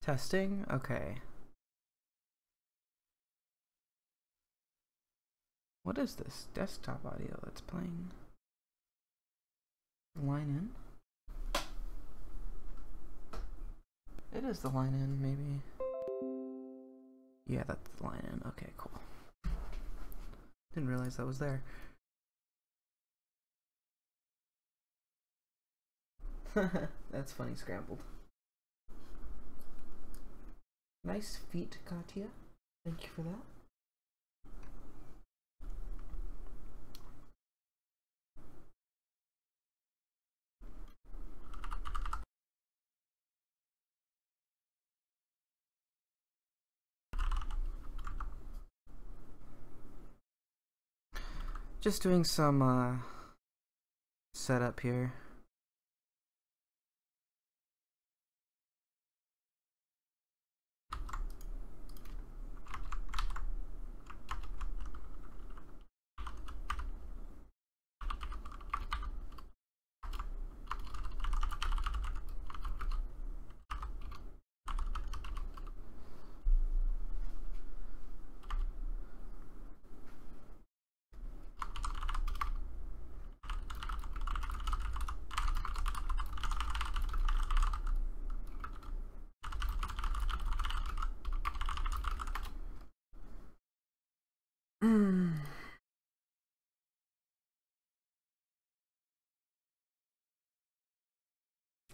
Testing? Okay. What is this desktop audio that's playing? Line in? It is the line in, maybe. Yeah, that's the line in. Okay, cool. Didn't realize that was there. That's funny, scrambled. Nice feet, Katya. Thank you for that. Just doing some setup here.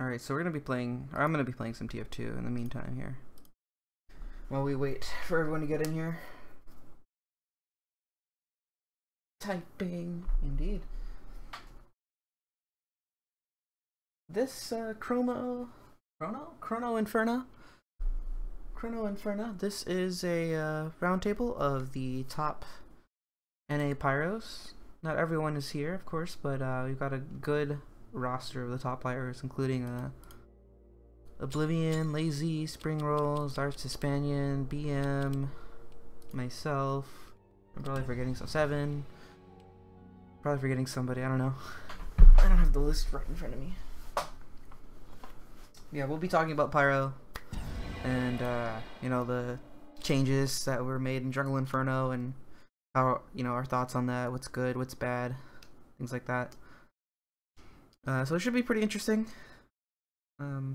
Alright, so we're gonna be playing, or I'm gonna be playing some TF2 in the meantime here. While we wait for everyone to get in here. Typing, indeed. This Chrono Inferno, this is a roundtable of the top NA Pyros. Not everyone is here, of course, but we've got a good roster of the top Pyros, including Oblivion, Lazy, Spring Rolls, Arts Hispanian, BM, myself. I'm probably forgetting some 7. Probably forgetting somebody, I don't know. I don't have the list right in front of me. Yeah, we'll be talking about Pyro and you know, the changes that were made in Jungle Inferno and how, you know, our thoughts on that, what's good, what's bad, things like that. So it should be pretty interesting.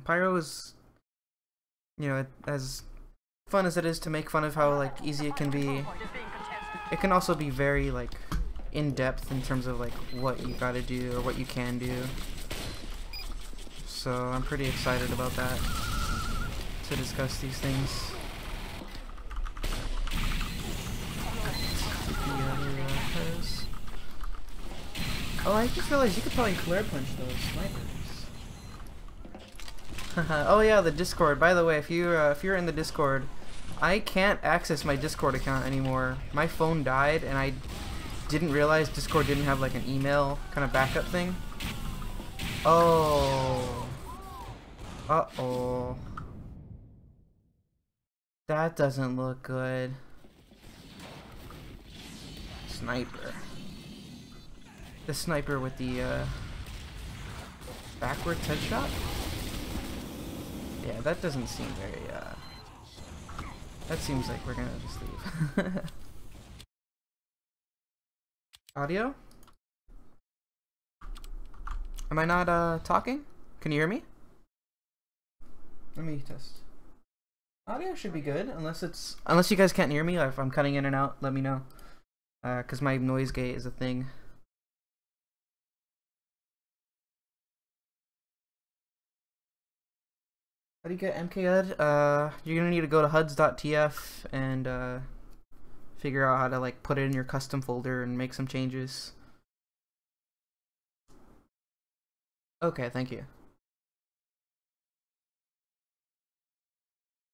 Pyro is, you know, as fun as it is to make fun of how like easy it can be, it can also be very like in-depth in terms of like what you gotta do or what you can do. So I'm pretty excited about that, to discuss these things. Oh, I just realized you could probably flare punch those snipers. Oh yeah, the Discord. By the way, if you're in the Discord, I can't access my Discord account anymore. My phone died, and I didn't realize Discord didn't have like an email kind of backup thing. Oh. Uh-oh. That doesn't look good. Sniper. The sniper with the backwards headshot? Yeah, that doesn't seem very that seems like we're gonna just leave. Audio? Am I not talking? Can you hear me? Let me test. Audio should be good, unless you guys can't hear me. If I'm cutting in and out, let me know. Cause my noise gate is a thing. How do you get MKUD? You're gonna need to go to huds.tf and figure out how to like put it in your custom folder and make some changes. Okay, thank you.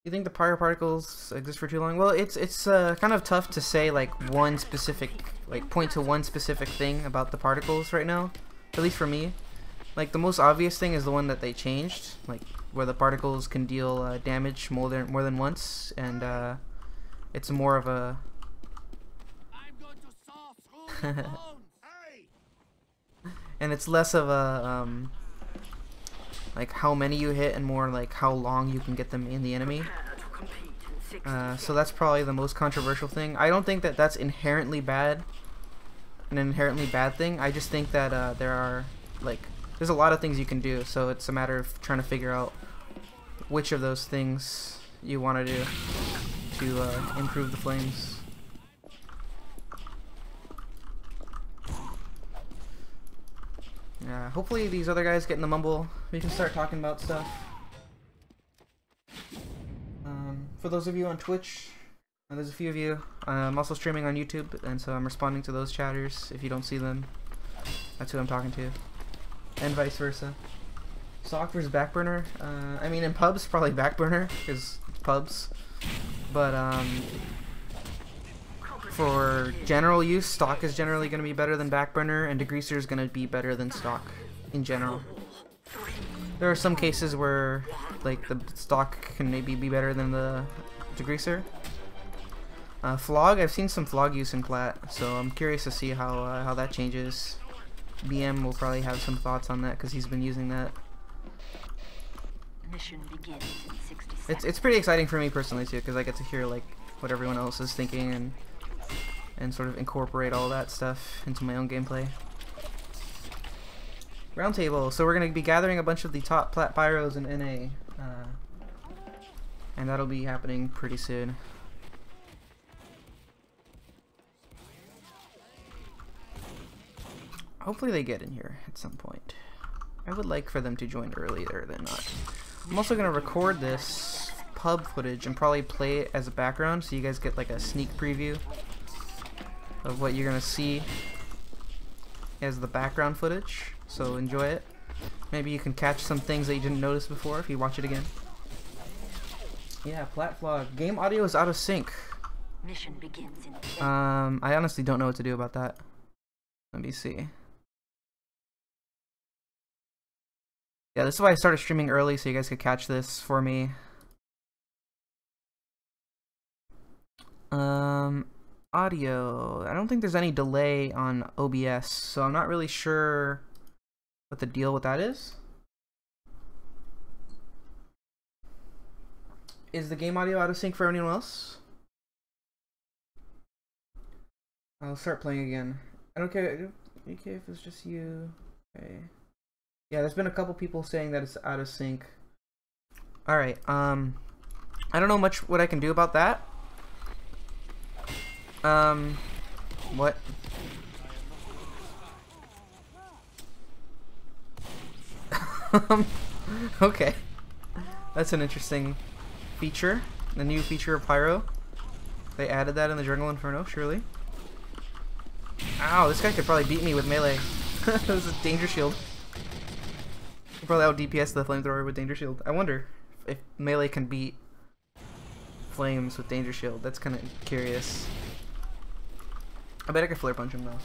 You think the Pyro particles exist for too long? Well, it's kind of tough to say like one specific, like point to one specific thing about the particles right now. At least for me, like the most obvious thing is the one that they changed, like where the particles can deal damage more than once, and it's more of a. And it's less of a like how many you hit and more like how long you can get them in the enemy. So that's probably the most controversial thing. I don't think that that's inherently bad, an inherently bad thing. I just think that there's a lot of things you can do, so it's a matter of trying to figure out which of those things you want to do to improve the flames. Yeah, hopefully these other guys get in the mumble. We can start talking about stuff. For those of you on Twitch, there's a few of you. I'm also streaming on YouTube, and so I'm responding to those chatters. If you don't see them, that's who I'm talking to. And vice versa. Sock versus backburner. I mean, in pubs, probably backburner, because it's pubs. But for general use, stock is generally going to be better than backburner, and degreaser is going to be better than stock in general. There are some cases where like the stock can maybe be better than the degreaser. Flog, I've seen some flog use in Plat, so I'm curious to see how that changes. BM will probably have some thoughts on that because he's been using that. Mission begins in 60 seconds. It's pretty exciting for me personally too, because I get to hear like what everyone else is thinking and sort of incorporate all that stuff into my own gameplay. Roundtable. So we're going to be gathering a bunch of the top Plat Pyros in NA, and that'll be happening pretty soon. Hopefully they get in here at some point. I would like for them to join earlier than not. I'm also going to record this pub footage and probably play it as a background so you guys get like a sneak preview of what you're going to see as the background footage. So enjoy it. Maybe you can catch some things that you didn't notice before if you watch it again. Yeah, Plat Vlog. Game audio is out of sync. Mission begins in I honestly don't know what to do about that. Let me see. Yeah, this is why I started streaming early so you guys could catch this for me. Audio. I don't think there's any delay on OBS, so I'm not really sure what the deal with that is. Is the game audio out of sync for anyone else? I'll start playing again. I don't care. Okay, if it's just you. Okay. Yeah, there's been a couple people saying that it's out of sync. Alright, I don't know much what I can do about that. What? Okay. That's an interesting feature. The new feature of Pyro. They added that in the Jungle Inferno, surely. Ow, this guy could probably beat me with melee. That was a danger shield. He probably out DPS the flamethrower with danger shield. I wonder if melee can beat flames with danger shield. That's kind of curious. I bet I could flare punch him though.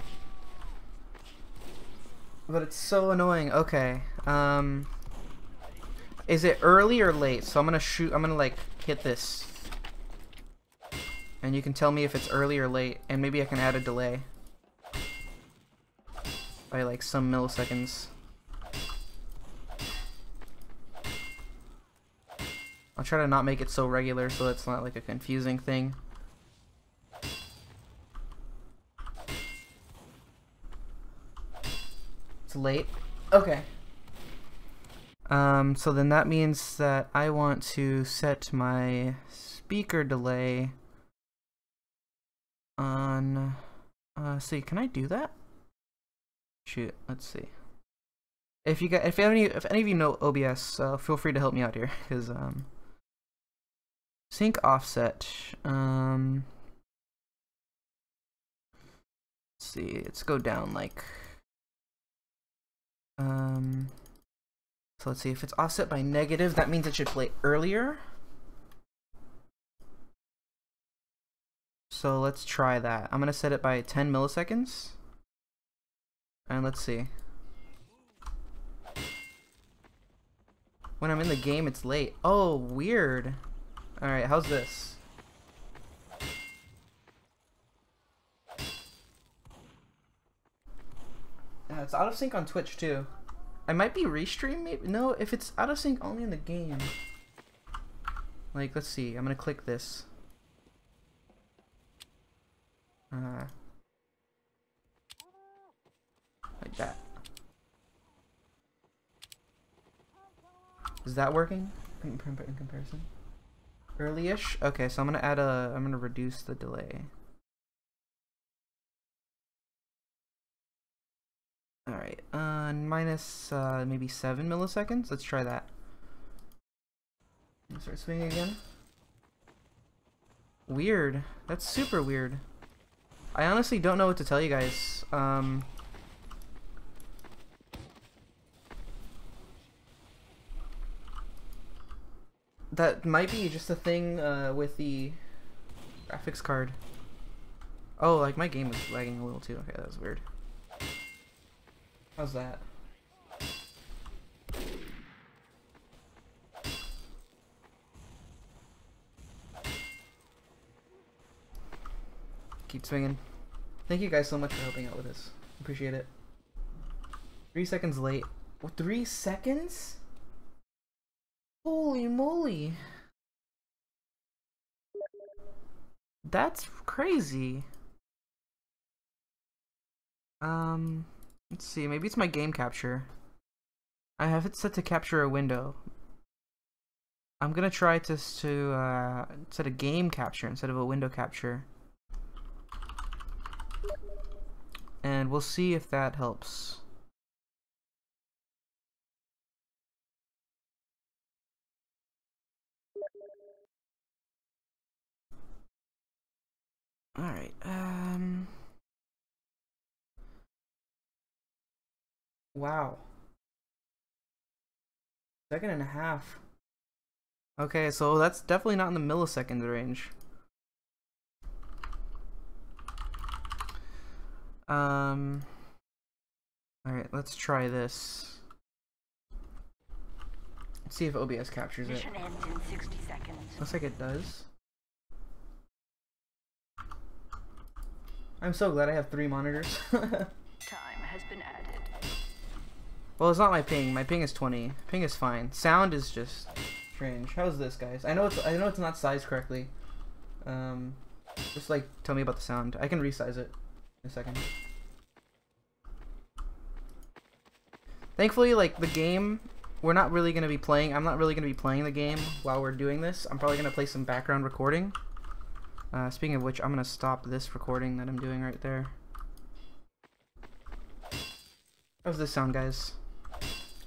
But it's so annoying. Okay. Is it early or late? So I'm gonna like hit this. And you can tell me if it's early or late, and maybe I can add a delay by like some milliseconds. I'll try to not make it so regular so it's not like a confusing thing. It's late. Okay. So then that means that I want to set my speaker delay on see, can I do that? Shoot, let's see. If any of you know OBS, feel free to help me out here, because sync offset. Let's see, let's go down like so let's see, if it's offset by negative, that means it should play earlier. So let's try that. I'm gonna set it by 10 milliseconds. And let's see. When I'm in the game, it's late. Oh, weird. Alright, how's this? It's out of sync on Twitch too. I might be restream, maybe? No, if it's out of sync only in the game. Like, let's see. I'm gonna click this. Like that. Is that working in comparison? Early-ish? Okay, so I'm gonna reduce the delay. Alright, minus maybe 7 milliseconds. Let's try that. Start swinging again. Weird. That's super weird. I honestly don't know what to tell you guys. That might be just a thing with the graphics card. Oh, like my game was lagging a little too. Okay, that was weird. How's that? Keep swinging. Thank you guys so much for helping out with this. Appreciate it. 3 seconds late. 3 seconds? Holy moly. That's crazy. Let's see, maybe it's my game capture. I have it set to capture a window. I'm gonna try to set a game capture instead of a window capture. And we'll see if that helps. Alright, wow. 1.5 seconds. Okay, so that's definitely not in the milliseconds range. Alright, let's try this. Let's see if OBS captures it. Mission ends in 60 seconds. Looks like it does. I'm so glad I have 3 monitors. Time has been added. Well, it's not my ping. My ping is 20. Ping is fine. Sound is just strange. How's this, guys? I know it's not sized correctly. Just like tell me about the sound. I can resize it in a second. Thankfully, like the game, we're not really gonna be playing. I'm not really gonna be playing the game while we're doing this. I'm probably gonna play some background recording. Speaking of which, I'm gonna stop this recording that I'm doing right there. How's this sound, guys?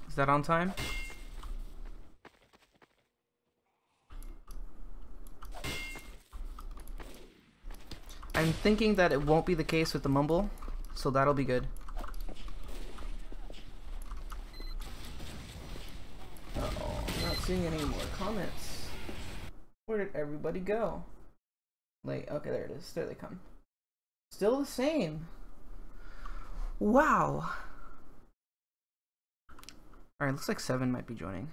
Is that on time? I'm thinking that it won't be the case with the mumble, so that'll be good. Uh-oh, I'm not seeing any more comments. Where did everybody go? Like, okay, there it is. There they come. Still the same. Wow. Alright, looks like 7 might be joining.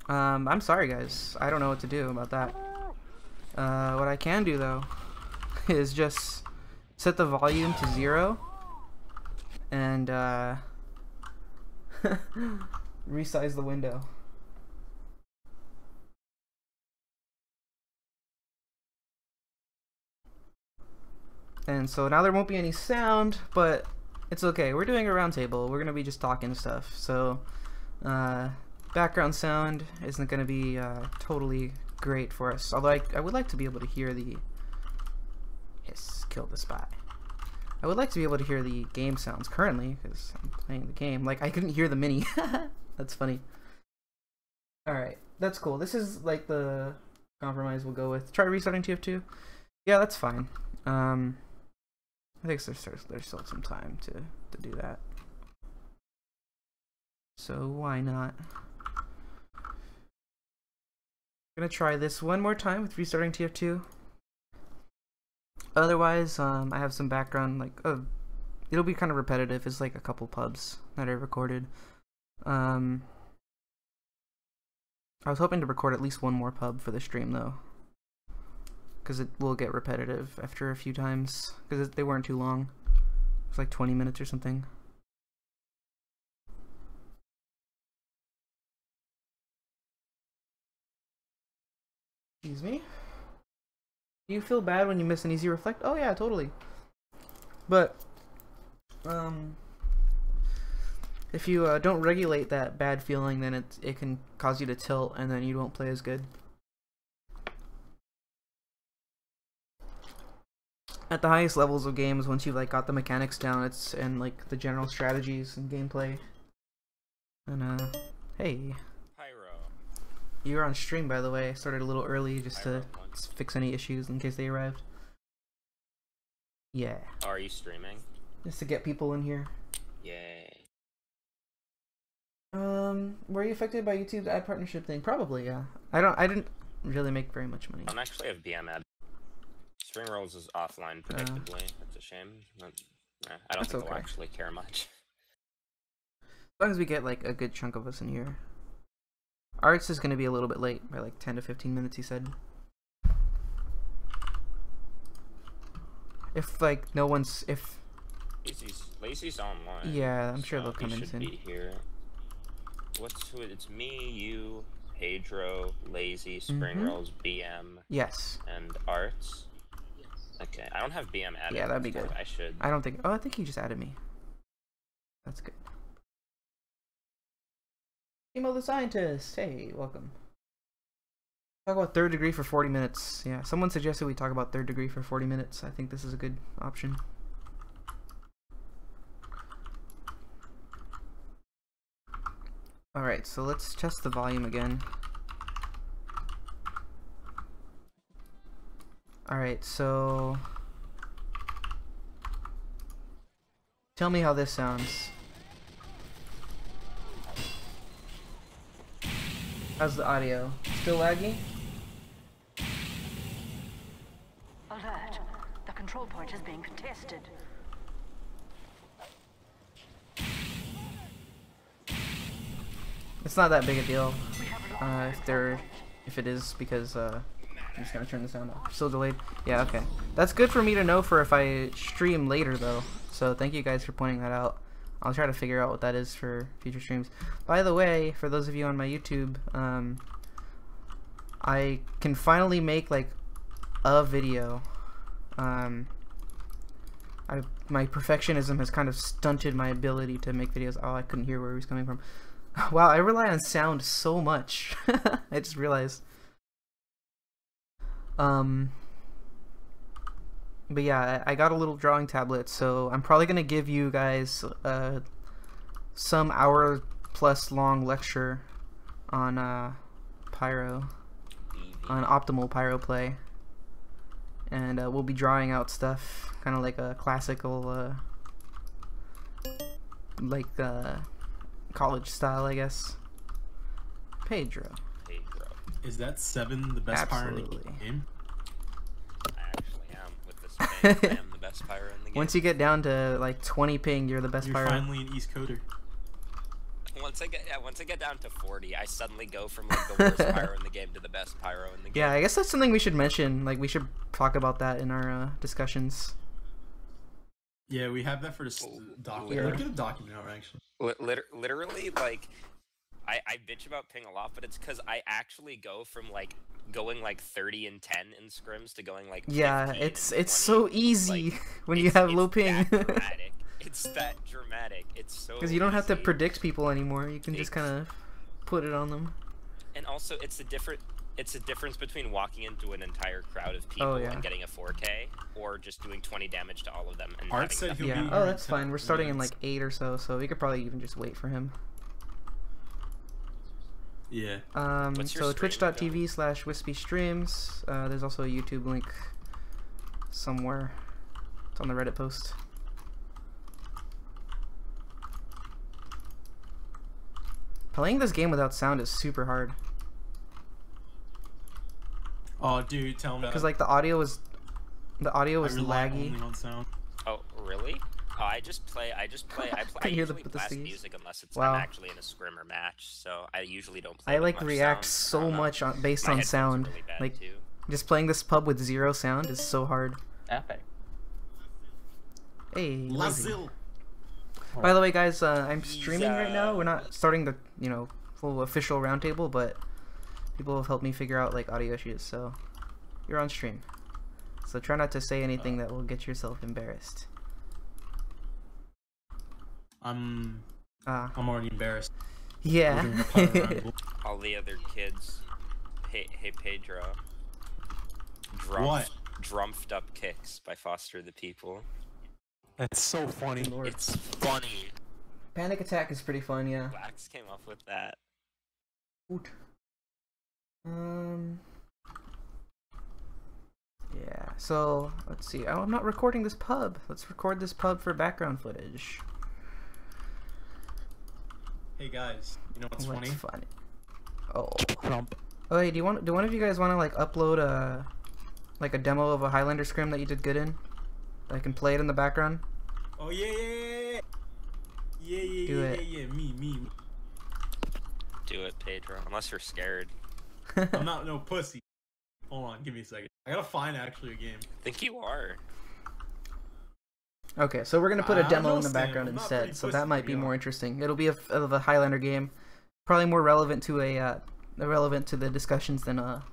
I'm sorry, guys. I don't know what to do about that. What I can do, though, is just set the volume to 0 and resize the window. And so now there won't be any sound, but it's okay. We're doing a roundtable. We're gonna be just talking stuff. So background sound isn't gonna be totally great for us. Although I would like to be able to hear the kill the spy. I would like to be able to hear the game sounds currently because I'm playing the game. Like I couldn't hear the mini. That's funny. All right, that's cool. This is like the compromise we'll go with. Try restarting TF2. Yeah, that's fine. I think there's still some time to do that. So why not? I'm gonna try this one more time with restarting TF2. Otherwise, I have some background, like, it'll be kind of repetitive. It's like a couple pubs that I recorded. I was hoping to record at least one more pub for the stream, though, because it will get repetitive after a few times, because they weren't too long. It was like 20 minutes or something. Do you feel bad when you miss an easy reflect? Oh yeah, totally. But if you don't regulate that bad feeling, then it can cause you to tilt, and then you won't play as good. At the highest levels of games, once you've like got the mechanics down, and like the general strategies and gameplay. And hey. Pyro. You were on stream, by the way. I started a little early just to Pyro fix any issues in case they arrived. Yeah. Oh, are you streaming? Just to get people in here. Yay. Were you affected by YouTube's ad partnership thing? Probably, yeah. I didn't really make very much money. I don't actually have BM ad. Spring Rolls is offline predictably. That's a shame. But, I don't think they'll actually care much. As long as we get like a good chunk of us in here. Arts is gonna be a little bit late by like 10 to 15 minutes, he said. If like no one's Lazy's online. Yeah, I'm sure so they'll come he in should soon. be here. It's me, you, Pedro, Lazy, Spring Rolls, BM. Yes. And Arts. Okay, I don't have BM added. Yeah, that'd be good. I should. I don't think. Oh, I think he just added me. That's good. Emo the Scientist. Hey, welcome. Talk about Third Degree for 40 minutes. Yeah, someone suggested we talk about Third Degree for 40 minutes. I think this is a good option. Alright, so let's test the volume again. Alright, so tell me how this sounds. How's the audio? Still laggy? Alert. The control point is being contested. It's not that big a deal. If it is, because I'm just gonna turn the sound off. Still delayed? Yeah, okay. That's good for me to know for if I stream later though. So thank you guys for pointing that out. I'll try to figure out what that is for future streams. By the way, for those of you on my YouTube, I can finally make like a video. My perfectionism has kind of stunted my ability to make videos. Oh, I couldn't hear where he was coming from. Wow, I rely on sound so much. I just realized. But yeah, I got a little drawing tablet, so I'm probably gonna give you guys some hour-plus long lecture on Pyro, on optimal Pyro play, and we'll be drawing out stuff, kind of like a classical, college style, I guess. Pedro. Is that 7 the best Pyro in the game? I actually am. With this ping, I am the best Pyro in the game. Once you get down to like 20 ping, you're the best Pyro. You're finally an East Coder. Once I get down to 40, I suddenly go from like the worst Pyro in the game to the best Pyro in the game. Yeah, I guess that's something we should mention. Like, we should talk about that in our discussions. Yeah, we have that for the document. Yeah. Look at the document out, actually. Literally, like, I bitch about ping a lot, but it's because I actually go from like going like 30 and 10 in scrims to going like 15 it's so easy like, when you have low ping. It's that dramatic. It's so because you don't have to easy. predict people anymore. You can just kind of put it on them. And also, it's a difference between walking into an entire crowd of people and getting a 4K, or just doing 20 damage to all of them and Art said having he'll yeah. be Oh, that's fine. We're starting in minutes. like 8 or so we could probably even just wait for him. Yeah. stream, So twitch.tv/wispy streams. There's also a YouTube link somewhere. It's on the Reddit post. Playing this game without sound is super hard. Oh, dude, tell me. Because like the audio is rely laggy. only on sound. Oh, really? Oh, I usually blast music unless I'm actually in a scrim or match, so I usually don't play I like with much react sound. so much based My on headphones are sound. really bad, Like too. just playing this pub with 0 sound is so hard. Epic. Hey, lazy. Lazil. By the way, guys, I'm streaming right now. We're not starting the full official roundtable, but people have helped me figure out like audio issues, so you're on stream. So try not to say anything that will get yourself embarrassed. I'm already embarrassed. Yeah. All the other kids. Hey Pedro. What? Drumped up kicks by Foster the People. That's so funny. It's funny. Panic Attack is pretty fun, yeah. Wax came up with that. Oot. Yeah, so let's see. Oh, I'm not recording this pub. Let's record this pub for background footage. Hey guys, you know what's funny? Oh. Trump. Oh, hey, do one of you guys want to like upload a demo of a Highlander scrim that you did good in? I can play it in the background. Oh yeah. Me. Do it, Pedro. Unless you're scared. I'm not no pussy. Hold on, give me a second. I gotta find actually a game. I think you are. Okay, so we're gonna put a demo in the Sam, background I'm not instead, pretty so pussy, that might to be be more honest. interesting. It'll be of a Highlander game, probably more relevant to relevant to the discussions than a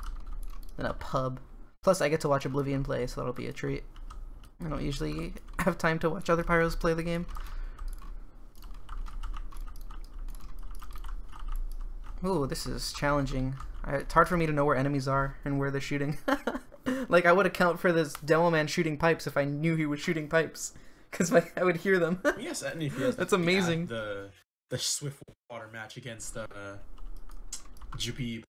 pub. Plus, I get to watch Oblivion play, so that'll be a treat. I don't usually have time to watch other Pyros play the game. Ooh, this is challenging. It's hard for me to know where enemies are and where they're shooting. Like, I would account for this demo man shooting pipes if I knew he was shooting pipes, because I would hear them. Yes, and if he has That's amazing. The Swift Water match against GP.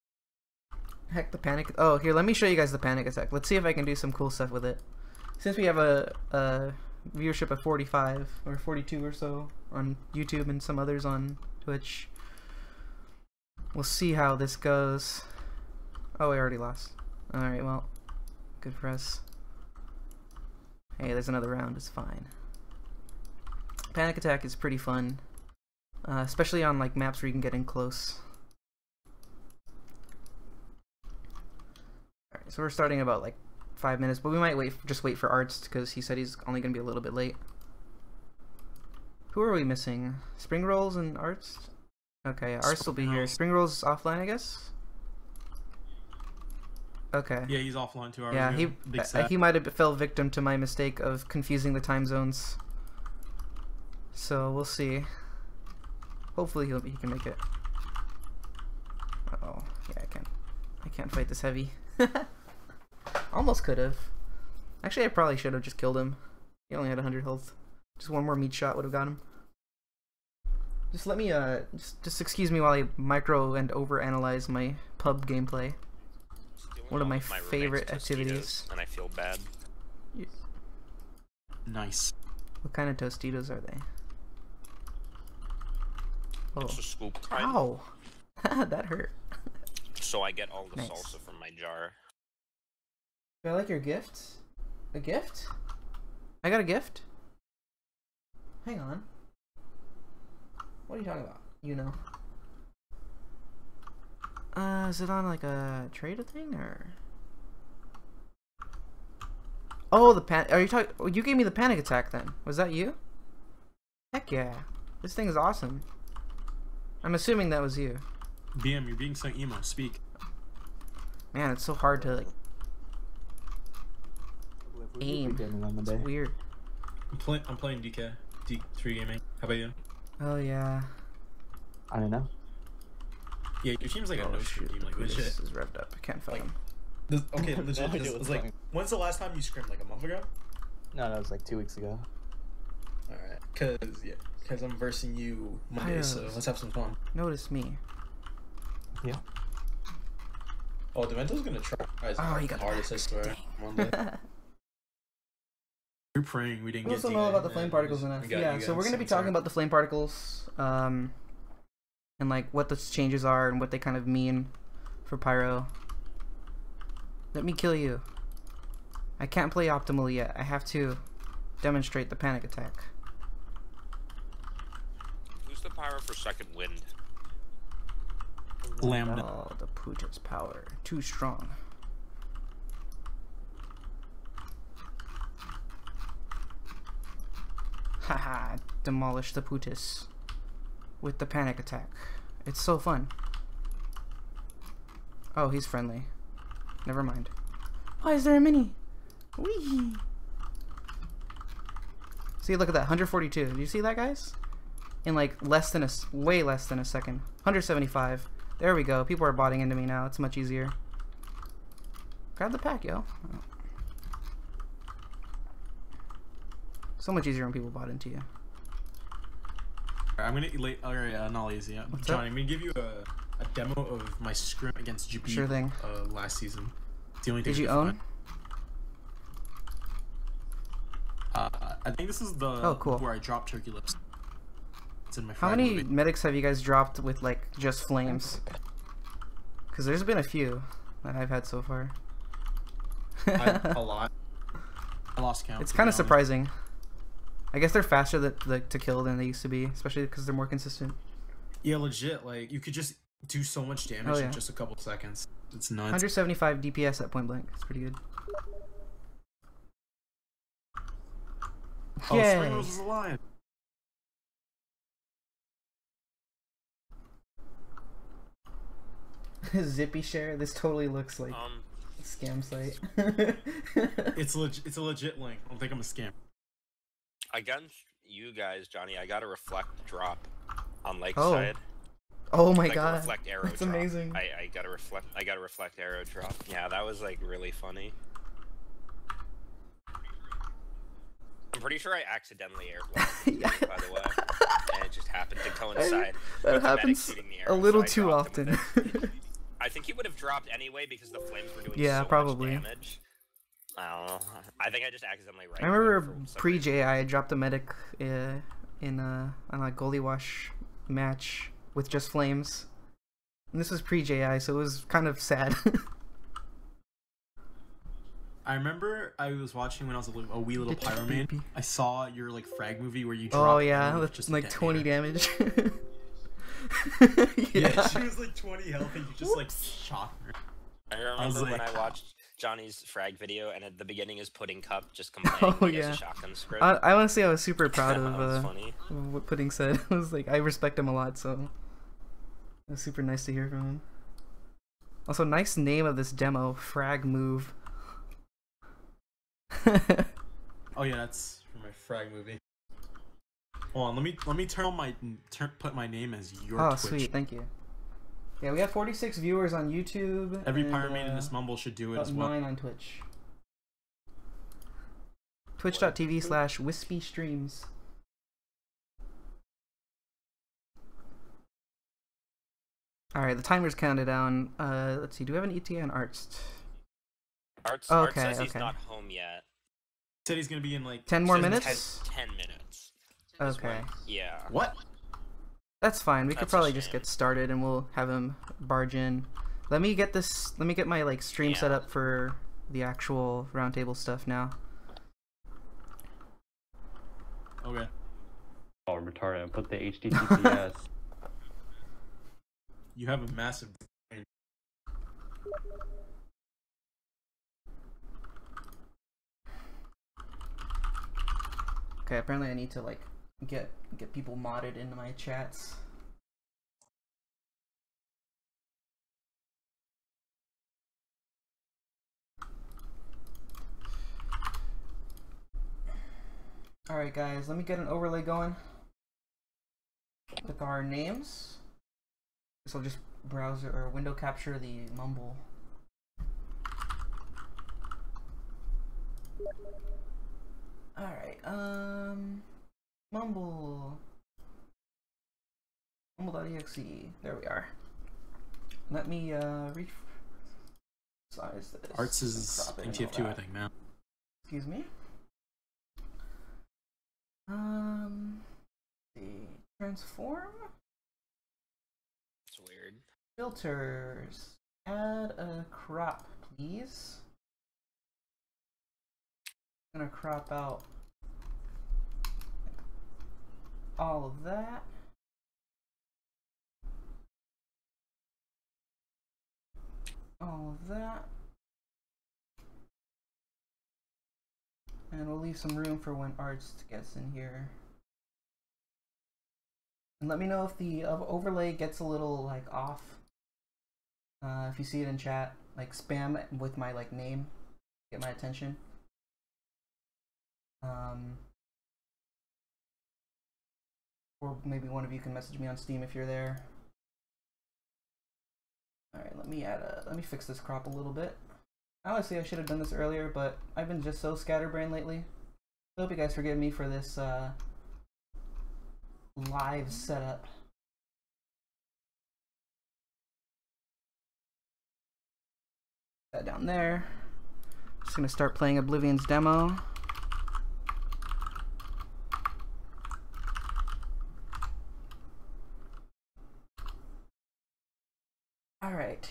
Heck, the panic. Oh, here, let me show you guys the Panic Attack. Let's see if I can do some cool stuff with it. Since we have a viewership of 45 or 42 or so on YouTube and some others on Twitch, we'll see how this goes. Oh, we already lost. Alright, well, good for us. Hey, there's another round. It's fine. Panic Attack is pretty fun, especially on like maps where you can get in close. Alright, so we're starting about like 5 minutes, but we might just wait for Arts because he said he's only gonna be a little bit late. Who are we missing? Spring Rolls and Arts? Okay, Arts will be here. Spring Rolls offline, I guess. Okay. Yeah, he's offline 2 hours Yeah, ago. he might have fell victim to my mistake of confusing the time zones. So we'll see. Hopefully he can make it. Uh-oh. Yeah, I can't fight this heavy. Almost could have. Actually, I probably should have just killed him. He only had 100 health. Just one more meat shot would have got him. Just let me just excuse me while I micro and overanalyze my pub gameplay. One of my favorite activities. And I feel bad. Nice. What kind of Tostitos are they? Oh. It's a scoop time. Ow! That hurt. So I get all the Nice. salsa from my jar. Do I like your gift? A gift? I got a gift? Hang on. What are you talking about? You know. Is it on like a trade thing or? Oh, are you talking? Oh, you gave me the Panic Attack then. Was that you? Heck yeah. This thing is awesome. I'm assuming that was you. BM, you're being so emo. Speak. Man, it's so hard to like aim. It's weird. I'm playing D3 gaming. How about you? Oh yeah. I don't know. Yeah, your team's like a Oh no shoot, team, like this legit. is revved up. I can't fight him. Okay, legit. idea It's what's like, going. when's the last time you scrimmed? Like a month ago? No, that was like 2 weeks ago. Alright, cause I'm versing you Monday, so Pyros. let's have some fun. Notice me. Yeah. Oh, Demento's gonna try his Oh, you got hardest, I swear. Monday. We're praying we didn't We get also to know you, about the man. flame particles enough. We got Yeah, you so we're guys. gonna be I'm talking sorry. about the flame particles, and like what the changes are and what they kind of mean for Pyro. Let me kill you. I can't play optimally yet. I have to demonstrate the Panic Attack. Who's the Pyro for second wind? Lambda. Oh, the Puja's power. Too strong. Haha, demolish the Putis with the Panic Attack. It's so fun. Oh, he's friendly. Never mind. Why is there a mini? Whee! See, look at that, 142. Do you see that, guys? In like way less than a second. 175. There we go. People are botting into me now. It's much easier. Grab the pack, yo. So much easier when people bot into you. I'm gonna not lazy. What's Johnny, up? I'm gonna give you a demo of my scrim against GP. Sure thing. Last season. It's the only thing. Did you I could own? find. I think this is the cool. where I dropped turkey lips. It's in my How frag many movie. medics have you guys dropped with like just flames? Because there's been a few that I've had so far. A lot. I lost count. It's to kind be of honest. surprising. I guess they're faster to kill than they used to be, especially because they're more consistent. Yeah, legit. Like you could just do so much damage Oh, yeah. in just a couple seconds. It's nuts. 175 DPS at point blank. It's pretty good. Oh, Yay! Spring Rose is alive. Zippy share. This totally looks like a scam site. It's a legit link. I don't think I'm a scam. Against you guys, Johnny, I got a reflect drop on Lakeside. Oh my Like a god, reflect arrow that's drop. amazing. I got a reflect arrow drop. Yeah, that was like really funny. I'm pretty sure I accidentally airblocked, Yeah. by the way, and it just happened to coincide. That with the medic happens shooting the a arrow, little so I too dropped him often. with it. I think he would have dropped anyway because the flames were doing Yeah, so probably. much damage. I don't know. I think I just accidentally I remember for some pre-JI, I dropped a medic on a goalie wash match with just flames. And this was pre-JI, so it was kind of sad. I remember I was watching when I was a wee little pyro main. I saw your like frag movie where you Oh dropped yeah, Emily with that's just a like 20 detonator. damage. Yeah, she was like 20 health and you just like shot her. I remember was when like- I watched Johnny's frag video, and at the beginning is Pudding Cup just complaining Oh, he has yeah. a shotgun script. I honestly, I was super proud That was of funny. what Pudding said. I was like, I respect him a lot, so it was super nice to hear from him. Also, nice name of this demo, Frag Move. Oh yeah, that's from my frag movie. Hold on, let me put my name as your Oh, Twitch. sweet, thank you. Yeah, we have 46 viewers on YouTube. Every and, pyro main in this mumble should do it about as well. 9 on Twitch. Twitch.tv/wispy streams. Alright, the timer's counted down. Let's see, do we have an ETA on Arts? Art Okay, says he's okay. not home yet. Said he's gonna be in like 10 more says minutes? 10 minutes. is Okay. when- yeah. What? That's fine. We could That's a probably just shame. get started and we'll have him barge in. Let me get my like stream set Yeah. up for the actual roundtable stuff now. Okay. Oh, retarded. Put the HTTPS. You have a massive brain. Okay, apparently I need to like get people modded into my chats. Alright guys, let me get an overlay going with our names. So I'll just browser or window capture the mumble. Alright, mumble.exe, there we are. Let me size this. Arts is crop it and NTF2, all I that. think now. Excuse me. The transform It's weird. filters. Add a crop, please. I'm gonna crop out all of that. All of that. And we'll leave some room for when Arts gets in here. And let me know if the overlay gets a little like off. If you see it in chat, like spam with my like name, get my attention. Um, or maybe one of you can message me on Steam if you're there. All right, let me fix this crop a little bit. Honestly, I should have done this earlier, but I've been just so scatterbrained lately. I hope you guys forgive me for this live setup. That down there. Just gonna start playing Oblivion's demo. All right.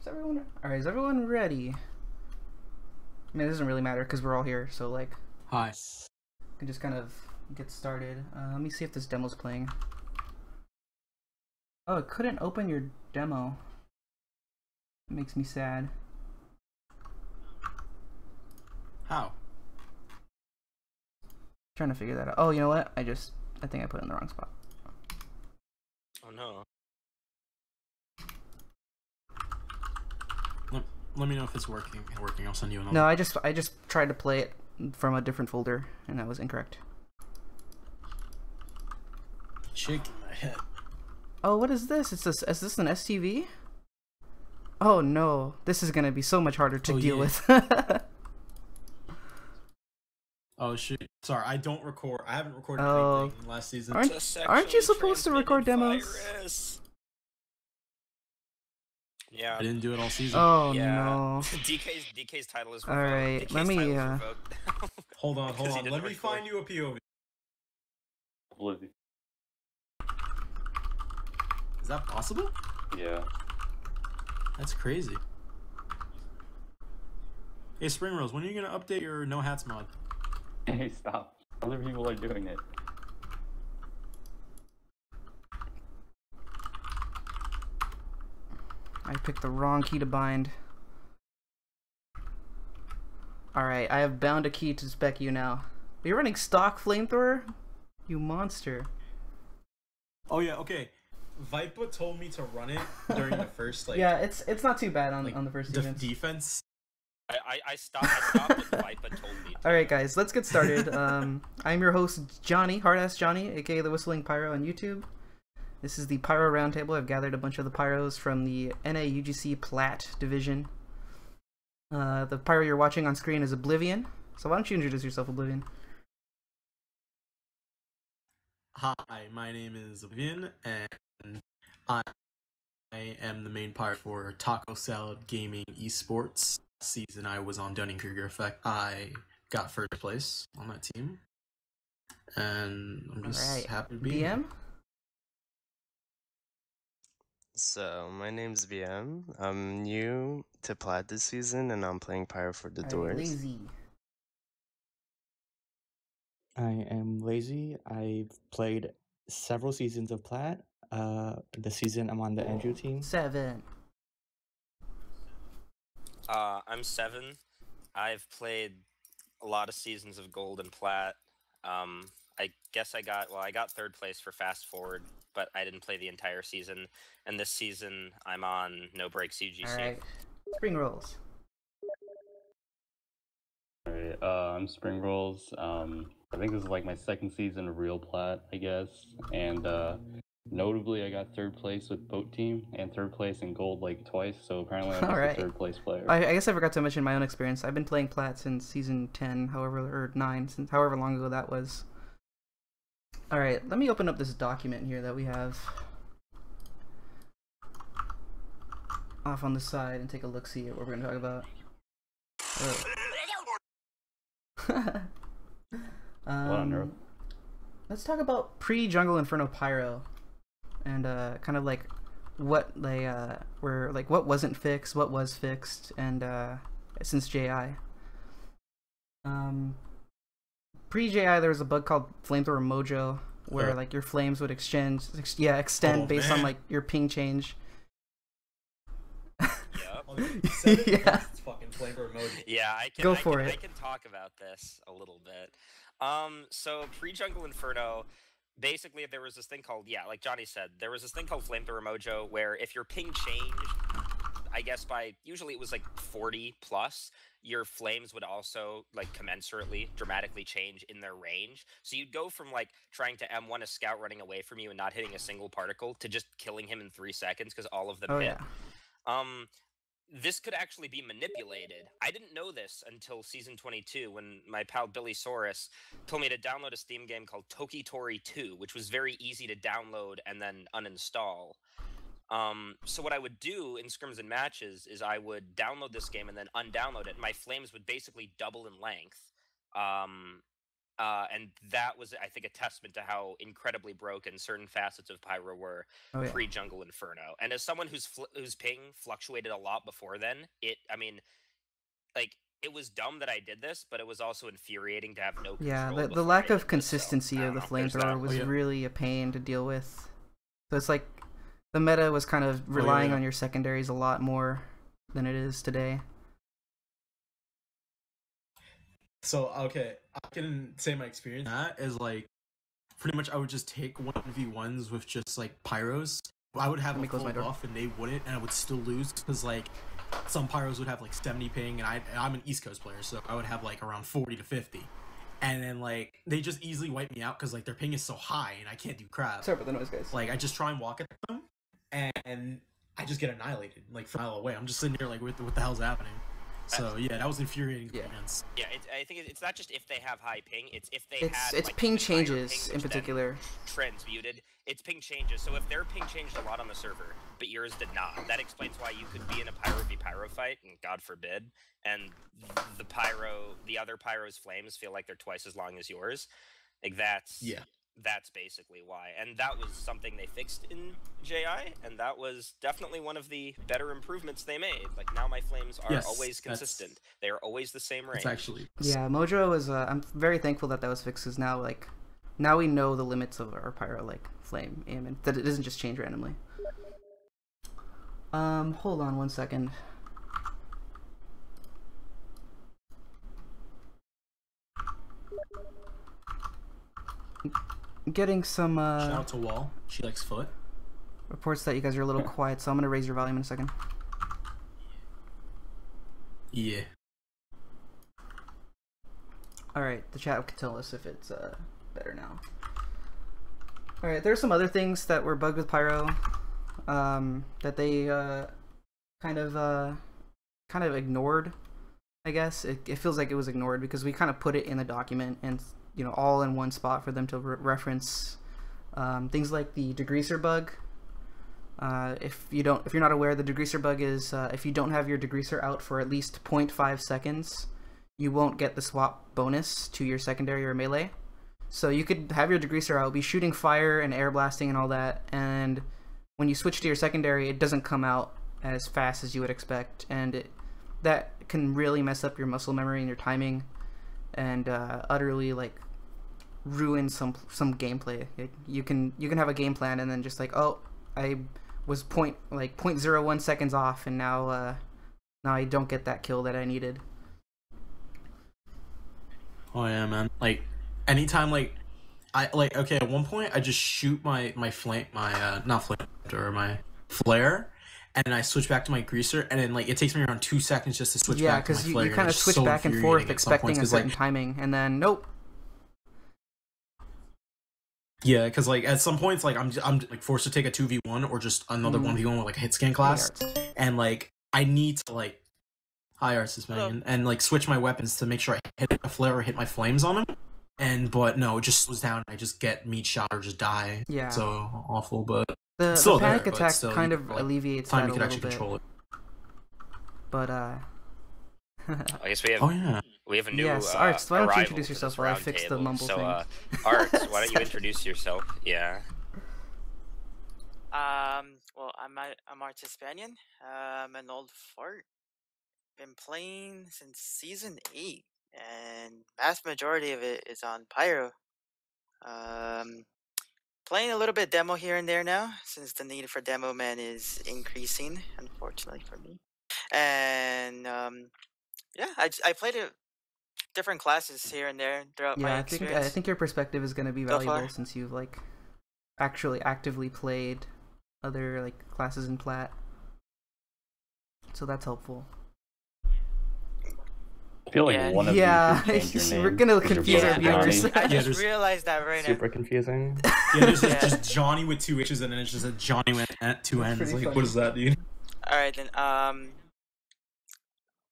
Is everyone ready? I mean, it doesn't really matter because we're all here, so like, Hi. we can just kind of get started. Let me see if this demo's playing. Oh, it couldn't open your demo. It makes me sad. How? Trying to figure that out. Oh, you know what? I think I put it in the wrong spot. Oh no. Let me know if it's working. I'll send you another. No, I just tried to play it from a different folder, and that was incorrect. Shaking my head. Oh, what is this? Is this an STV? Oh no, this is gonna be so much harder to deal with. Oh shit! Sorry, I don't record. I haven't recorded Oh. anything last season. Aren't you supposed to record demos? Virus. Yeah. I didn't do it all season. Oh Yeah. no. DK's title is All revoked. right, DK's let me, title is revoked. Hold on. Because he didn't Let me record. find you a POV. Oblivion. Is that possible? Yeah. That's crazy. Hey, Spring Rose, when are you gonna update your no hats mod? Hey, stop. Other people are doing it. I picked the wrong key to bind. Alright, I have bound a key to spec you now. You're running stock flamethrower? You monster. Oh yeah, okay. Vipa told me to run it during the first Yeah, it's not too bad on the first the defense. defense. I stopped when Vipa told me to. Alright guys, let's get started. I'm your host Johnny, Hardass Johnny, aka the Whistling Pyro on YouTube. This is the Pyro Roundtable. I've gathered a bunch of the Pyros from the NA Plat division. The Pyro you're watching on screen is Oblivion. So why don't you introduce yourself, Oblivion? Hi, my name is Oblivion, and I am the main part for Taco Salad Gaming Esports. Season I was on Dunning-Kruger Effect. I got first place on that team, and I'm just Alright, happy to be BM? here. So, my name's BM. I'm new to Plat this season, and I'm playing Pyro for the Alright, Doors. Lazy. I am Lazy. I've played several seasons of Plat. The season I'm on the Andrew team. 7. I'm 7. I've played a lot of seasons of Gold and Plat. I guess I got third place for Fast Forward, but I didn't play the entire season. And this season, I'm on No Breaks UGC. Alright. Spring rolls. Alright, I'm Spring Rolls. I think this is like my second season of Real Plat, I guess. And notably, I got third place with Boat Team and third place in Gold like twice. So apparently, I'm just Alright. a third place player. I guess I forgot to mention my own experience. I've been playing Plat since season 10, or 9, since however long ago that was. Alright, let me open up this document here that we have off on the side and take a look-see at what we're going to talk about. What on earth? Let's talk about pre-Jungle Inferno Pyro, and kind of like what they were like, what wasn't fixed, what was fixed, and since JI. Pre-JI, there was a bug called Flamethrower Mojo, where like your flames would extend Oh, based on man. like your ping change. Yep. Yeah. It's fucking flavor emoji. Yeah, I can. Go I for can, it. I can talk about this a little bit. So pre-Jungle Inferno, basically there was this thing called, like Johnny said, there was this thing called Flamethrower Mojo, where if your ping changed, I guess by usually it was like 40 plus, your flames would also like commensurately dramatically change in their range. So you'd go from like trying to M1 a scout running away from you and not hitting a single particle to just killing him in 3 seconds because all of them Oh hit. yeah. This could actually be manipulated. I didn't know this until season 22 when my pal Billy Saurus told me to download a Steam game called Tokitori 2, which was very easy to download and then uninstall. So what I would do in scrims and matches is I would download this game and then undownload it. My flames would basically double in length. And that was, I think, a testament to how incredibly broken certain facets of Pyro were pre-Jungle Inferno. And as someone whose ping fluctuated a lot before then, it was dumb that I did this, but it was also infuriating to have no control. Yeah, the lack of consistency of the flamethrower was really a pain to deal with. So it's like the meta was kind of relying on your secondaries a lot more than it is today. So, okay, I can say my experience. That is like, pretty much I would just take 1v1s with just like Pyros. I would have a full buff and they wouldn't, and I would still lose because like some Pyros would have like 70 ping, and I'm an East Coast player, so I would have like around 40 to 50. And then like they just easily wipe me out because like their ping is so high and I can't do crap. Sorry about the noise, guys. Like I just try and walk at them, and I just get annihilated like from a mile away. I'm just sitting here like, what the hell's happening? So yeah, that was infuriating. Yeah, I think it's not just if they have high ping; it's if they it's like, ping changes in particular. Transmuted, it's ping changes. So if their ping changed a lot on the server, but yours did not, that explains why you could be in a Pyro v Pyro fight, and God forbid, and the other Pyro's flames feel like they're twice as long as yours. Like that's basically why. And that was something they fixed in JI, and that was definitely one of the better improvements they made. Like, now my flames are always consistent. They are always the same range. Yeah, Mojo is, I'm very thankful that was fixed, because now we know the limits of our Pyro, like, flame aim, and that it doesn't just change randomly. Hold on one second. Getting some shout out to Wall. She likes foot. Reports that you guys are a little quiet, so I'm gonna raise your volume in a second. Yeah. Alright, the chat can tell us if it's better now. Alright, there's some other things that were bugged with Pyro that they kind of ignored, I guess. It feels like it was ignored because we kind of put it in the document and all in one spot for them to reference. Things like the degreaser bug. If you're not aware, the degreaser bug is if you don't have your degreaser out for at least 0.5 seconds, you won't get the swap bonus to your secondary or melee. So you could have your degreaser out, be shooting fire and air blasting and all that, and when you switch to your secondary, it doesn't come out as fast as you would expect, and that can really mess up your muscle memory and your timing, and utterly like ruin some gameplay. You can have a game plan and then just like, oh, I was 0.01 seconds off, and now I don't get that kill that I needed. Oh yeah, man. Like anytime okay, at one point I just shoot my flare, and I switch back to my greaser, and then like it takes me around 2 seconds just to switch back to my flare. Yeah, because you kind of switch back and forth expecting a certain timing, and then nope. Yeah, because like at some points like I'm like forced to take a 2v1 or just another 1v1 with like a hit scan class, and like I need to like high arts is and like switch my weapons to make sure I hit a flare or hit my flames on him. But no, it just slows down. I just get meat shot or just die. Yeah, so awful. But the panic attack kind of alleviates that a little bit. Control it. But I guess we have. Oh yeah. We have a new Arts, why don't you introduce yourself while I fix the mumble thing? Arts, why don't you introduce yourself? Yeah. Well, I'm Arts Hispanian. I'm an old fart. Been playing since season 8, and vast majority of it is on Pyro. Playing a little bit demo here and there now, since the need for demo man is increasing, unfortunately for me. And yeah, I played it. Different classes here and there throughout my experience. I think your perspective is going to be valuable since you've like actually actively played other like classes in Plat. so that's helpful. I feel like Yeah. one of Yeah, you should change your we're name. gonna Because you're confuse both our viewers. Johnny. I Yeah, just there's- realized that right now. Super confusing. Yeah, there's Yeah. just Johnny with 2 H's and then it's just a Johnny with two N's. pretty Like, funny. what is that, dude? All right then.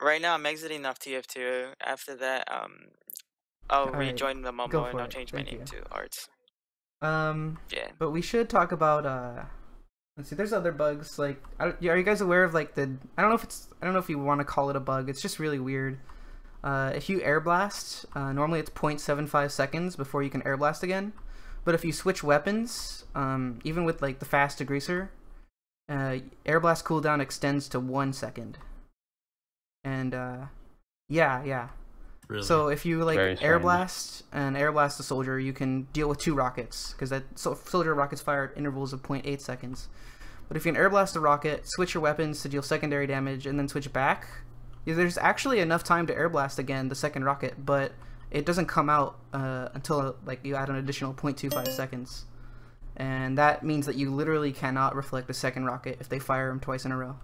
Right now I'm exiting off TF2. After that, I'll All right, rejoin the go Mumble for and I'll it. change my Thank name you. to Arts. Yeah, Yeah. but we should talk about let's see. There's other bugs. Like, are you guys aware of like the? I don't know if you want to call it a bug. It's just really weird. If you air blast, normally it's 0.75 seconds before you can air blast again. But if you switch weapons, even with like the fast degreaser, air blast cooldown extends to 1 second. And yeah. Really? So if you like Very air strange. blast and air blast a soldier, you can deal with 2 rockets because that soldier rockets fire at intervals of 0.8 seconds. But if you can air blast a rocket, switch your weapons to deal secondary damage, and then switch back, there's actually enough time to air blast again the second rocket, but it doesn't come out until like you add an additional 0.25 seconds, and that means that you literally cannot reflect the second rocket if they fire them twice in a row.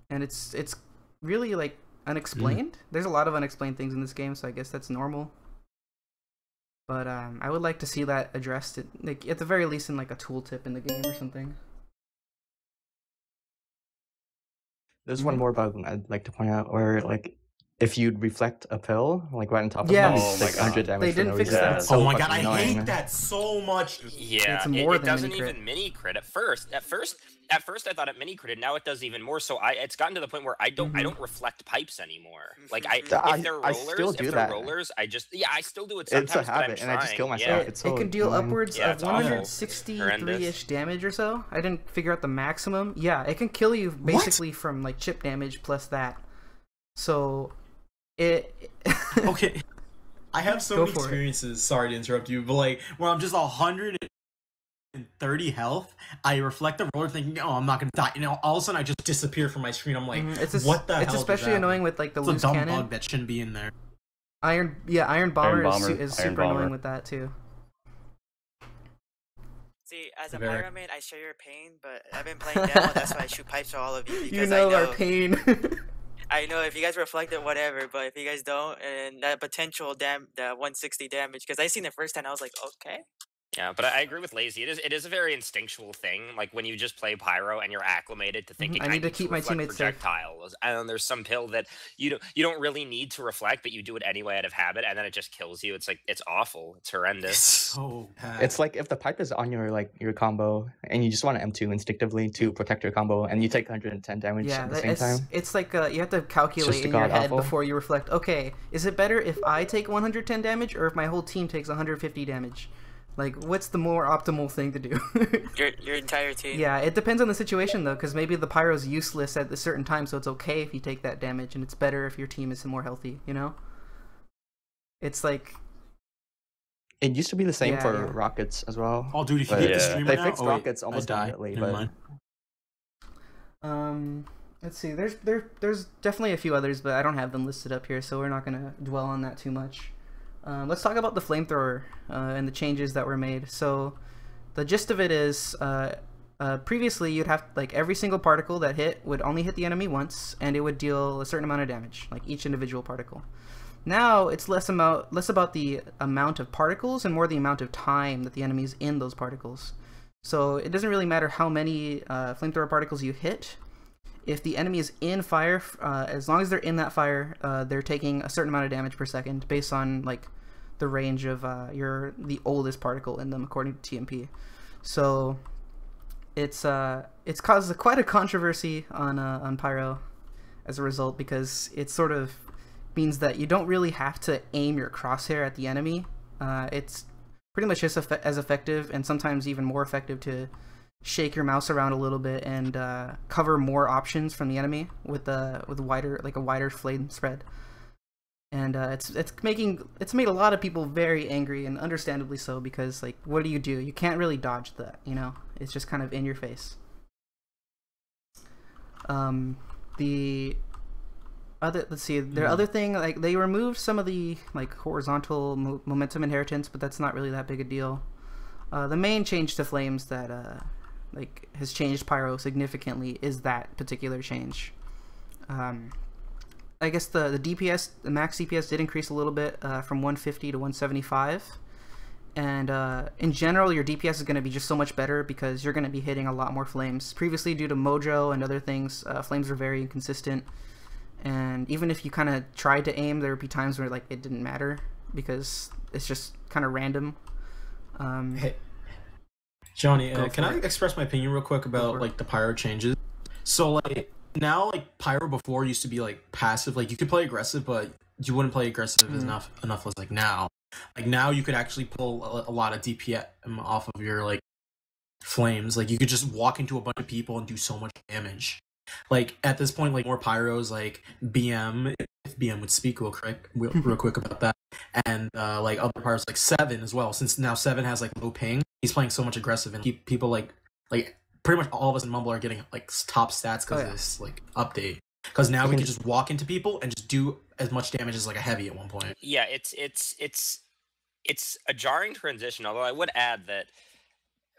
And it's really like unexplained. There's a lot of unexplained things in this game, so I guess that's normal. But I would like to see that addressed, like at the very least in like a tooltip in the game or something. There's one more bug I'd like to point out where, like, if you'd reflect a pill, like right on top of Yeah. them, Oh it's my like God. 100 damage They for didn't no fix reason. that. It's so Oh my god, fucking I annoying. hate that so much. Yeah, It's more it than doesn't mini crit. even mini crit at first. At first I thought it mini critted. Now it does even more. So it's gotten to the point where I don't reflect pipes anymore. Like I if they're I rollers, still do if they're that. rollers, I still do it It's sometimes. a but I'm habit, and I just kill trying, myself. yeah. It's so It can deal annoying. upwards Yeah, of it's awful. 163-ish damage or so. I didn't figure out the maximum. Yeah, it can kill you basically from like chip damage plus that. So it Okay. I have so Go many for it. experiences, sorry to interrupt you, but like where I'm just 130 health, I reflect the roller thinking, oh, I'm not gonna die. You know, all of a sudden I just disappear from my screen. I'm like, what the hell? It's especially annoying with like the It's a loose dumb cannon. bug that shouldn't be in there. Iron Bomber, Bomber, is Iron super Bomber. annoying with that too. See, as a Very- Pyro main, I share your pain, but I've been playing demo. That's why I shoot pipes to all of you because You know I know our pain. I know if you guys reflect it, whatever. But if you guys don't, and that potential the 160 damage, because I seen it first time, I was like, okay. Yeah, but I agree with Lazy. It is a very instinctual thing. Like when you just play Pyro and you're acclimated to thinking, I need to keep my reflect teammates safe. projectiles. And there's some pill that you don't really need to reflect, but you do it anyway out of habit, and then it just kills you. It's like it's awful. It's It's horrendous. so bad. It's like if the pipe is on your combo and you just want to M2 instinctively to protect your combo and you take 110 damage Yeah, at the same time. it's like you have to calculate just in your head god-awful. before you reflect. Okay, is it better if I take 110 damage or if my whole team takes 150 damage? Like, what's the more optimal thing to do? Your entire team. Yeah, it depends on the situation though, because maybe the Pyro's useless at a certain time, so it's okay if you take that damage, and it's better if your team is more healthy. You know, it's like It used to be the same Yeah, for yeah. rockets as well. Oh, dude, if you But get the yeah. streamer They now, fixed oh, wait, rockets I almost died. immediately, Never but mind. let's see. There's definitely a few others, but I don't have them listed up here, so we're not gonna dwell on that too much. Let's talk about the flamethrower and the changes that were made. So the gist of it is previously you'd have like every single particle that hit would only hit the enemy once, and it would deal a certain amount of damage, like each individual particle. Now it's less about the amount of particles and more the amount of time that the enemy is in those particles. So it doesn't really matter how many flamethrower particles you hit. If the enemy is in fire, as long as they're in that fire, they're taking a certain amount of damage per second based on like the range of the oldest particle in them according to TMP. So it's caused quite a controversy on Pyro as a result, because it sort of means that you don't really have to aim your crosshair at the enemy. It's pretty much just as effective, and sometimes even more effective, to shake your mouse around a little bit and cover more options from the enemy with a wider flame spread. And it's made a lot of people very angry, and understandably so, because like, what do? You can't really dodge that, you know? It's just kind of in your face. The other thing, like, they removed some of the like horizontal momentum inheritance, but that's not really that big a deal. The main change to flames that like has changed Pyro significantly is that particular change. I guess the DPS, the max DPS did increase a little bit from 150 to 175. And in general, your DPS is going to be just so much better because you're going to be hitting a lot more flames. Previously, due to Mojo and other things, flames were very inconsistent. And even if you kind of tried to aim, there would be times where like it didn't matter because it's just kind of random. Hey, Johnny, can I express my opinion real quick about like the Pyro changes? So like now, like Pyro before used to be like passive. Like you could play aggressive, but you wouldn't play aggressive enough as like now. Like now you could actually pull a lot of DPM off of your like flames. Like you could just walk into a bunch of people and do so much damage. Like at this point, like more Pyros like BM, if BM would speak real quick about that, and like other Pyros like Seven as well. Since now Seven has like low ping, he's playing so much aggressive and people like pretty much all of us in Mumble are getting like top stats because of this like update. Because now we can just walk into people and just do as much damage as like a heavy at one point. Yeah, it's a jarring transition. Although I would add that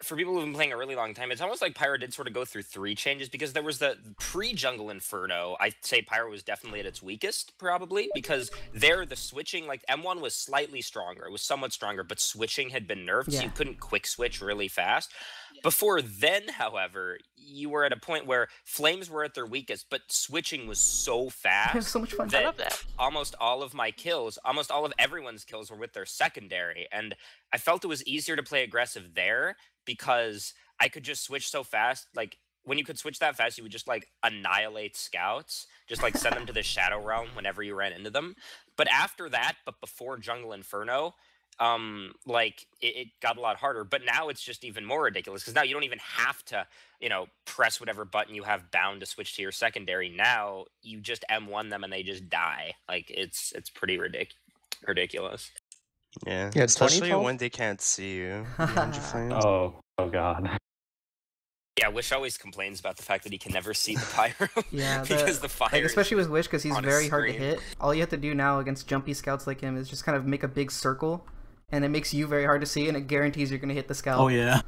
for people who've been playing a really long time, it's almost like Pyro did sort of go through 3 changes because there was the pre-Jungle Inferno. I'd say Pyro was definitely at its weakest, probably, because there the switching, like M1 was slightly stronger. It was somewhat stronger, but switching had been nerfed, so you couldn't quick switch really fast. Before then, however, you were at a point where flames were at their weakest, but switching was so fast. It was so much fun. I love that. Almost all of my kills, almost all of everyone's kills were with their secondary, and I felt it was easier to play aggressive there because I could just switch so fast. Like when you could switch that fast, you would just like annihilate scouts, just like send them to the Shadow Realm whenever you ran into them. But after that, but before Jungle Inferno, like it got a lot harder. But now it's just even more ridiculous because now you don't even have to, you know, press whatever button you have bound to switch to your secondary. Now you just M1 them and they just die. Like it's pretty ridiculous. Yeah, Yeah, especially 2012? when they can't see you behind your flames. Oh god. Yeah, Wish always complains about the fact that he can never see the Pyro. Yeah, because the fire, like, especially with Wish, because he's on his very hard to screen. hit. All you have to do now against jumpy scouts like him is just kind of make a big circle, and it makes you very hard to see, and it guarantees you're gonna hit the scout. Oh yeah.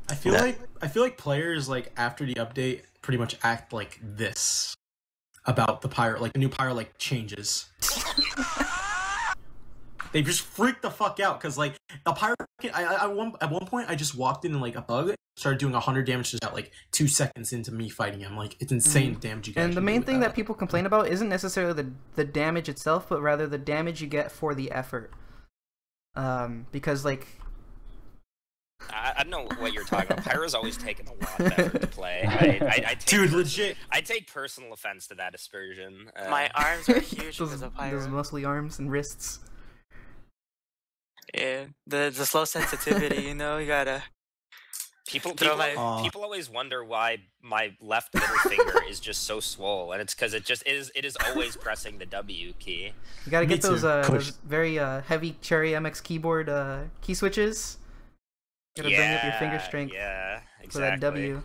I feel like players like after the update pretty much act like this about the Pyro, like the new Pyro like changes. They just freak the fuck out because like the Pyro. At one point I just walked in like a bug, started doing 100 damage just at like 2 seconds into me fighting him. Like it's insane the damage you get. And the main thing that people complain about isn't necessarily the damage itself, but rather the damage you get for the effort. Because like. I don't know what you're talking about. Pyro's always taken a lot of effort to play. I legit. I take personal offense to that aspersion. My arms are huge because of Pyro. Those muscly arms and wrists. Yeah, the slow sensitivity, you know, you gotta. People always wonder why my left middle finger is just so swole, and it's because it is always pressing the W key. You gotta get those very heavy Cherry MX keyboard key switches. You gotta bring up your finger strength. Yeah, exactly. For that W.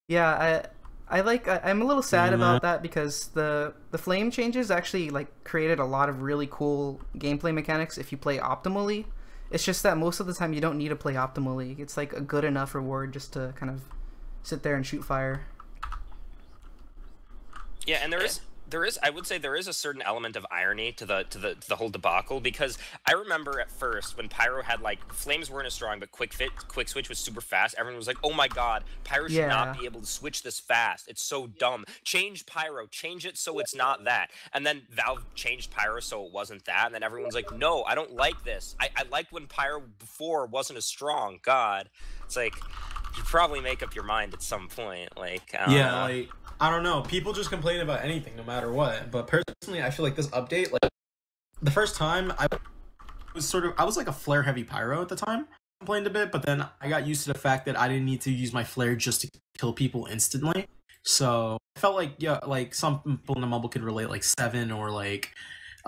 Yeah, I'm a little sad about that because the flame changes actually like created a lot of really cool gameplay mechanics if you play optimally. It's just that most of the time you don't need to play optimally. It's like a good enough reward just to kind of sit there and shoot fire. Yeah, and there is I would say there is a certain element of irony to the whole debacle because I remember at first when Pyro had like flames weren't as strong but quick switch was super fast. Everyone was like, "Oh my god, Pyro should not be able to switch this fast. It's so dumb. Change Pyro, change it so it's not that." And then Valve changed Pyro so it wasn't that, and then everyone's like, "No, I don't like this. I liked when Pyro before wasn't as strong." God, it's like you probably make up your mind at some point. Like like I don't know. People just complain about anything, no matter what. But personally, I feel like this update, like the first time, I was like a flare heavy Pyro at the time. I complained a bit, but then I got used to the fact that I didn't need to use my flare just to kill people instantly. So I felt like like some people in the mumble could relate, like Seven or like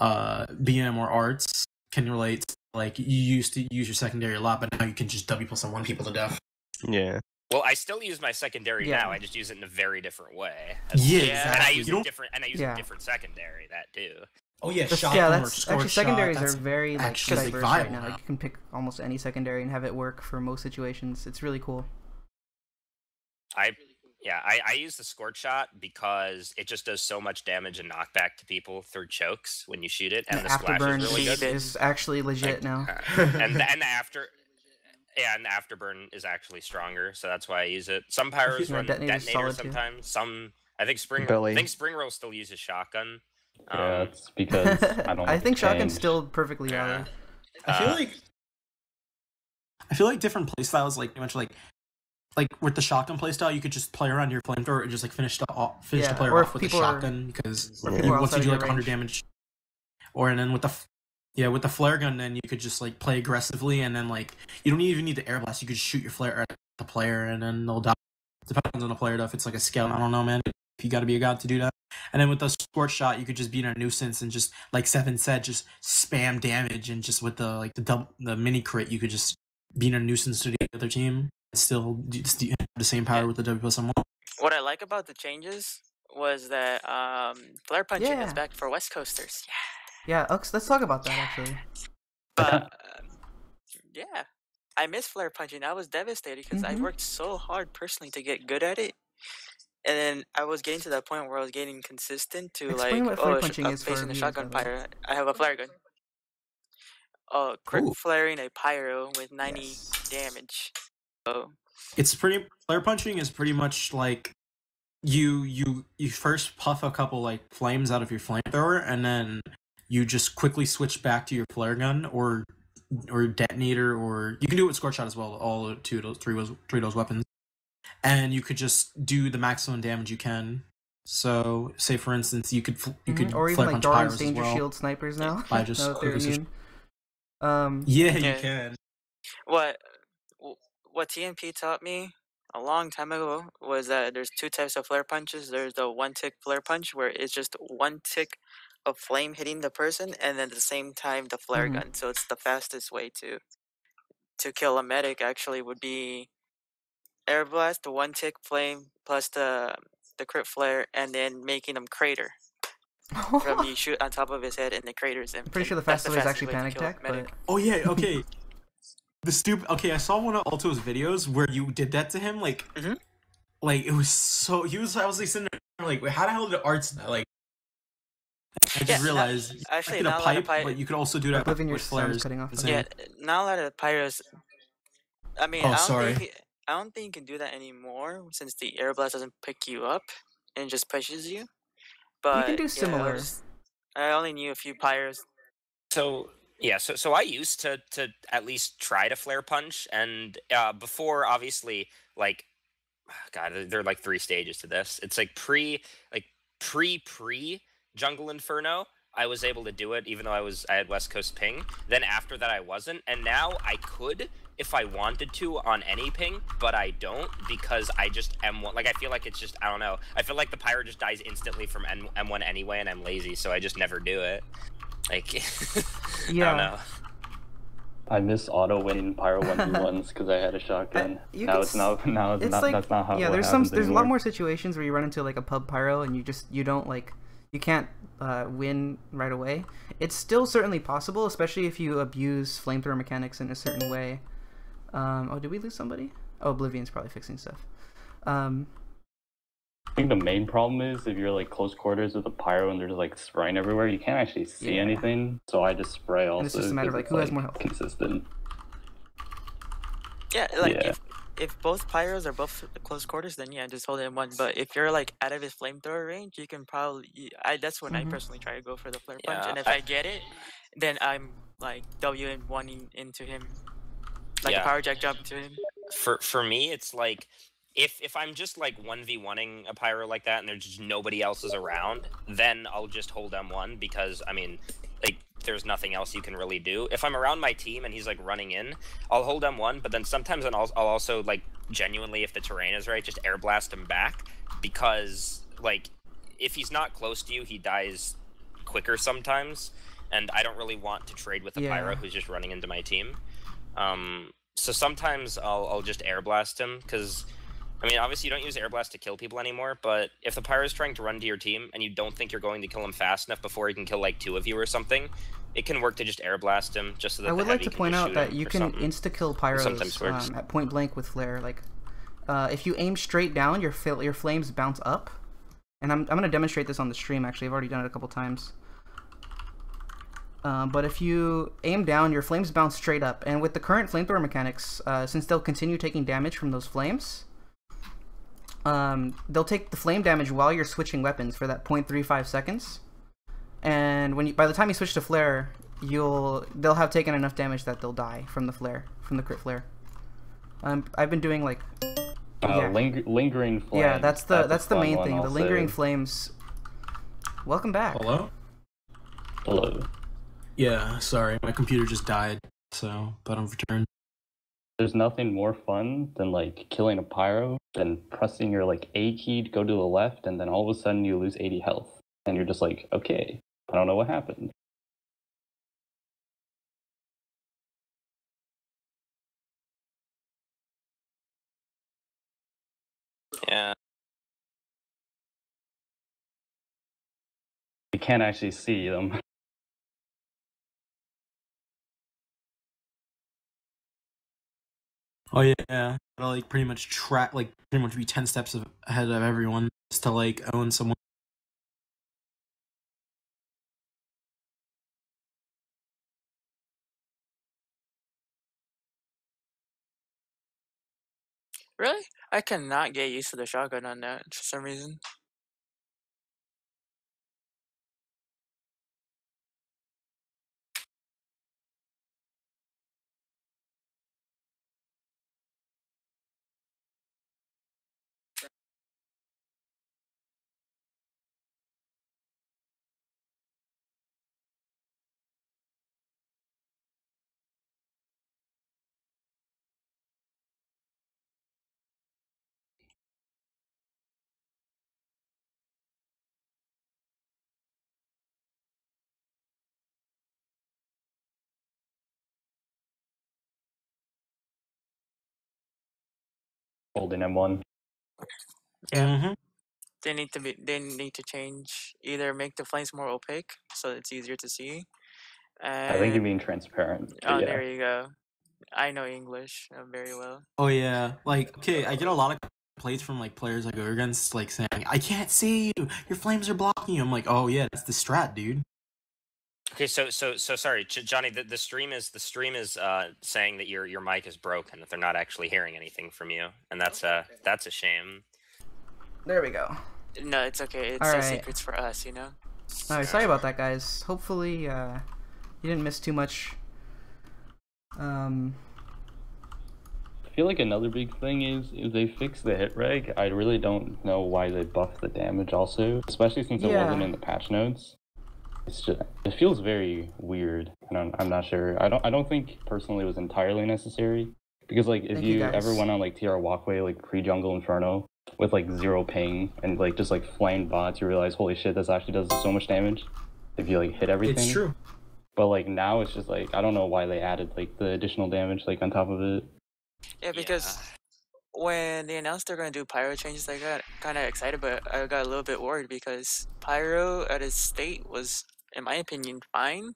BM or Arts can relate. Like you used to use your secondary a lot, but now you can just W plus on 1 people to death. Yeah. Well, I still use my secondary now. I just use it in a very different way. Yeah, And I exactly. use a different secondary. That too. Oh yeah, Yeah, shotgun or that's scorch actually secondaries shot, are very like actually, like, diverse right viable now. now. Like, you can pick almost any secondary and have it work for most situations. It's really cool. I use the scorch shot because it just does so much damage and knockback to people through chokes when you shoot it, and the splash afterburn is really good. is actually legit now. And the afterburn is actually stronger, so that's why I use it. Some pyros Yeah, run detonator's detonator solid, too. sometimes. Some I think spring roll still uses shotgun. Yeah, it's because I don't. I think shotgun's change. still perfectly valid. I feel like different playstyles, like pretty much like with the shotgun playstyle, you could just play around your flamethrower and just like finish the player or off if with the people are- shotgun because or people are once you outside do of like your 100 range. damage, or and then with the flare gun, then you could just like play aggressively and then like you don't even need the air blast. You could just shoot your flare at the player and then they'll die. Depends on the player though. If it's like a scout, I don't know, man. If you got to be a god to do that. And then with the scorch shot, you could just be in a nuisance and just like Seven said, just spam damage and just with the the mini crit, you could just be in a nuisance to the other team. Still just have the same power with the W+M1. What I like about the changes was that flare punching is Yeah. back for West Coasters. Yeah, let's talk about that actually. But yeah, I miss flare punching. I was devastated because I Mhm. worked so hard personally to get good at it, and then I was getting to that point where I was getting consistent to Explain what flare punching I'm is for facing a viewers, shotgun by the way. pyro. I have a flare gun. Crit Ooh. flaring a pyro with 90 Yes. damage. So It's pretty flare punching is pretty much like you first puff a couple like flames out of your flamethrower and then you just quickly switch back to your flare gun or detonator, or you can do it with scorch shot as well, all three of those weapons, and you could just do the maximum damage you can. So say for instance you could Or even flare like punch Doran's pyros as danger well shield snipers now. by just now that they're quickly switch. immune. Yeah, you Yeah. can. What TMP taught me a long time ago was that there's two types of flare punches. There's the one tick flare punch where it's just one tick of flame hitting the person, and then at the same time the flare Mhm. gun. So it's the fastest way to kill a medic. Actually, would be air blast, the one tick flame plus the crit flare, and then making him crater. From you shoot on top of his head and the craters him. I'm pretty and sure the that's fastest way is actually way to panic kill a tech, medic. but Oh yeah, okay. I saw one of Alto's videos where you did that to him, like, Mhm. like it was so. I was like sitting there, like, wait, how the hell did Arts like? I just Yeah, realized actually, in a not a lot of pipe, but you could also do that Oblivion, your with sound is flares. cutting off. Insane. Yeah, not a lot of pyros. I mean, Oh, I sorry. don't think you can do that anymore since the air blast doesn't pick you up and just pushes you. But You can do yeah, similar. I only knew a few pyros. So I used to at least try to flare punch, and before obviously like, God, there are like 3 stages to this. It's like pre Jungle Inferno. I was able to do it even though I had West Coast ping. Then after that I wasn't, and now I could if I wanted to on any ping, but I don't because I just M1. Like I feel like it's just, I don't know. I feel like the pyro just dies instantly from M1 anyway, and I'm lazy, so I just never do it. Like I don't know. I miss auto winning Pyro 1v1s because I had a shotgun. You Now can it's not. Now it's It's not. like, That's not how. yeah, what there's happens a lot anymore. more situations where you run into like a pub pyro and you don't like, you can't win right away. It's still certainly possible, especially if you abuse flamethrower mechanics in a certain way. Oh, did we lose somebody? Oh, Oblivion's probably fixing stuff. I think the main problem is if you're like close quarters with a pyro and there's like spraying everywhere, you can't actually see Yeah. anything. So I just spray also. And it's just a matter of 'cause like it's, who has more health. Consistent. Yeah, like Yeah. if both pyros are both close quarters, then yeah, just hold it in one. But if you're like out of his flamethrower range, you can probably. That's when I Mhm. personally try to go for the flare punch, Yeah, and if I get it, then I'm like W1ing into him, like a Yeah. power jack jump to him. For me, it's like if I'm just like 1v1ing a pyro like that and there's just nobody else is around, then I'll just hold M1 because I mean, like there's nothing else you can really do. If I'm around my team and he's like running in, I'll hold M1, but then sometimes I'll also like genuinely, if the terrain is right, just air blast him back because like if he's not close to you, he dies quicker sometimes, and I don't really want to trade with a pyro Yeah. who's just running into my team. So sometimes I'll just air blast him because I mean, obviously you don't use air blast to kill people anymore, but if the Pyro is trying to run to your team and you don't think you're going to kill him fast enough before he can kill like 2 of you or something, it can work to just air blast him just so that I would the like heavy to can point just out shoot that him you or can something. insta-kill pyros sometimes works. at point blank with flare. Like, if you aim straight down, your flames bounce up. And I'm going to demonstrate this on the stream, actually. I've already done it a couple times. But if you aim down, your flames bounce straight up. And with the current flamethrower mechanics, since they'll continue taking damage from those flames, they'll take the flame damage while you're switching weapons for that 0.35 seconds. And by the time you switch to flare, they'll have taken enough damage that they'll die from the flare, from the crit flare. I've been doing like lingering flames. Yeah, that's the main one thing. The also. lingering flames. Welcome back. Hello? Hello. Yeah, sorry, my computer just died, but I'm returned. There's nothing more fun than like killing a pyro than pressing your like A key to go to the left, and then all of a sudden you lose 80 health, and you're just like, okay, I don't know what happened. Yeah. You can't actually see them. Oh yeah, gotta like pretty much be 10 steps ahead of everyone just to like own someone. Really? I cannot get used to the shotgun on that for some reason. Holding M1. Yeah. Mm-hmm. They need to change, either make the flames more opaque so it's easier to see. I think you And mean transparent. oh, Yeah. there you go. I know English very well. Oh yeah, like okay, I get a lot of complaints from like players I go against, like saying, "I can't see you. Your flames are blocking you." I'm like, "Oh yeah, that's the strat, dude." Okay, so sorry, Johnny. The stream is saying that your mic is broken, that they're not actually hearing anything from you, and that's a shame. There we go. No, it's okay. It's Alright. secrets for us, you know? Alright, sorry about that, guys. Hopefully, you didn't miss too much. I feel like another big thing is if they fix the hit reg, I really don't know why they buffed the damage also, especially since it wasn't in the patch notes. It's just, it feels very weird, and I'm not sure. I don't think personally it was entirely necessary, because like if you ever went on like TR Walkway, like pre-Jungle Inferno with like 0 ping and like just like flamed bots, you realize, holy shit, this actually does so much damage if you like hit everything. It's true. But like now it's just like I don't know why they added like the additional damage like on top of it. Yeah, because when they announced they're gonna do Pyro changes, I got kind of excited, but I got a little bit worried because Pyro at its state was, in my opinion, fine,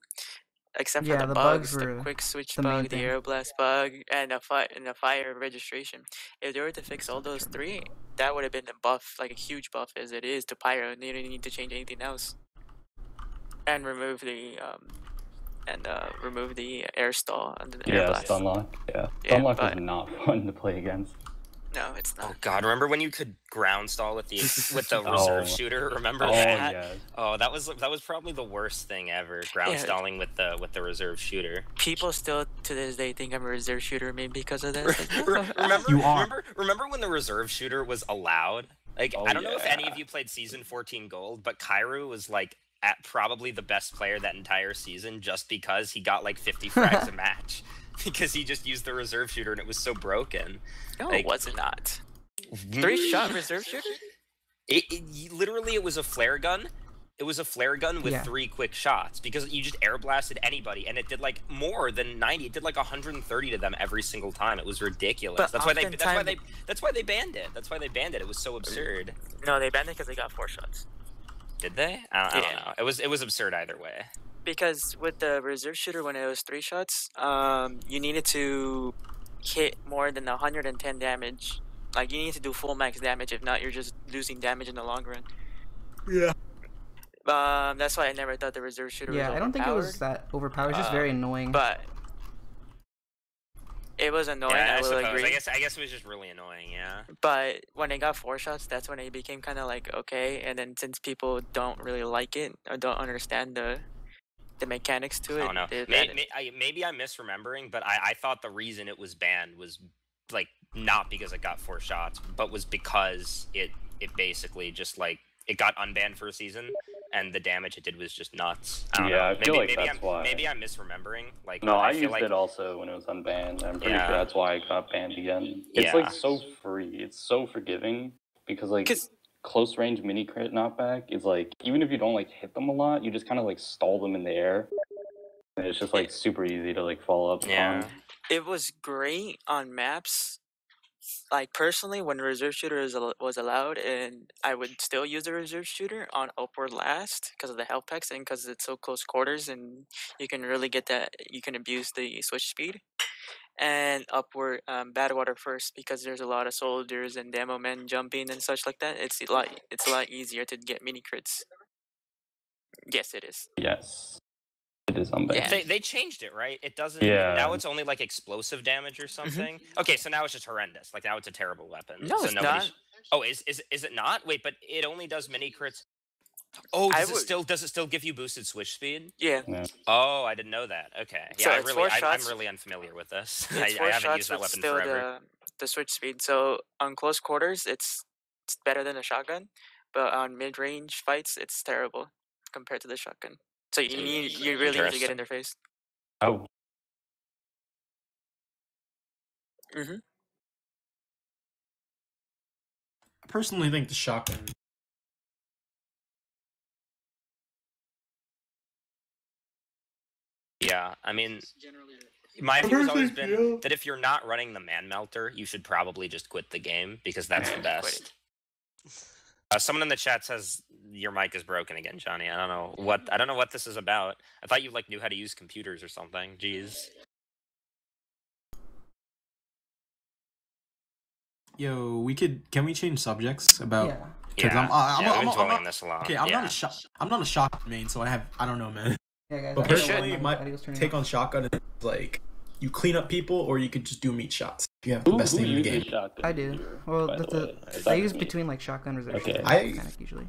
except for the bugs, the quick switch bug, the air blast bug, and the fire registration. If they were to fix all those 3, that would have been a buff, like a huge buff as it is to Pyro, and they didn't need to change anything else. And remove the air stall and the air blast. Stunlock. Yeah, Stunlock is not fun to play against. No, it's not. Oh god, remember when you could ground stall with the reserve shooter? Remember that? Yeah. Oh, that was probably the worst thing ever. Ground stalling with the reserve shooter. People still to this day think I'm a reserve shooter, maybe because of this. Remember when the reserve shooter was allowed? Like I don't know if any of you played season 14 gold, but Pyro was like at probably the best player that entire season just because he got like 50 frags a match. Because he just used the reserve shooter and it was so broken. No, it was not. 3-shot reserve shooter? Literally, it was a flare gun It was a flare gun with Yeah. 3 quick shots because you just air blasted anybody, and it did like more than 90. It did like 130 to them every single time. It was ridiculous. But That's why they oftentimes- that's why they banned it. That's why they banned it. It was so absurd. No, they banned it because they got 4 shots. Did they? I don't Yeah. know. It was absurd either way. Because with the reserve shooter, when it was 3 shots, you needed to hit more than 110 damage. Like, you need to do full max damage. If not, you're just losing damage in the long run. Yeah. That's why I never thought the reserve shooter was Yeah, I don't think it was overpowered. that overpowered. It's just very annoying. But it was annoying, Yeah, I will suppose. agree. I guess it was just really annoying. Yeah. But when it got 4 shots, that's when it became kind of like, okay. And then since people don't really like it or don't understand the mechanics to it, I don't know. they banned it. Maybe I'm misremembering, but I thought the reason it was banned was like not because it got 4 shots, but was because it basically just like it got unbanned for a season, and the damage it did was just nuts. I don't know. I feel like maybe that's why. Maybe I'm misremembering. Like No, I feel used like it also when it was unbanned. I'm pretty Yeah. sure that's why it got banned again. It's Yeah. like so free. It's so forgiving because like 'Cause- close range mini crit knockback is like even if you don't like hit them a lot, you just kind of like stall them in the air. And it's just like super easy to like follow up Yeah. on. It was great on maps. Like, personally, when reserve shooter was allowed, and I would still use the reserve shooter on upward last because of the health packs and because it's so close quarters and you can really get that, you can abuse the switch speed. And upward, Badwater first because there's a lot of soldiers and demo men jumping and such like that. It's a lot easier to get mini crits. Yes, it is. Yes. It is unbanned. Yeah. They changed it, right? It doesn't. Yeah. Now it's only like explosive damage or something. Okay, so now it's just horrendous. Like now it's a terrible weapon. No, so it's nobody's- not. Oh, is it not? Wait, but it only does mini crits. Oh, I does would- it still give you boosted switch speed? Yeah. Yeah. Oh, I didn't know that. Okay, So yeah, it's 4 I'm shots. really unfamiliar with this. It's I 4 haven't shots used that with weapon still forever. the switch speed. So on close quarters, it's better than a shotgun, but on mid range fights, it's terrible compared to the shotgun. So you really need to get in their face. Oh, Mhm. I personally think the shotgun. Yeah, I mean, my view has always been that if you're not running the man melter, you should probably just quit the game because that's the best. Someone in the chat says your mic is broken again, Johnny. I don't know what this is about. I thought you like knew how to use computers or something. Jeez. Yo, can we change subjects about? Yeah. Because Yeah, we've been dwelling I'm on this a lot. okay. I'm yeah. not a shotgun main, so I don't know, man. Yeah, guys. But I don't know personally, what my audio's turning take off. on shotgun is like you clean up people, or you could just do meat shots. If you have the who best thing in the uses game. shotgun I do. here, Well, by the that's way? Is I that use me? between like shotgun reserve Okay. shooter and I- mechanic usually.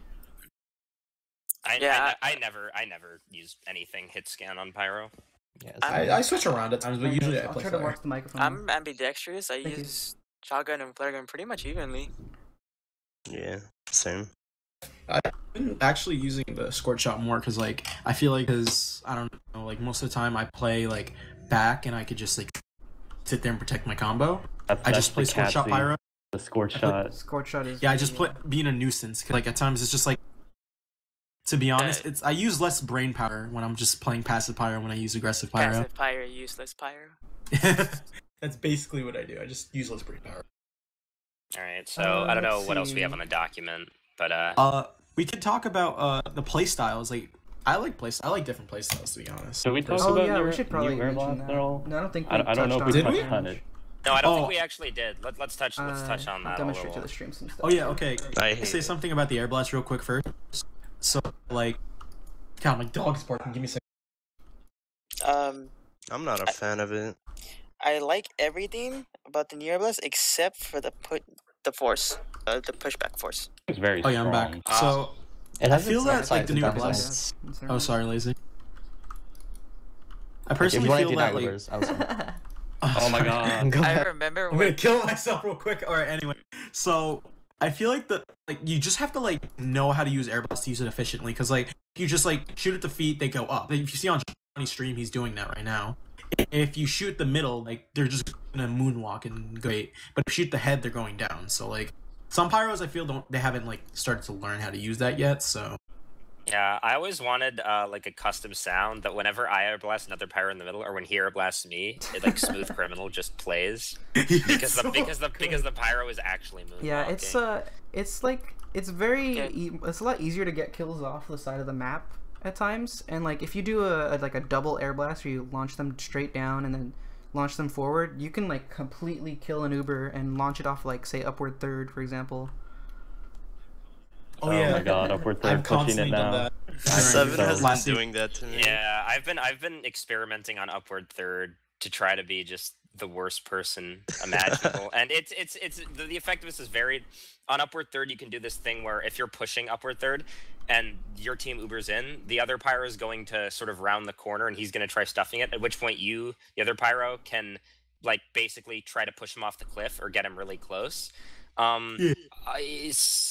I never use anything hit scan on Pyro. Yes. I switch around at times, but usually I I'll play try to flare. watch the microphone. I'm ambidextrous. I Thank you. use shotgun and flare gun pretty much evenly. Yeah, same. I've been actually using the squirt shot more because like I feel like I don't know, like most of the time I play like back and I could just like sit there and protect my combo. I just play squirt shot pyro. The scorch I put- shot. Scorch shot is. Yeah, I just play being a nuisance. 'Cause, like at times it's just like, to be honest, I use less brain power when I'm just playing passive pyro when I use aggressive pyro. Passive pyro, useless pyro. That's basically what I do. I just use less brain power. All right, so I don't know let's what else we have see. on the document, but We could talk about the play styles. Like I like different play styles, to be honest. Should we talk Oh about yeah, new, we should probably new air mention blast that. at all? No, I don't think we I don't know if we touched Did we? touched on it. no, I don't Oh. think we actually did. Let's touch on I'll that a demonstrate to little. the stream some stuff. Oh yeah, okay. I Can hate say it. something about the air blast real quick first. So like, God, my dog's barking. Give me a second. I'm not a fan of it. I like everything about the Near Blast except for the force, the pushback force. It's very Oh yeah, I'm back. strong. So It has I feel its that, upsides like, the and newer downsides. blasts- That's oh sorry, lazy. I Like, if personally you want to feel do that night like. livers, I was like, Oh my god. go I ahead. remember I'm gonna when kill myself real quick. All right, anyway. So I feel like you just have to like know how to use air blast to use it efficiently. Cause like if you just like shoot at the feet, they go up. Like, if you see on Johnny's stream, he's doing that right now. If you shoot the middle, like they're just gonna moonwalk and go. But if you shoot the head, they're going down. So like some pyros, I feel they haven't like started to learn how to use that yet. So Yeah, I always wanted like a custom sound that whenever I air blast another pyro in the middle, or when he air blasts me, it like Smooth Criminal just plays because the pyro is actually moonwalking. Yeah, it's like it's it's a lot easier to get kills off the side of the map at times, and like if you do like a double air blast where you launch them straight down and then launch them forward, you can like completely kill an Uber and launch it off like say upward third, for example. Oh yeah. My god, upward third, pushing it now. Seven has been doing that to me. Yeah, I've been experimenting on upward third to try to be just the worst person imaginable, and it's the effectiveness is varied. On upward third, you can do this thing where if you're pushing upward third, and your team Ubers in, the other pyro is going to sort of round the corner, and he's going to try stuffing it. At which point, the other pyro, can like basically try to push him off the cliff or get him really close.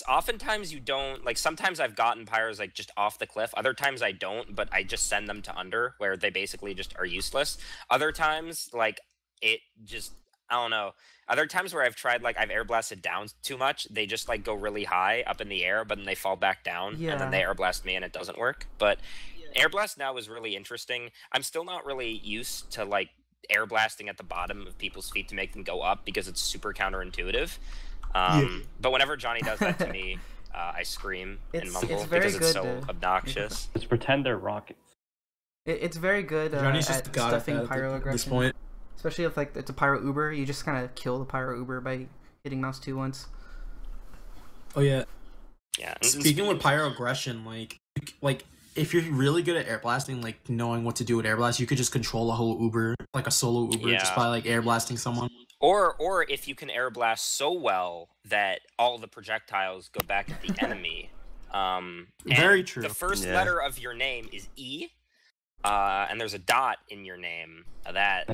Oftentimes you don't, like sometimes I've gotten pyros like just off the cliff, other times I don't, but I just send them to under where they basically just are useless. Other times like it just, I don't know, other times where I've tried like I've air blasted down too much, they just like go really high up in the air, but then they fall back down and then they air blast me and it doesn't work. But air blast now is really interesting. I'm still not really used to like air blasting at the bottom of people's feet to make them go up because it's super counterintuitive. But whenever Johnny does that to me, I scream and mumble because it's so obnoxious. Just pretend they're rockets. It's very good at stuffing pyro aggression. This point. Especially if like it's a pyro Uber, you just kind of kill the pyro Uber by hitting mouse 2 once. Oh yeah. Yeah. Speaking with pyro aggression, like if you're really good at air blasting, like knowing what to do with air blast, you could just control a whole Uber, like a solo Uber, just by like air blasting someone. Or if you can air blast so well that all the projectiles go back at the enemy. Very true. The first letter of your name is E, and there's a dot in your name. That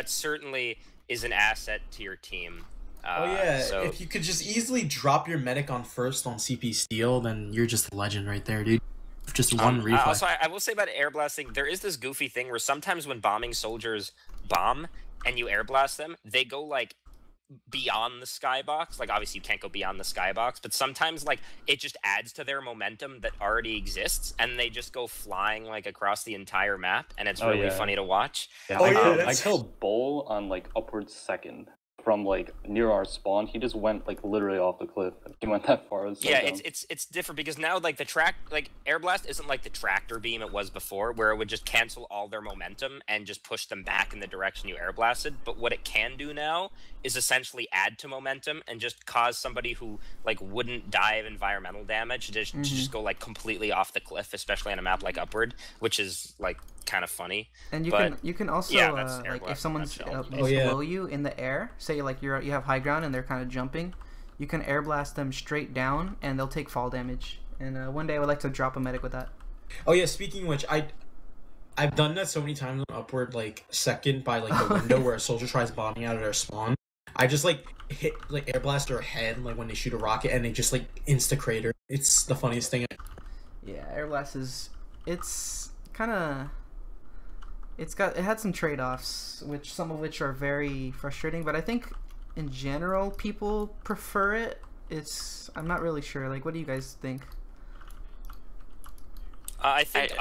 certainly is an asset to your team. So if you could just easily drop your medic on first on CP Steel, then you're just a legend right there, dude. Just one reflex. Also, I will say about air blasting, there is this goofy thing where sometimes when bombing soldiers bomb and you air blast them, they go like beyond the skybox. Like obviously you can't go beyond the skybox, but sometimes like it just adds to their momentum that already exists, and they just go flying like across the entire map, and it's really funny to watch. Yeah, I killed Bull on like upwards second from like near our spawn. He just went like literally off the cliff. He went that far. It's different because now like air blast isn't like the tractor beam it was before, where it would just cancel all their momentum and just push them back in the direction you air blasted. But what it can do now is essentially add to momentum and just cause somebody who like wouldn't die of environmental damage to just go like completely off the cliff, especially on a map like Upward, which is like kind of funny. And you can also like if someone's below you in the air, say like you have high ground and they're kind of jumping, you can air blast them straight down and they'll take fall damage. And one day I would like to drop a medic with that. Oh yeah, speaking of which, I've done that so many times on Upward, like second by like the window where a soldier tries bombing out of their spawn. I just like hit like air blast their head like when they shoot a rocket, and they just like insta crater. It's the funniest thing. Yeah, air blast it's kind of. It had some trade-offs, some of which are very frustrating, but I think in general people prefer it. I'm not really sure. Like, what do you guys think? I think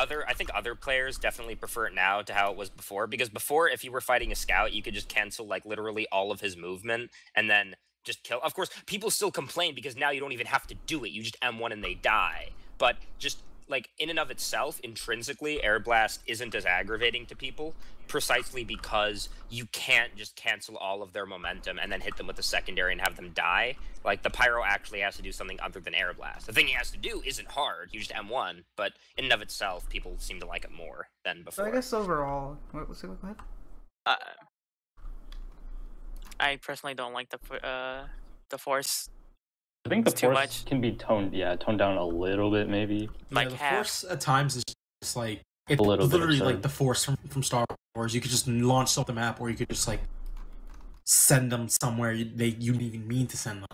other players definitely prefer it now to how it was before, because before, if you were fighting a scout, you could just cancel like literally all of his movement and then just kill. Of course, people still complain because now you don't even have to do it. You just M1 and they die. But just like in and of itself, intrinsically, air blast isn't as aggravating to people, precisely because you can't just cancel all of their momentum and then hit them with a secondary and have them die. Like the pyro actually has to do something other than air blast. The thing he has to do isn't hard. You just M1, but in and of itself, people seem to like it more than before. So I guess overall, go ahead. I personally don't like the force. I think the force can be toned down a little bit, maybe. Like the half. Force at times is just like it's literally like the Force from Star Wars. You could just launch off the map, or you could just like send them somewhere you didn't even mean to send them.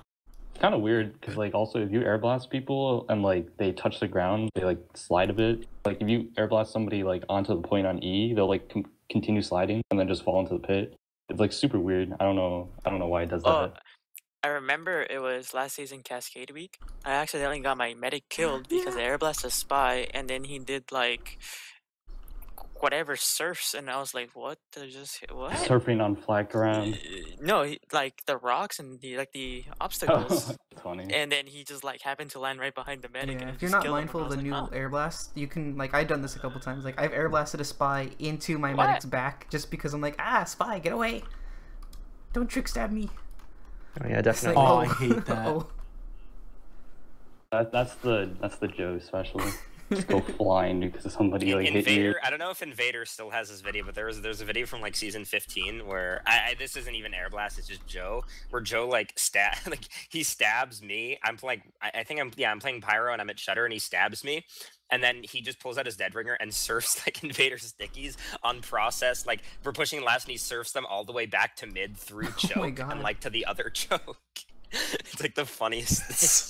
It's kind of weird because like also if you air blast people and like they touch the ground, they like slide a bit. Like if you air blast somebody like onto the point on E, they'll like continue sliding and then just fall into the pit. It's like super weird. I don't know why it does that. I remember it was last season Cascade Week. I accidentally got my medic killed because the air blast a spy, and then he did like whatever surfs, and I was like, "What? What?" Surfing on flat ground. No, like the rocks and the obstacles, That's funny. and then he just like happened to land right behind the medic. Yeah, and if you're just not killed him, mindful and of I the was new like, air blast, you can like I've done this a couple times. Like I've air blasted a spy into my What? medic's back just because I'm like, spy, get away! Don't trick stab me. Oh yeah, It's like, definitely. Oh, I hate that. oh. That's the Joe special. Just go flying because somebody like hit you. Invader, I don't know if Invader still has this video, but there's a video from like season 15 where this isn't even air blast, it's just Joe, where Joe like he stabs me. I'm playing I'm playing Pyro and I'm at Shutter and he stabs me. And then he just pulls out his dead ringer and surfs like Invader stickies on process. Like we're pushing last and he surfs them all the way back to mid through choke my God. and like to the other choke. It's like the funniest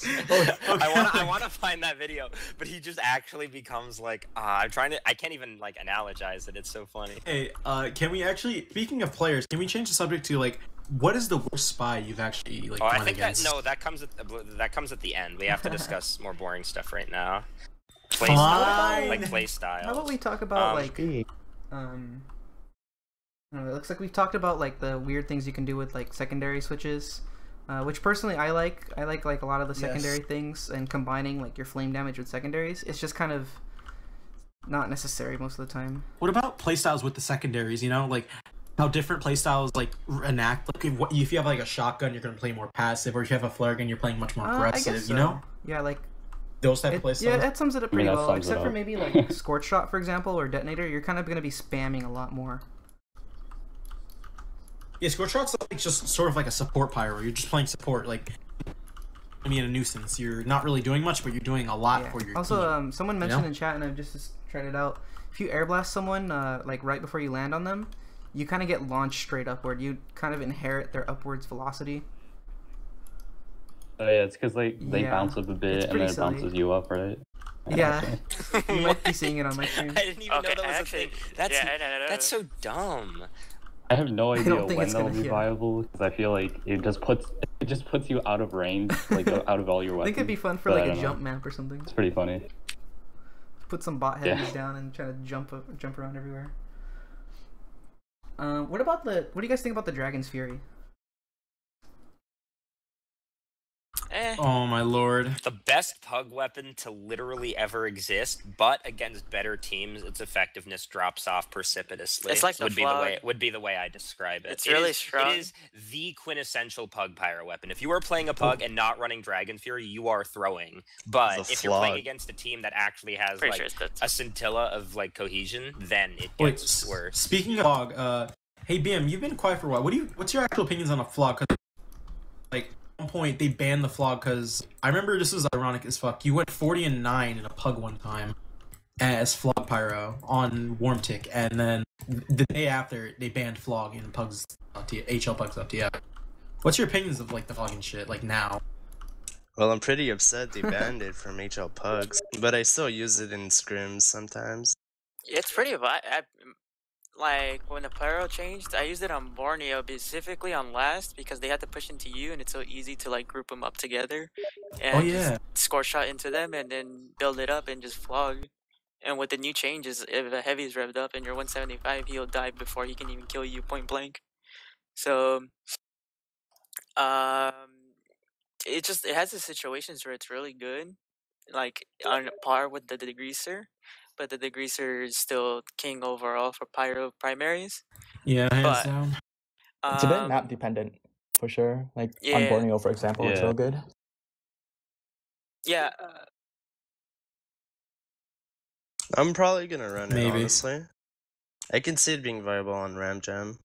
thing. Okay. I want to find that video, but he just actually becomes like, I can't even like analogize it. It's so funny. Hey, can we actually, speaking of players, can we change the subject to like, what is the worst spy you've actually like Oh, I gone think against? that comes at the end. We have to discuss more boring stuff right now. Play Fine. like play styles. How about we talk about Um, I don't know, it looks like we've talked about like the weird things you can do with like secondary switches, which personally I like. I like a lot of the secondary things and combining like your flame damage with secondaries. It's just kind of not necessary most of the time. What about playstyles with the secondaries? You know, like how different playstyles like enact. Like if you have like a shotgun, you're gonna play more passive, or if you have a flare gun, you're playing much more I aggressive. guess You so. know, Yeah, like those type of playstyles. yeah, that sums it up pretty that well. sums it Except for up. maybe like Scorch Shot, for example, or Detonator. You're kind of gonna be spamming a lot more. Yeah, Scorch Shot's like just sort of like a support pyro. You're just playing support, like I mean, a nuisance. You're not really doing much, but you're doing a lot for your Also, team. someone mentioned in chat, and I've just tried it out. If you air blast someone, like right before you land on them, you kind of get launched straight upward. You kind of inherit their upwards velocity. Oh yeah, it's because they Yeah, bounce up a bit it's and then pretty it silly. bounces you up, right? Yeah, okay. you might be seeing it on my stream. I didn't even Okay, know that was actually, a thing. That's no. that's so dumb. I have no idea don't think when it's they'll gonna- be yeah. viable because I feel like it just puts you out of range, like out of all your I weapons. think it'd be fun for but I like a don't jump know. map or something. It's pretty funny. Put some bot heavies down and try to jump around everywhere. What do you guys think about the Dragon's Fury? Oh my lord. The best pug weapon to literally ever exist, but against better teams, its effectiveness drops off precipitously. It's like the Flog. would be the way I describe it. It's really is, strong. It is the quintessential pug pyro weapon. If you are playing a pug and not running Dragon Fury, you are throwing. But The if you're playing Flog. against a team that actually has Pretty like sure it's good. a scintilla of like cohesion, then it Wait, gets worse. speaking of Flog, hey BM, you've been quiet for a while. What's your actual opinions on a Flog? 'Cause, like, at one point they banned the Flog because I remember this was ironic as fuck. You went 40-9 in a pug one time as Flog Pyro on Warm Tick, and then the day after they banned Flog in Pugs HL Pugs FTF. What's your opinions of like the Flog and shit like now? Well, I'm pretty upset they banned it from HL Pugs, but I still use it in scrims sometimes. It's pretty. Like when the Pyro changed, I used it on Borneo, specifically on last, because they had to push into you, and it's so easy to like group them up together, and just score shot into them, and then build it up and just flog. And with the new changes, if a heavy is revved up and you're 175, he'll die before he can even kill you point blank. So, it has the situations where it's really good, like on par with the Degreaser, but the Degreaser is still king overall for Pyro primaries. Yeah, hands But- down. It's a bit map dependent, for sure. Like on yeah. Borneo, for example, it's Yeah. real good. Yeah, I'm probably gonna run it, Maybe. honestly. I can see it being viable on Ram Jam.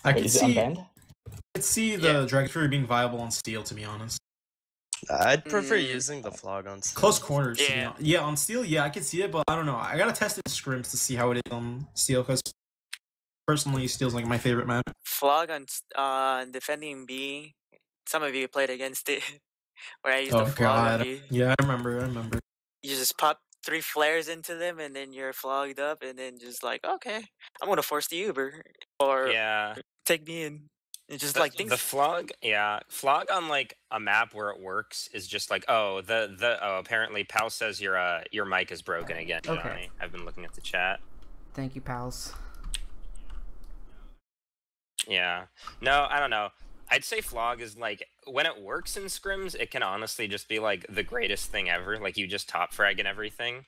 I Wait, can is it see unbanned? the Dragon Fury being viable on Steel, to be honest. I'd prefer Mm. using the Flog on Steel. Close corners. to be Yeah. hon- yeah, on Steel, yeah, I can see it, but I don't know. I gotta test it in scrims to see how it is on Steel, because personally, Steel's like my favorite map. Flog on defending B. Some of you played against it, where I used Oh the Flog on god. B. Yeah, I remember. You just pop 3 flares into them, and then you're flogged up, and then just like, okay, I'm gonna force the Uber or Yeah. take me in. It's just The, like things. the flog, yeah, flog on like a map where it works is just like, oh, apparently Pal says your mic is broken again, Johnny. Okay. I've been looking at the chat. Thank you, pals. Yeah, no, I don't know. I'd say flog is like when it works in scrims, it can honestly just be like the greatest thing ever. Like you just top frag and everything.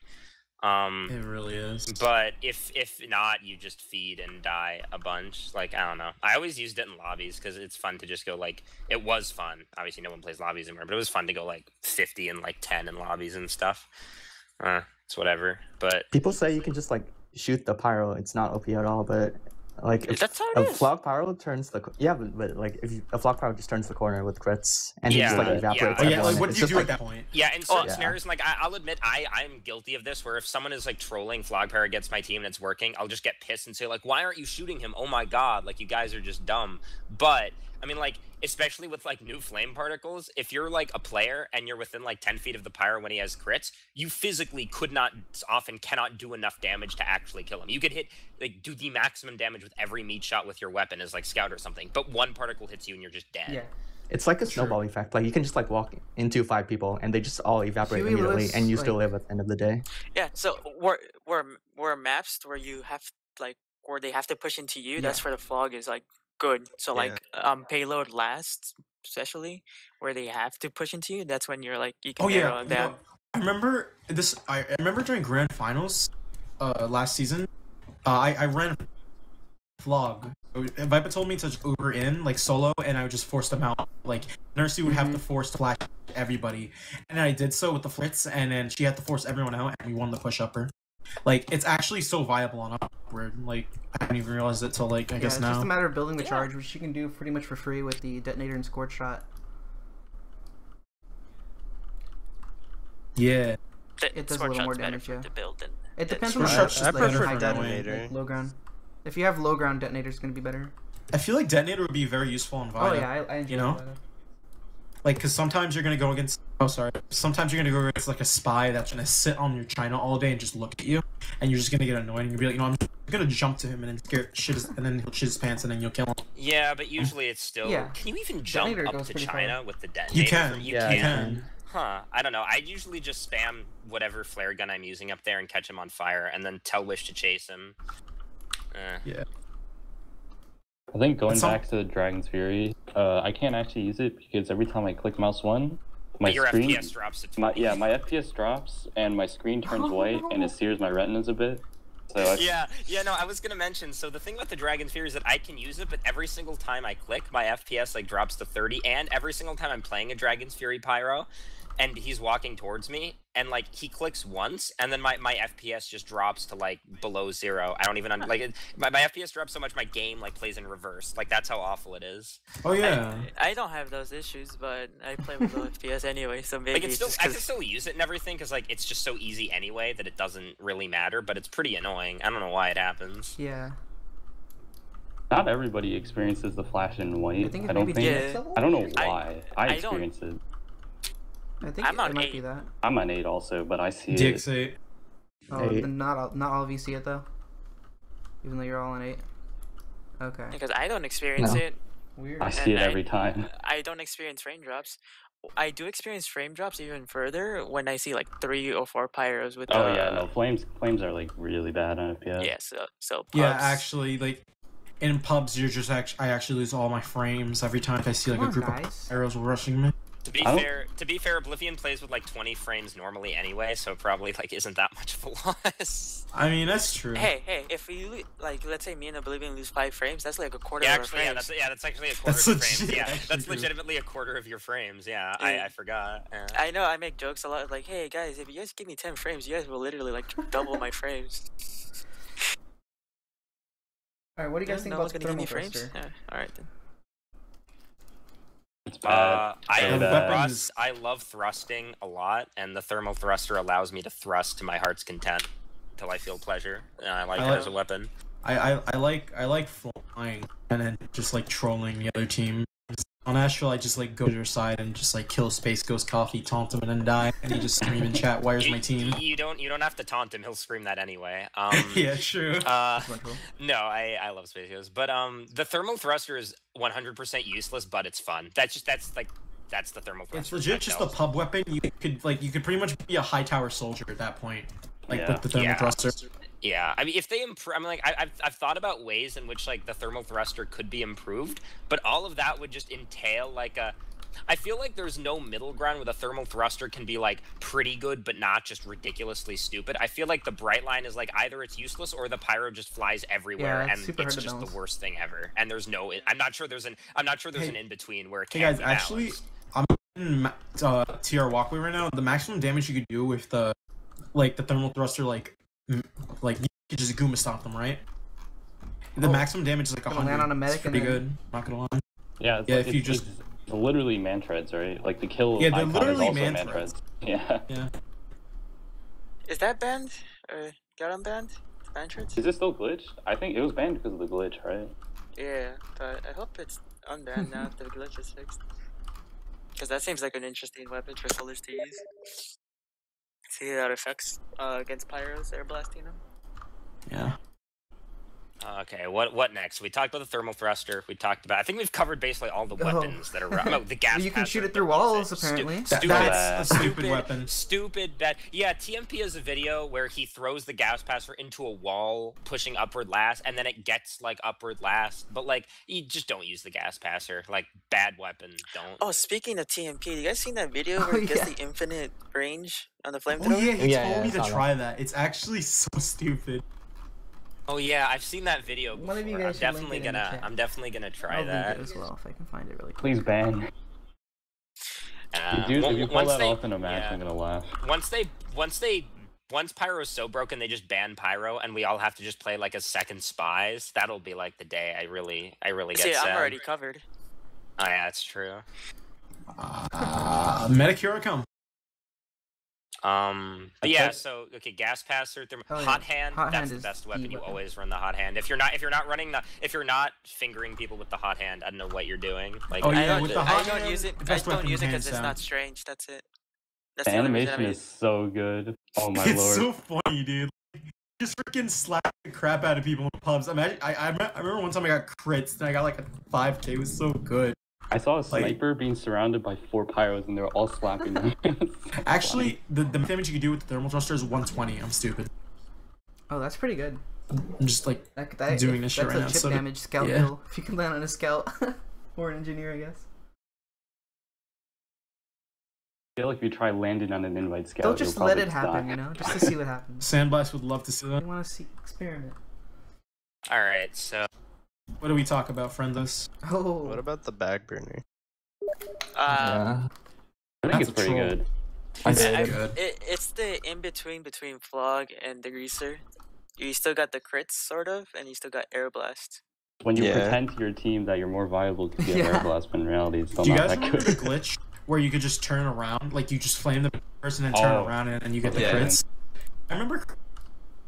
It really is. But if not, you just feed and die a bunch. Like, I don't know. I always used it in lobbies because it's fun to just go like, it was fun. Obviously no one plays lobbies anymore, but it was fun to go like 50 and like 10 in lobbies and stuff. It's whatever. But People say you can just like shoot the pyro. It's not OP at all, but like if That's how a it is. flog pyro turns the but like if a flog pyro just turns the corner with crits and he Yeah, just like yeah. evaporates. Oh yeah, everyone, like what it's did you just, do like, at that point? yeah, in certain yeah. scenarios, like I'll admit I'm guilty of this. Where if someone is like trolling Flog Pyro against my team and it's working, I'll just get pissed and say like, "Why aren't you shooting him? Oh my god! Like you guys are just dumb." But I mean, like especially with like new flame particles, if you're like a player and you're within like 10 feet of the pyro when he has crits, you physically cannot do enough damage to actually kill him. You could hit like do the maximum damage with every meat shot with your weapon as like scout or something, but one particle hits you and you're just dead. Yeah. It's like a snowball effect. Like you can just like walk into 5 people and they just all evaporate Huey immediately, Lewis, and you still like- live at the end of the day. Yeah. So where maps where you have like where they have to push into you, that's where the flog is like good. So Yeah. like payload last, especially where they have to push into you, that's when you're like you can Oh yeah, narrow them down. I remember this. I remember during grand finals, last season, I ran flog. Viper told me to just Uber in like solo, and I would just force them out. Like Nursey would have to force to flash everybody, and I did so with the Flits, and then she had to force everyone out, and we won the push upper. Like it's actually so viable on upward. Like I didn't even realize it till like I guess it's now. just a matter of building the charge, which you can do pretty much for free with the detonator and scorch shot. Yeah. It does a little more damage, yeah. To build and It depends on the Scorch shot's just like, prefer high ground, detonator. like low ground. If you have low ground, detonator is going to be better. I feel like detonator would be very useful in Vita. Oh yeah, I enjoy you know? Vita. Like, because sometimes you're gonna go against. Oh, sorry. Sometimes you're gonna go against like a spy that's gonna sit on your China all day and just look at you, and you're just gonna get annoyed and you'll be like, I'm gonna jump to him and then and then he'll shit his pants and then you'll kill him. Yeah, but usually it's still. Yeah. Can you even jump Detonator up goes to pretty China far. with the detonator? You can. You Yeah, can. you can. Huh. I don't know. I usually just spam whatever flare gun I'm using up there and catch him on fire, and then tell Wish to chase him. Yeah. I think going Some- back to the Dragon's Fury, I can't actually use it because every time I click mouse 1, my But your screen, FPS drops to 20. my FPS drops and my screen turns white and it sears my retinas a bit. So I, Yeah, no, I was gonna mention, so the thing about the Dragon's Fury is that I can use it, but every single time I click, my FPS like drops to 30, and every single time I'm playing a Dragon's Fury Pyro, and he's walking towards me, and like he clicks once, and then my FPS just drops to like below 0. I don't even my FPS drops so much my game like plays in reverse. Like that's how awful it is. Oh yeah. I don't have those issues, but I play with low FPS anyway, so maybe Like it's still, just I 'cause- can still use it and everything because like it's just so easy anyway that it doesn't really matter. But it's pretty annoying. I don't know why it happens. Yeah. not everybody experiences the flash in white. I think I it's don't maybe think. DX Yeah. level? I don't know I- why. I I don't- experience it. I think I'm it on might be 8. that. I'm on 8 also, but I see it. DX8. Oh, Eight. then not all of you see it though. Even though you're all on 8. Okay. because I don't experience No. it. Weird. I see it And every time. I don't experience frame drops. I do experience frame drops even further when I see like 3 or 4 pyros with. Oh yeah, no, flames are like really bad on FPS. Yeah, so Yeah, pubs- actually, like in pubs, you're just I actually lose all my frames every time I see like Come a on, group guys. of arrows rushing me. To be I don't- fair, Oblivion plays with like 20 frames normally anyway, so it probably like isn't that much of a loss. I mean, that's true. Hey, if we like, let's say me and Oblivion lose 5 frames, that's like a quarter Yeah, of our actually, frames. that's actually a quarter That's of your frames. legit, Yeah, actually that's true. legitimately a quarter of your frames. Yeah, Yeah. I forgot. Yeah. I know I make jokes a lot, like, hey guys, if you guys give me 10 frames, you guys will literally like double my frames. Alright, what do you guys think No about one's the gonna give thermal me frames. thruster? Yeah, all right then. It's bad. I Very the bad. weapon- thrust. I love thrusting a lot, and the thermal thruster allows me to thrust to my heart's content until I feel pleasure. And I like I it like- as a weapon. I like flying and then just like trolling the other team. On Astral, I just like go to your side and just like kill Space Ghost Coffee, taunt him, and then die. And he just scream in chat, "Where's my team?" You don't have to taunt him. He'll scream that anyway. Yeah, true. No, I love Space Ghost, but the thermal thruster is 100% useless, but it's fun. That's the thermal thruster. It's legit just a pub weapon. You could pretty much be a high tower soldier at that point, like with the thermal thruster. Yeah, I mean, if they improve, I mean, like, I've thought about ways in which, like, the thermal thruster could be improved, but all of that would just entail, like, I feel like there's no middle ground where the thermal thruster can be, like, pretty good, but not just ridiculously stupid. I feel like the bright line is, like, either it's useless or the pyro just flies everywhere, and it's just the worst thing ever. And there's no, I'm not sure there's an in-between where it can't be balanced. Actually, I'm in TR walkway right now. The maximum damage you could do with the thermal thruster, like you could just Guma stomp them, right? The maximum damage is like 100. Land on a medic. It's pretty good. Not gonna lie. Yeah, if you just it's literally man treads, right? Like the kill. Yeah, they're icon literally is also man man treads. Yeah. Yeah. Is that banned? Or got unbanned? Bantreds? Is it still glitched? I think it was banned because of the glitch, right? Yeah, but I hope it's unbanned now that the glitch is fixed. Because that seems like an interesting weapon for soldiers to use. See how it affects against pyros, air blasting them. Yeah. Okay, what next? We talked about the thermal thruster. We talked about. I think we've covered basically all the weapons that are around. Oh, the gas. You can shoot it through walls, apparently. That's a stupid weapon. Stupid bad. Yeah, TMP has a video where he throws the gas passer into a wall, pushing upward last, and then it gets like upward last. But like, you just don't use the gas passer. Like, bad weapon. Don't. Oh, speaking of TMP, you guys seen that video where he gets the infinite range on the flamethrower? Oh yeah, he told me to try that. It's actually so stupid. Oh yeah, I've seen that video before. One of you guys I'm definitely gonna try I'll that. link it as well if I can find it really quick. Please ban. Dude, if you pull that off in a match, I'm gonna laugh. Once Pyro's so broken, they just ban Pyro, and we all have to just play like a second Spies. That'll be like the day I really get sad. I'm already covered. Oh yeah, that's true. Metacura come. But yeah, so okay, gas passer, hot hand. That's the best weapon. You always run the hot hand. If you're not fingering people with the hot hand, I don't know what you're doing. Like, oh yeah, with the hot hand, I don't use it because it's not strange. That's it. That's the animation is so good. Oh my lord. It's so funny, dude. Just freaking slap the crap out of people in pubs. I remember one time I got crits and I got like a 5K. It was so good. I saw a sniper being surrounded by 4 pyros and they were all slapping them. Actually, the damage you can do with the thermal thruster is 120. I'm stupid. Oh, that's pretty good. I'm just like doing this shit right now. That's a chip damage scout kill. If you can land on a scout or an engineer, I guess. I feel like if you try landing on an invite scout, they'll just let it happen, you know, just to see what happens. Sandblast would love to see that. I want to see experiment. All right, so. What do we talk about, friendos? Oh. What about the bag burner? I think it's pretty good. It's the in-between between Flog and the Greaser. You still got the crits, sort of, and you still got Air Blast. When you pretend to your team that you're more viable because you have Air Blast, but in reality it's still not that good. Do you guys remember the glitch where you could just turn around, like you just flame the person and turn around and you get the crits? I remember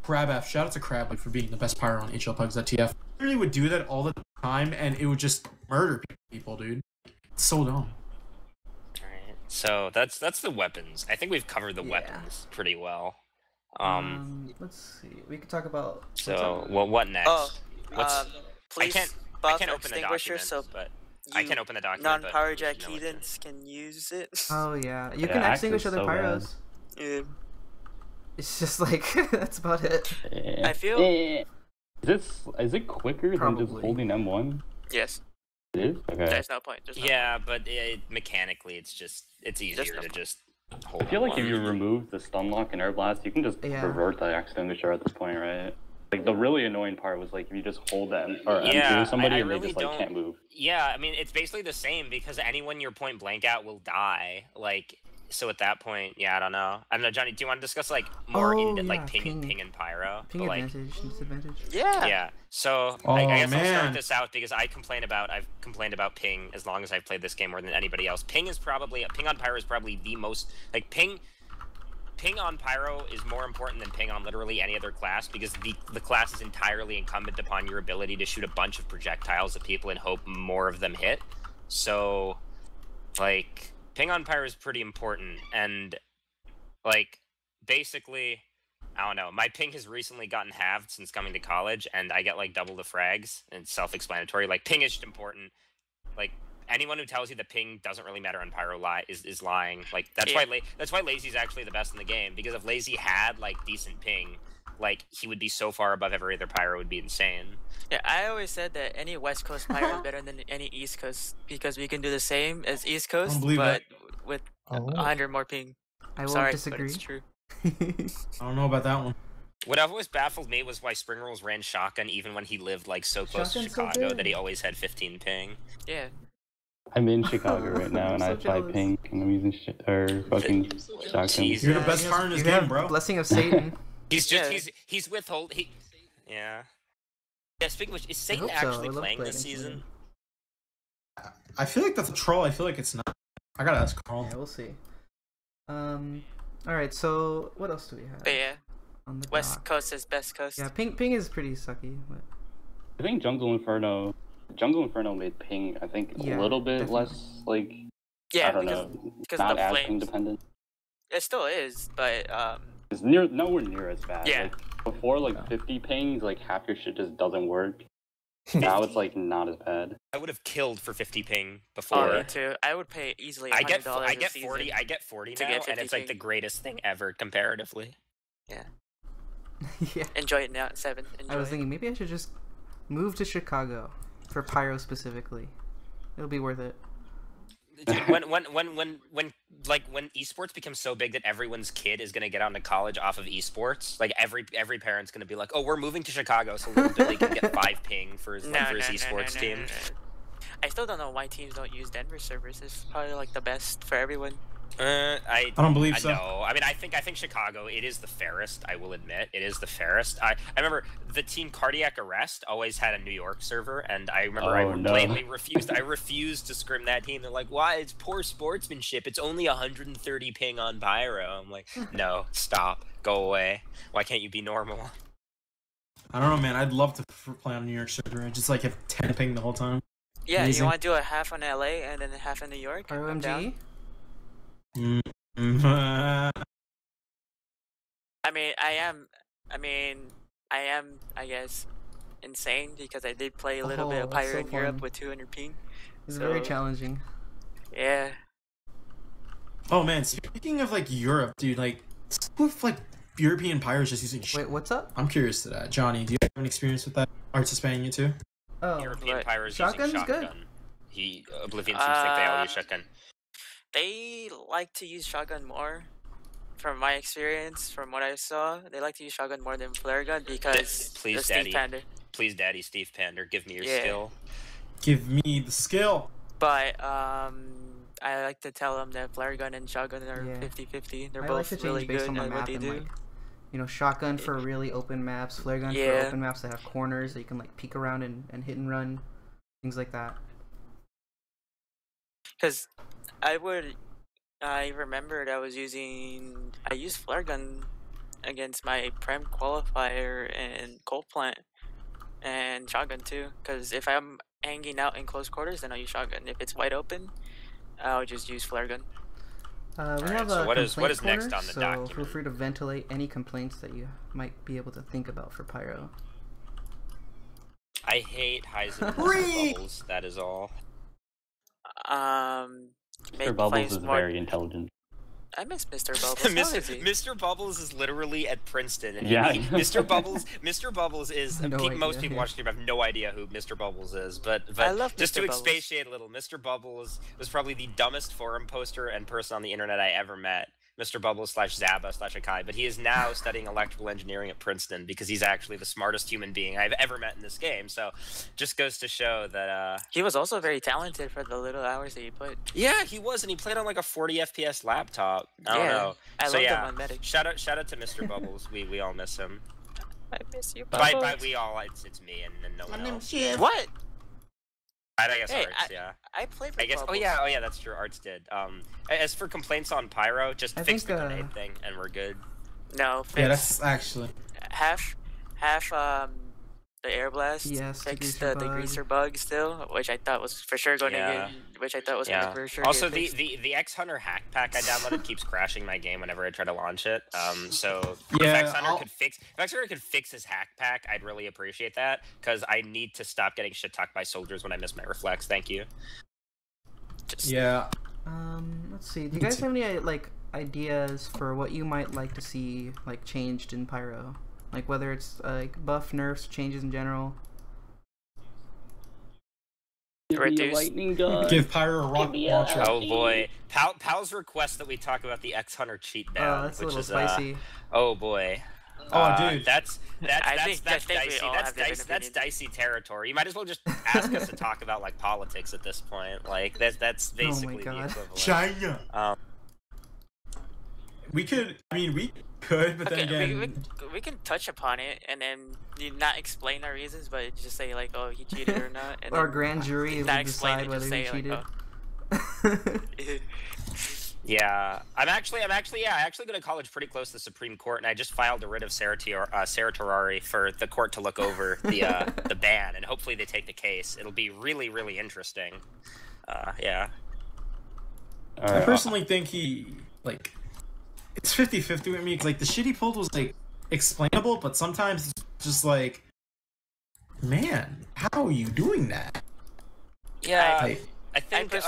Crab shout out to Crab for being the best pyro on HLPugs.tf. I really would do that all the time, and it would just murder people, dude. It's so dumb. Alright, so that's the weapons. I think we've covered the weapons pretty well. Let's see. We could talk about. So what next? Please I can't open the document, so but I can open the document. Non-power jack heathens can use it. Oh yeah, you can extinguish other pyros. Yeah. It's just like that's about it. I feel. Is it quicker than just holding M1? Yes. It is? Okay. There's no point. But mechanically, it's easier to just hold. I feel like if you remove the stun lock and air blast, you can just revert the extinguisher at this point, right? Like the really annoying part was like if you just hold them or M2 somebody and they just like can't move. Yeah, I mean it's basically the same because anyone you're point blank at will die. Like. So at that point, I don't know. Johnny, do you want to discuss like more like ping and pyro? Ping advantage and disadvantage. Yeah. Yeah. So I guess I'll start this out because I've complained about ping as long as I've played this game more than anybody else. Ping on pyro is probably the most like ping on pyro is more important than ping on literally any other class because the class is entirely incumbent upon your ability to shoot a bunch of projectiles at people and hope more of them hit. So, like, ping on Pyro is pretty important, and, like, basically, I don't know, my ping has recently gotten halved since coming to college, and I get, like, double the frags, and it's self-explanatory. Like, ping is just important. Like, anyone who tells you that ping doesn't really matter on Pyro is lying. Like, that's why Lazy's actually the best in the game, because if Lazy had, like, decent ping, like, he would be so far above every other Pyro, it would be insane. Yeah, I always said that any West Coast Pyro is better than any East Coast, because we can do the same as East Coast, but with 100 more ping. I won't Sorry, disagree. but it's true. I don't know about that one. What always baffled me was why Spring Rolls ran shotgun even when he lived, like, so close Shotgun's to so Chicago good. that he always had 15 ping. Yeah. I'm in Chicago right now, I'm and I so have 5 jealous. ping, and I'm using fucking shotgun. Jeez. You're the best card in this You game, have bro. Blessing of Satan. He's just, Yeah. he's withhold, yeah. Yeah, speaking of which, is Satan hope so. I actually would love playing playing this season? I feel like that's a troll. I feel like it's not. I gotta ask Carl. Yeah, we'll see. Alright, so what else do we have? But yeah, On the West dock? Coast is best coast. Yeah, ping is pretty sucky, but I think Jungle Inferno made ping, I think, Yeah, a little bit definitely. less, like, Yeah, I don't because know, because not of the as ping flames. dependent. It still is, but It's nowhere near as bad. Yeah. Like, before, like, Yeah. 50 pings, like, half your shit just doesn't work. Now it's, like, not as bad. I would have killed for 50 ping oh, before. me too. I would pay easily I $100 get a 40. season. I get 40 to now, get and 50 it's like ping. the greatest thing ever comparatively. Yeah. yeah. Enjoy it now, 7. Enjoy I was it. thinking maybe I should just move to Chicago for Pyro specifically. It'll be worth it. Dude, when esports becomes so big that everyone's kid is gonna get onto college off of esports, like every parent's gonna be like, oh, we're moving to Chicago so little Billy can get 5 ping for his esports team. I still don't know why teams don't use Denver servers. It's probably like the best for everyone. I don't believe so. No, I mean I think Chicago. It is the fairest. I will admit it is the fairest. I remember the team Cardiac Arrest always had a New York server, and I remember I blatantly refused. I refused to scrim that team. They're like, "Why? It's poor sportsmanship. It's only 130 ping on Pyro." I'm like, "No, stop, go away. Why can't you be normal?" I don't know, man. I'd love to play on New York server and just like have 10 ping the whole time. Yeah, Amazing. you want to do a half on LA and then a half in New York? I'm down. Mm-hmm. I mean, I guess, insane because I did play a little bit of that's Pyro so in Europe fun. with 200 ping. It's So- very challenging. Yeah. Oh man, speaking of like Europe, dude, like with like European pirates just using Wait, what's up? I'm curious to that. Johnny, do you have any experience with that? Arts Hispania too? Oh, European right. Pyro's Shotgun's using good. shotgun. Oblivion seems to think they all use shotgun. They like to use shotgun more. From my experience, from what I saw, they like to use shotgun more than flare gun because Please, the Steve Daddy. Panda. Please, Daddy, Steve Pander, give me your Yeah. skill. Give me the skill. But I like to tell them that flare gun and shotgun are Yeah. 50-50. They're I like both to change really based good on the at what map they and do. like, you know, shotgun for really open maps, flare gun for Yeah. open maps that have corners that you can like peek around and hit and run, things like that. Because I remembered I used flare gun against my Prem qualifier and cold plant and shotgun too. Because if I'm hanging out in close quarters, then I'll use shotgun. If it's wide open, I'll just use flare gun. We Alright, have so a what is complaint next corner, on the so document? feel free to ventilate any complaints that you might be able to think about for Pyro. I hate Heisen Freak! bubbles. That is all. Make Mr. Bubbles flames is more... very intelligent. I miss Mr. Bubbles. How is he? Mr. Bubbles is literally at Princeton. And Yeah. Mr. Bubbles is. No Most idea, people yeah. watching stream have no idea who Mr. Bubbles is. But I love just Mr. to Bubbles. expatiate a little, Mr. Bubbles was probably the dumbest forum poster and person on the internet I ever met. Mr. Bubbles / Zaba / Akai, but he is now studying electrical engineering at Princeton because he's actually the smartest human being I've ever met in this game. So, just goes to show that. He was also very talented for the little hours that he played. Yeah, he was, and he played on like a 40 FPS laptop. I don't Yeah, know. I So loved yeah, him on Medic. shout out to Mr. Bubbles. We all miss him. I miss you, By Bubbles. we all, it's me and no one else. What? I guess Hey, Arts, yeah. I played with I guess. Bubbles. Oh yeah, that's true. Arts did. As for complaints on Pyro, just I fix think, the grenade thing, and we're good. No, Yeah, fix that's actually half the air blast Yes, the fixed greaser the bug. greaser bug still, which I thought was for sure going to Yeah. get, which I thought was Yeah. going to for sure Also, get fixed. the X Hunter hack pack I downloaded keeps crashing my game whenever I try to launch it. So Yeah, if X Hunter could fix his hack pack, I'd really appreciate that because I need to stop getting shit talked by soldiers when I miss my reflex. Thank you. Yeah. Let's see. Do you guys have any like ideas for what you might like to see like changed in Pyro? Like whether it's like buff, nerfs, changes in general. Give me a Reduce. lightning gun. Give Pyro a rocket launcher. Oh boy, Pal's request that we talk about the X Hunter cheat down, That's a which little is spicy. oh boy. Oh, dude. That's I think we dicey. all That's have different dicey. That's opinions. dicey territory. You might as well just ask us to talk about like politics at this point. Like that's basically the God. equivalent. China. We could. I mean, we could, but Okay, then again, we can touch upon it and then not explain our reasons, but just say like, oh, he cheated or not. And Our then grand jury not will explain decide it, whether just he say cheated. like, Yeah, I'm actually going to college pretty close to the Supreme Court, and I just filed a writ of certiorari for the court to look over the ban, and hopefully they take the case. It'll be really, really interesting. Yeah. I personally think he like it's 50-50 with me because like the shit he pulled was like explainable, but sometimes it's just like, man, how are you doing that? Yeah. Like, I think the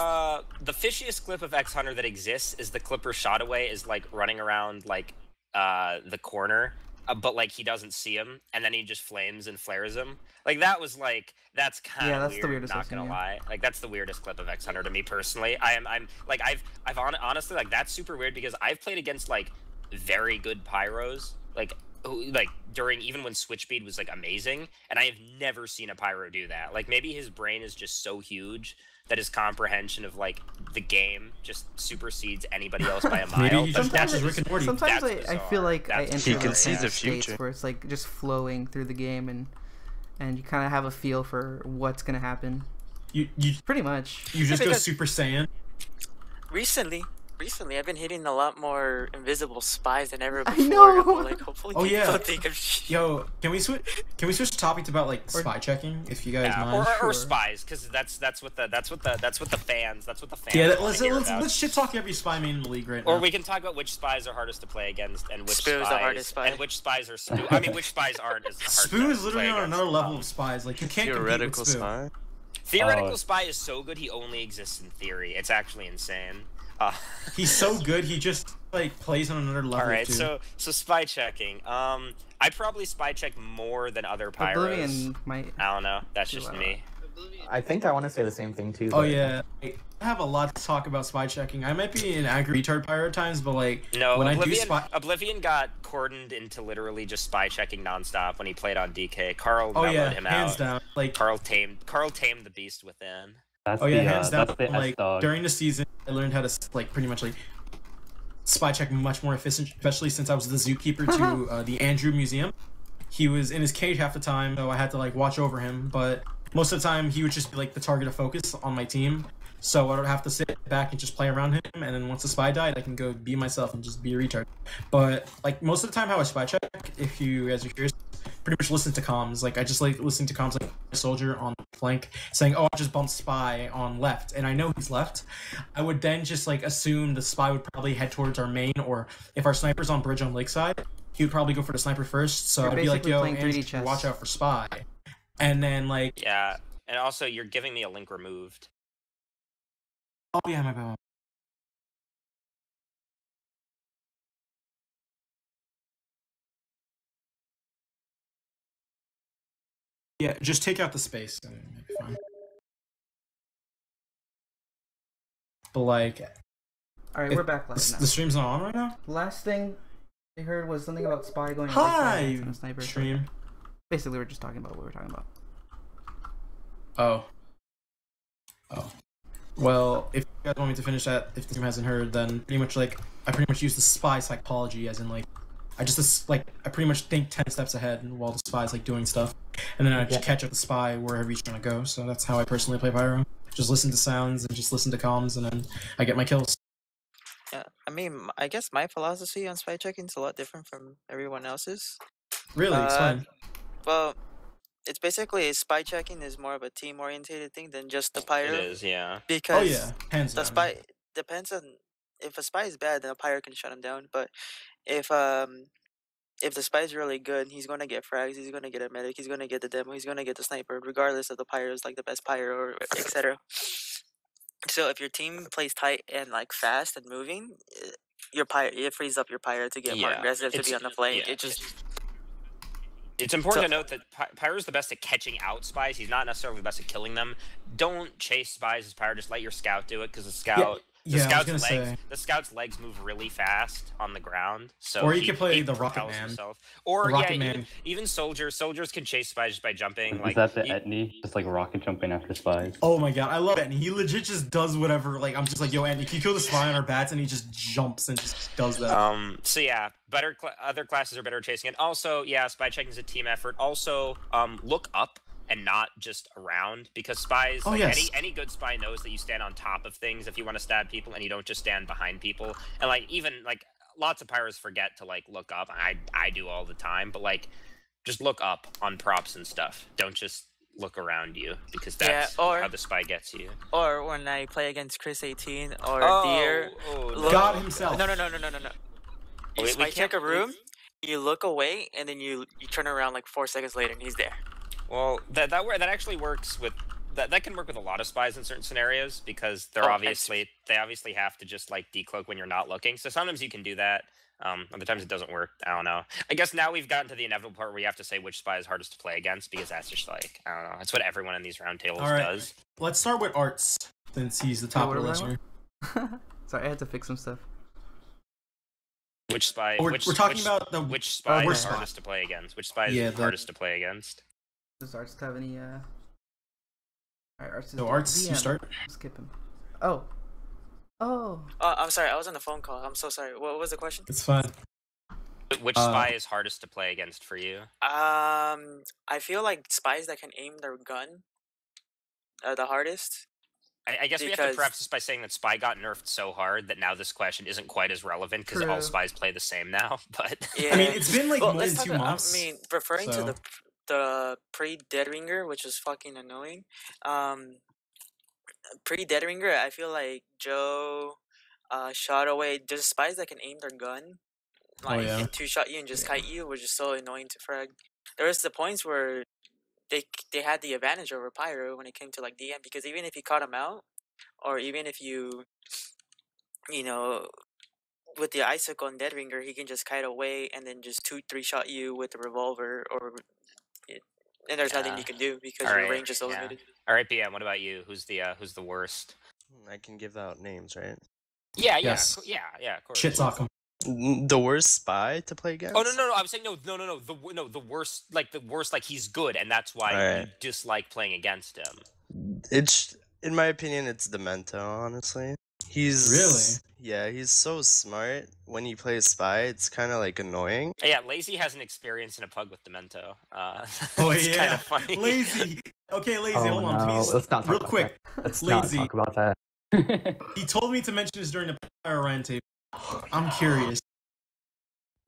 fishiest clip of X Hunter that exists is the clipper shot away is like running around like the corner, but like he doesn't see him, and then he just flames and flares him. Like that was like that's kind of that's weird. the weirdest Not I've seen, gonna yeah. lie, like that's the weirdest clip of X Hunter to me personally. I'm like honestly like that's super weird because I've played against like very good pyros like during even when switch speed was like amazing, and I have never seen a pyro do that. Like maybe his brain is just so huge that his comprehension of like the game just supersedes anybody else by a mile. Maybe he but just that's watches Rick and Morty. Sometimes That's I feel like I That's enter He can like see the states future. where it's like just flowing through the game and you kind of have a feel for what's gonna happen. You Pretty much. you just go because- Super Saiyan. recently I've been hitting a lot more invisible spies than ever I before. know! I'm like, hopefully Oh, people yeah. think of Yo, can we switch topics about like spy checking if you guys yeah, mind? or Sure. spies, because that's what the fans Yeah, wanna let's hear about. shit talk every spy main in the league right Or now. we can talk about which spies are hardest to play against, and which Spoo is the hardest spy. and which spies are I mean, which spies aren't as hard Spoo to is literally play on against. another level of spies. Like you can't Theoretical compete with Spoo. spy. Theoretical Oh. spy is so good he only exists in theory. It's actually insane. He's so good. He just like plays on another level. All right, too. so spy checking. I probably spy check more than other pyros. Oblivion might. I don't know. That's do just well. me. I think I want to say the same thing too. Oh but- yeah, I have a lot to talk about spy checking. I might be an angry retard pyro times, but like No, when I do Oblivion, spy. Oblivion got cordoned into literally just spy checking nonstop when he played on DK. Carl Oh mellowed yeah, him hands out. down. Like Carl tamed the beast within. That's oh yeah, the, hands down. That's the Like S-Dog. during the season, I learned how to like pretty much like spy check much more efficient, especially since I was the zookeeper to the Andrew Museum. He was in his cage half the time, so I had to like watch over him. But most of the time, he would just be like the target of focus on my team. So I would have to sit back and just play around him, and then once the spy died, I can go be myself and just be a retard. But like most of the time, how I spy check, if you guys are curious, pretty much listen to comms. Like I just like listening to comms like a soldier on flank saying, "Oh, I just bumped spy on left," and I know he's left. I would then just like assume the spy would probably head towards our main, or if our sniper's on bridge on lakeside, he would probably go for the sniper first. So You're I'd be like, basically "Yo, playing 3D Andrew, chess. watch out for spy," and then like, Yeah, and also you're giving me a link removed. "Oh yeah, my bad." Yeah, just take out the space and it'll be fine. But like, All right, we're back live now. the stream's not on right now. Last thing I heard was something about spy going. Hi, and a sniper. stream. Basically, we're just talking about what we're talking about. Oh. Well, if you guys want me to finish that, if the team hasn't heard, then pretty much like I pretty much use the spy psychology, as in like I pretty much think 10 steps ahead while the spy's like doing stuff, and then I just catch up the spy wherever he's trying to go. So that's how I personally play Pyro. Just listen to sounds and just listen to comms, and then I get my kills. Yeah, I mean, I guess my philosophy on spy checking is a lot different from everyone else's. Really, explain. Well, it's basically spy checking is more of a team orientated thing than just the Pyro. It is, yeah. Oh Because yeah, hands the down. spy depends on if a spy is bad, then a Pyro can shut him down. But if the spy is really good, he's gonna get frags, he's gonna get a medic, he's gonna get the demo, he's gonna get the sniper, regardless of the Pyro is like the best Pyro or etc. So if your team plays tight and like fast and moving, your Pyro it frees up your Pyro to get more Yeah, aggressive, to it's- be on the flank. yeah, It just It's important So- to note that Pyro's the best at catching out spies. He's not necessarily the best at killing them. Don't chase spies as Pyro. Just let your scout do it, because the scout, Yeah, I was scout's gonna legs, say. the scout's legs move really fast on the ground. So Or you he, could play he the Rocket propels Man. himself. Or The yeah, Rocket Man. even soldiers. Soldiers can chase spies just by jumping. Is Like that the you- Etny? Just like rocket jumping after spies. Oh my god, I love it. And he legit just does whatever. Like I'm just like, yo, Andy, can you kill the spy on our bats? And he just jumps and just does that. So yeah, other classes are better at chasing it. Also, yeah, spy checking is a team effort. Also, look up and not just around, because spies, Oh, like yes. any good spy knows that you stand on top of things if you want to stab people, and you don't just stand behind people. And like even like lots of pyros forget to like look up. I do all the time, but like just look up on props and stuff. Don't just look around you, because that's or- how the spy gets you. or when I play against Chris 18 or Oh, Deer. no. God himself. No. You We spy check a can't- room, you look away, and then you turn around like 4 seconds later, and he's there. Well, that actually works with that can work with a lot of spies in certain scenarios, because they're Oh, they obviously have to just like decloak when you're not looking. So sometimes you can do that. Other times it doesn't work. I don't know. I guess now we've gotten to the inevitable part where you have to say which spy is hardest to play against, because that's just like, I don't know. That's what everyone in these roundtables All right. does. Let's start with Arts, since he's the top what of the was list. that here. Sorry, I had to fix some stuff. Which spy? We're talking about the which spy worst is spy. hardest to play against? Which spy is Yeah, the- hardest to play against? Does Arts have any? Alright, Arts. So Arts, you start. Skip him. Oh. Oh. I'm sorry, I was on the phone call. I'm so sorry. What was the question? It's fine. Which spy is hardest to play against for you? I feel like spies that can aim their gun are the hardest. I guess we have to Because- preface this by saying that Spy got nerfed so hard that now this question isn't quite as relevant, because all True. spies play the same now. But Yeah. I mean, it's been like more let's than talk 2 about- months. I mean, referring so- to the pre-Dead Ringer, which is fucking annoying. Pre-Dead Ringer, I feel like Joe shot away. There's spies that can aim their gun, like yeah. and two-shot you and just kite you, which is so annoying to frag. There was the points where they had the advantage over Pyro when it came to like DM, because even if you caught him out, or even if you know, with the icicle and Dead Ringer, he can just kite away and then just 2-3 shot you with the revolver, and there's nothing Yeah. you can do because Alright, your range is so yeah. limited. all right, BM, what about you? Who's the worst? I can give out names, right? Yeah, Yes. yeah, of course. Shit talk him. The worst spy to play against? Oh no! I was saying no. The worst, like he's good, and that's why you Alright. dislike playing against him. It's, in my opinion, it's Demento, honestly. He's Really? Yeah, he's so smart. When he plays spy, it's kind of like annoying. Yeah, Lazy has an experience in a pug with Demento. Oh it's yeah. kind of funny. Lazy. Okay, Lazy, Oh, hold on, no. please. Let's not talk Real about quick. Let's Lazy. not talk about that. He told me to mention this during the Pyro Roundtable. I'm curious.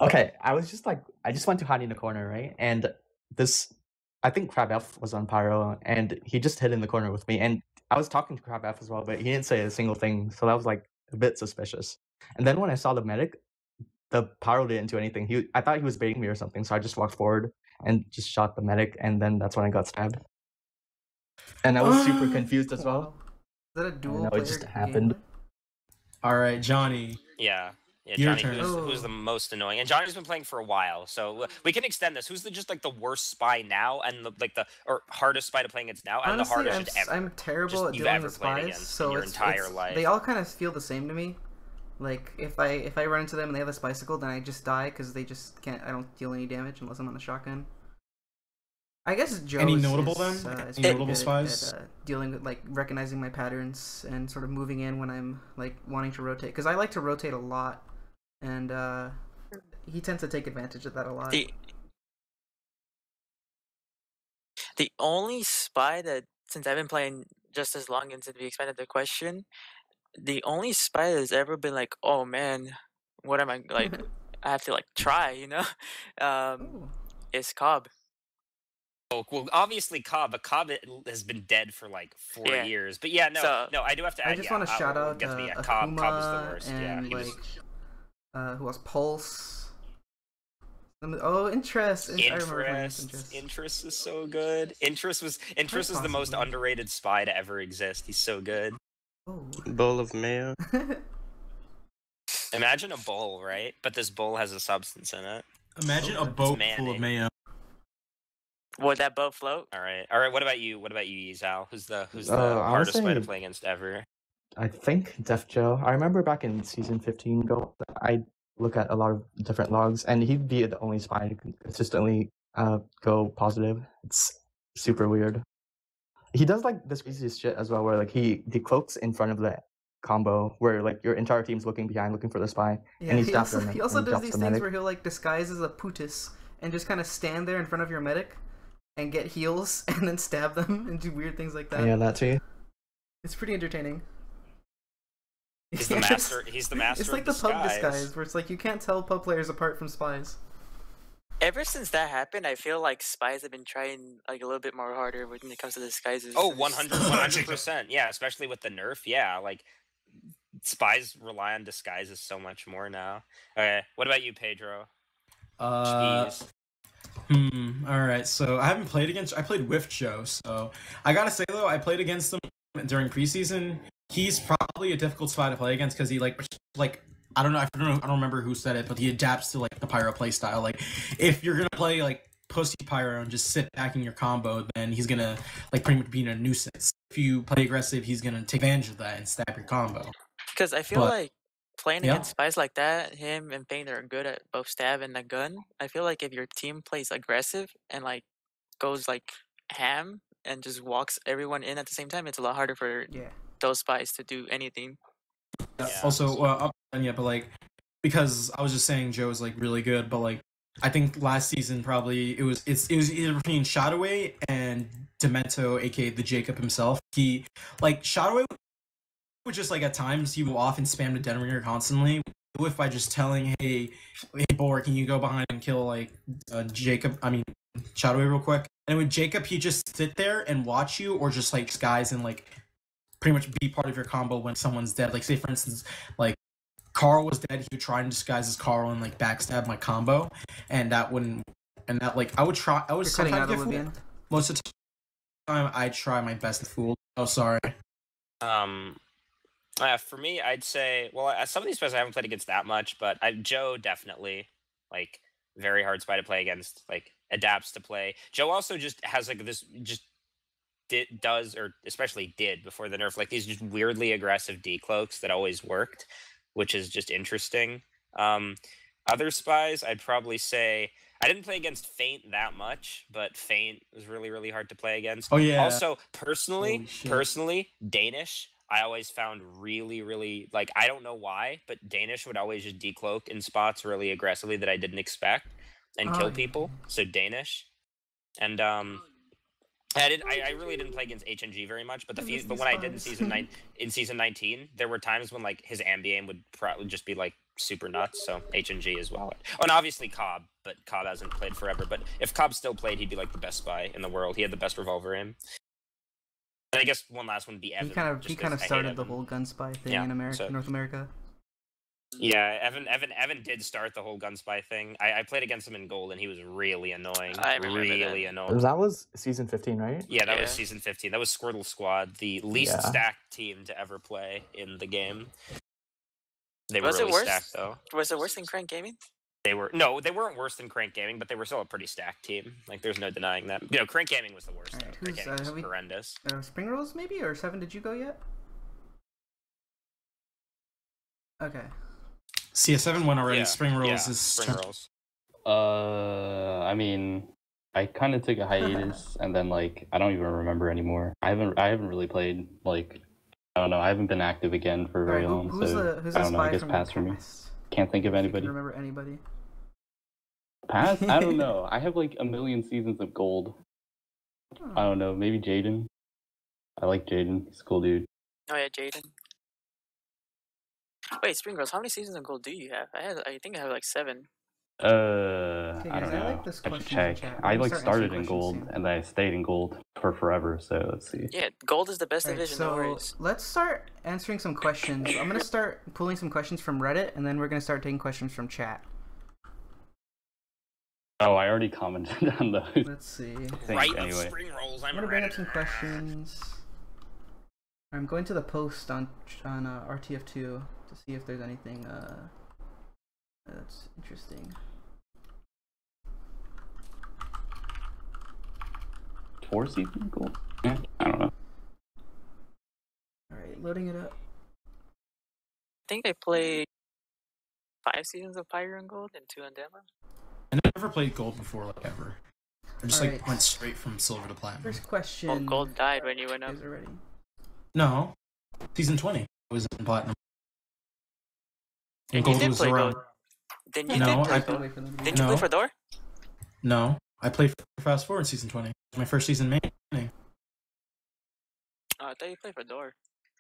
Okay, I just went to hide in the corner, right? And I think Crab F was on Pyro, and he just hid in the corner with me. And I was talking to Crab F as well, but he didn't say a single thing, so that was like a bit suspicious. And then when I saw the medic, the Pyro didn't do anything. I thought he was baiting me or something, so I just walked forward and just shot the medic, and then that's when I got stabbed. And I was super confused as well. Is that a dual know, it player just game? happened. All right, Johnny. Yeah, Your Johnny, turn. who's the most annoying? And Johnny's been playing for a while, so we can extend this. Who's just like the worst spy now, and or hardest spy to play against now, and Honestly, the hardest ever? I'm terrible at you've dealing ever with played spies, against so in your it's, entire life. they all kind of feel the same to me. Like if I run into them and they have a bicycle, then I just die because they just can't. I don't deal any damage unless I'm on the shotgun. I guess Joe Any is, notable is, then? is Any pretty notable good spies? at, dealing with like recognizing my patterns and sort of moving in when I'm like wanting to rotate, because I like to rotate a lot, and he tends to take advantage of that a lot. The only spy that, since I've been playing just as long and since we expanded the question, the only spy that's ever been like, oh man, what am I like? I have to like try, Ooh. is Cobb. Oh, well, obviously Cobb, but Cobb has been dead for like 4 Yeah. years. But yeah, no, So- I do have to add. I just want to shout out get to me. Akuma Cobb was the worst. Yeah, and he was. who else? Pulse. Oh, Interest. I remember playing Interest. Interest is so good. Interest is the most possibly. underrated spy to ever exist. He's so good. Oh. Bowl of mayo. Imagine a bowl, right? But this bowl has a substance in it. Imagine a boat full of mayo. Would that boat float? All right. What about you? What about you, Yizal? Who's the I would hardest spy to say- play against ever? I think Def Joe. I remember back in season 15 Gold, I look at a lot of different logs, and he'd be the only spy to consistently go positive. It's super weird. He does like this craziest shit as well, where like he decloaks in front of the combo, where like your entire team's looking behind, looking for the spy, Yeah, and he's he after also, him. he also and does drops these the things medic. where he'll like disguise as a Putis and just kind of stand there in front of your medic and get heals and then stab them and do weird things like that. Yeah, that too. It's pretty entertaining. He's the master. He's the master. It's like of the pub disguise. disguise, where it's like you can't tell pub players apart from spies. Ever since that happened, I feel like spies have been trying like a little bit more harder when it comes to disguises. Oh, and it's- 100%. Yeah, especially with the nerf. Yeah, like spies rely on disguises so much more now. Okay, what about you, Pedro? Jeez. All right. So I played with Joe. So I gotta say though, I played against him during preseason. He's probably a difficult spy to play against because he like I don't know. I don't remember who said it, but he adapts to like the Pyro play style. Like if you're gonna play like pussy Pyro and just sit back in your combo, then he's gonna like pretty much be a nuisance. If you play aggressive, he's gonna take advantage of that and stab your combo. Because I feel But- like playing Yeah. against spies like that, him and Pain are good at both stab and the gun. I feel like if your team plays aggressive and like goes like ham and just walks everyone in at the same time, it's a lot harder for Yeah. those spies to do anything. Yeah. Yeah. Also, but like because I was just saying Joe is like really good, but like I think last season probably it was either between Shadowway and Demento, aka the Jacob himself. He like Shadowway would just like at times he would go off and spam the Den Ringer constantly. If by just telling hey Bor, can you go behind and kill like Shadowway real quick? And with Jacob, he just sit there and watch you, or just like disguise and like pretty much be part of your combo when someone's dead. Like say for instance, like Carl was dead, he would try and disguise as Carl and like backstab my combo, and that like I would You're cutting out sometimes get Olivia. fooled. Most of the time I try my best to fool. Oh sorry. For me, I'd say, well, some of these spies I haven't played against that much, but Joe definitely, like, very hard spy to play against, like, adapts to play. Joe also just has, like, this, just especially did before the nerf, like, these just weirdly aggressive decloaks that always worked, which is just interesting. Other spies, I'd probably say, I didn't play against Feint that much, but Feint was really, really hard to play against. Oh yeah. Also, personally, Holy shit. Danish, I always found really, really, like, I don't know why, but Danish would always just decloak in spots really aggressively that I didn't expect and kill yeah. people. So Danish. And I really didn't play against HNG very much, but but when I did in season 19, there were times when like his ambi-aim would probably just be like super nuts. So HNG as well. Oh, and obviously Cobb, but Cobb hasn't played forever. But if Cobb still played, he'd be like the best spy in the world. He had the best revolver aim. And I guess one last one would be Evan. He kind of started the whole gun spy thing in America, North America. Yeah, Evan did start the whole gun spy thing. I played against him in gold, and he was really annoying. I remember really that. annoying. That was season 15, right? Yeah, that was season 15. That was Squirtle Squad, the least Yeah. stacked team to ever play in the game. They were Was it really worse? stacked, though. Was it worse than Crank Gaming? They weren't worse than Crank Gaming, but they were still a pretty stacked team. Like, there's no denying that. You know, Crank Gaming was the worst. Alright, though. Crank Gaming was horrendous. Spring Rolls maybe, or 7? Did you go yet? Okay. CS7 went already. Yeah, Spring Rolls yeah, is Spring Rolls. I mean, I kind of took a hiatus, and then like I don't even remember anymore. I haven't really played like I don't know. I haven't been active again for very long, Who's so who's I a don't know. I spy guess from pass the for me. past? Can't think of If you anybody. can remember anybody? Pass? I don't know. I have like a million seasons of gold. I don't know. Maybe Jaden. I like Jaden. He's a cool dude. Oh yeah, Jaden. Wait, Spring Girls, how many seasons of gold do you have? I think I have like 7. I guys, don't know. I like this I should question in check. chat. I We're like gonna start answering started in questions gold, soon. and then I stayed in gold for forever. So let's see. Yeah, gold is the best Alright, division. No so worries. let's start answering some questions. I'm gonna start pulling some questions from Reddit, and then we're gonna start taking questions from chat. Oh, I already commented on those. Let's see. Right of anyway. spring rolls. I'm gonna bring up some questions. I'm going to the post on RTF2 to see if there's anything that's interesting. 4 season gold? Yeah, I don't know. Alright, loading it up. I think I played 5 seasons of Pyro and Gold and 2 on demo. I never played gold before, like ever. I just Alright. like went straight from silver to platinum. First question. Well, gold died when you went up. Is it ready? No, season 20 was in platinum. And You gold did was play around. gold. Then you No, did I play Gotta gold. wait for them to Didn't you play No. for Door? No, I played for Fast Forward season 20. My first season main. Oh, I thought you played for Door.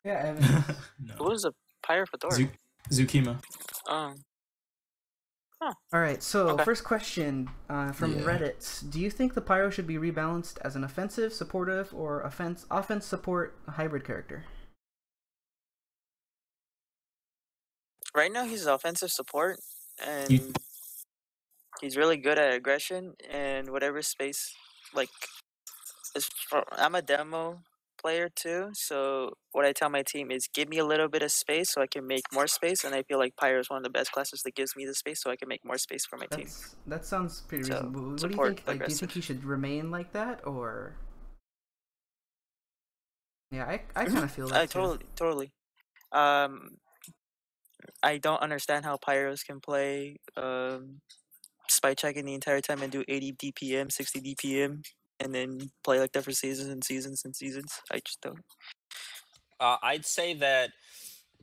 Yeah, Evan. Who No. was a Pyro for Door? Zukima. Alright, so Okay. first question from Yeah. Reddit. Do you think the Pyro should be rebalanced as an offensive, supportive, or offense support hybrid character? Right now, he's offensive support, and You- he's really good at aggression and whatever space. Like, I'm a demo player too, so what I tell my team is give me a little bit of space so I can make more space, and I feel like Pyro is one of the best classes that gives me the space so I can make more space for my team. That sounds pretty So, reasonable. What do you support think? Like, do you think aggressive. he should remain like that, or? Yeah, I kind of feel that. I totally. I don't understand how Pyros can play spy checking the entire time and do 80 DPM, 60 DPM, and then play like that for seasons and seasons and seasons. I just don't. I'd say that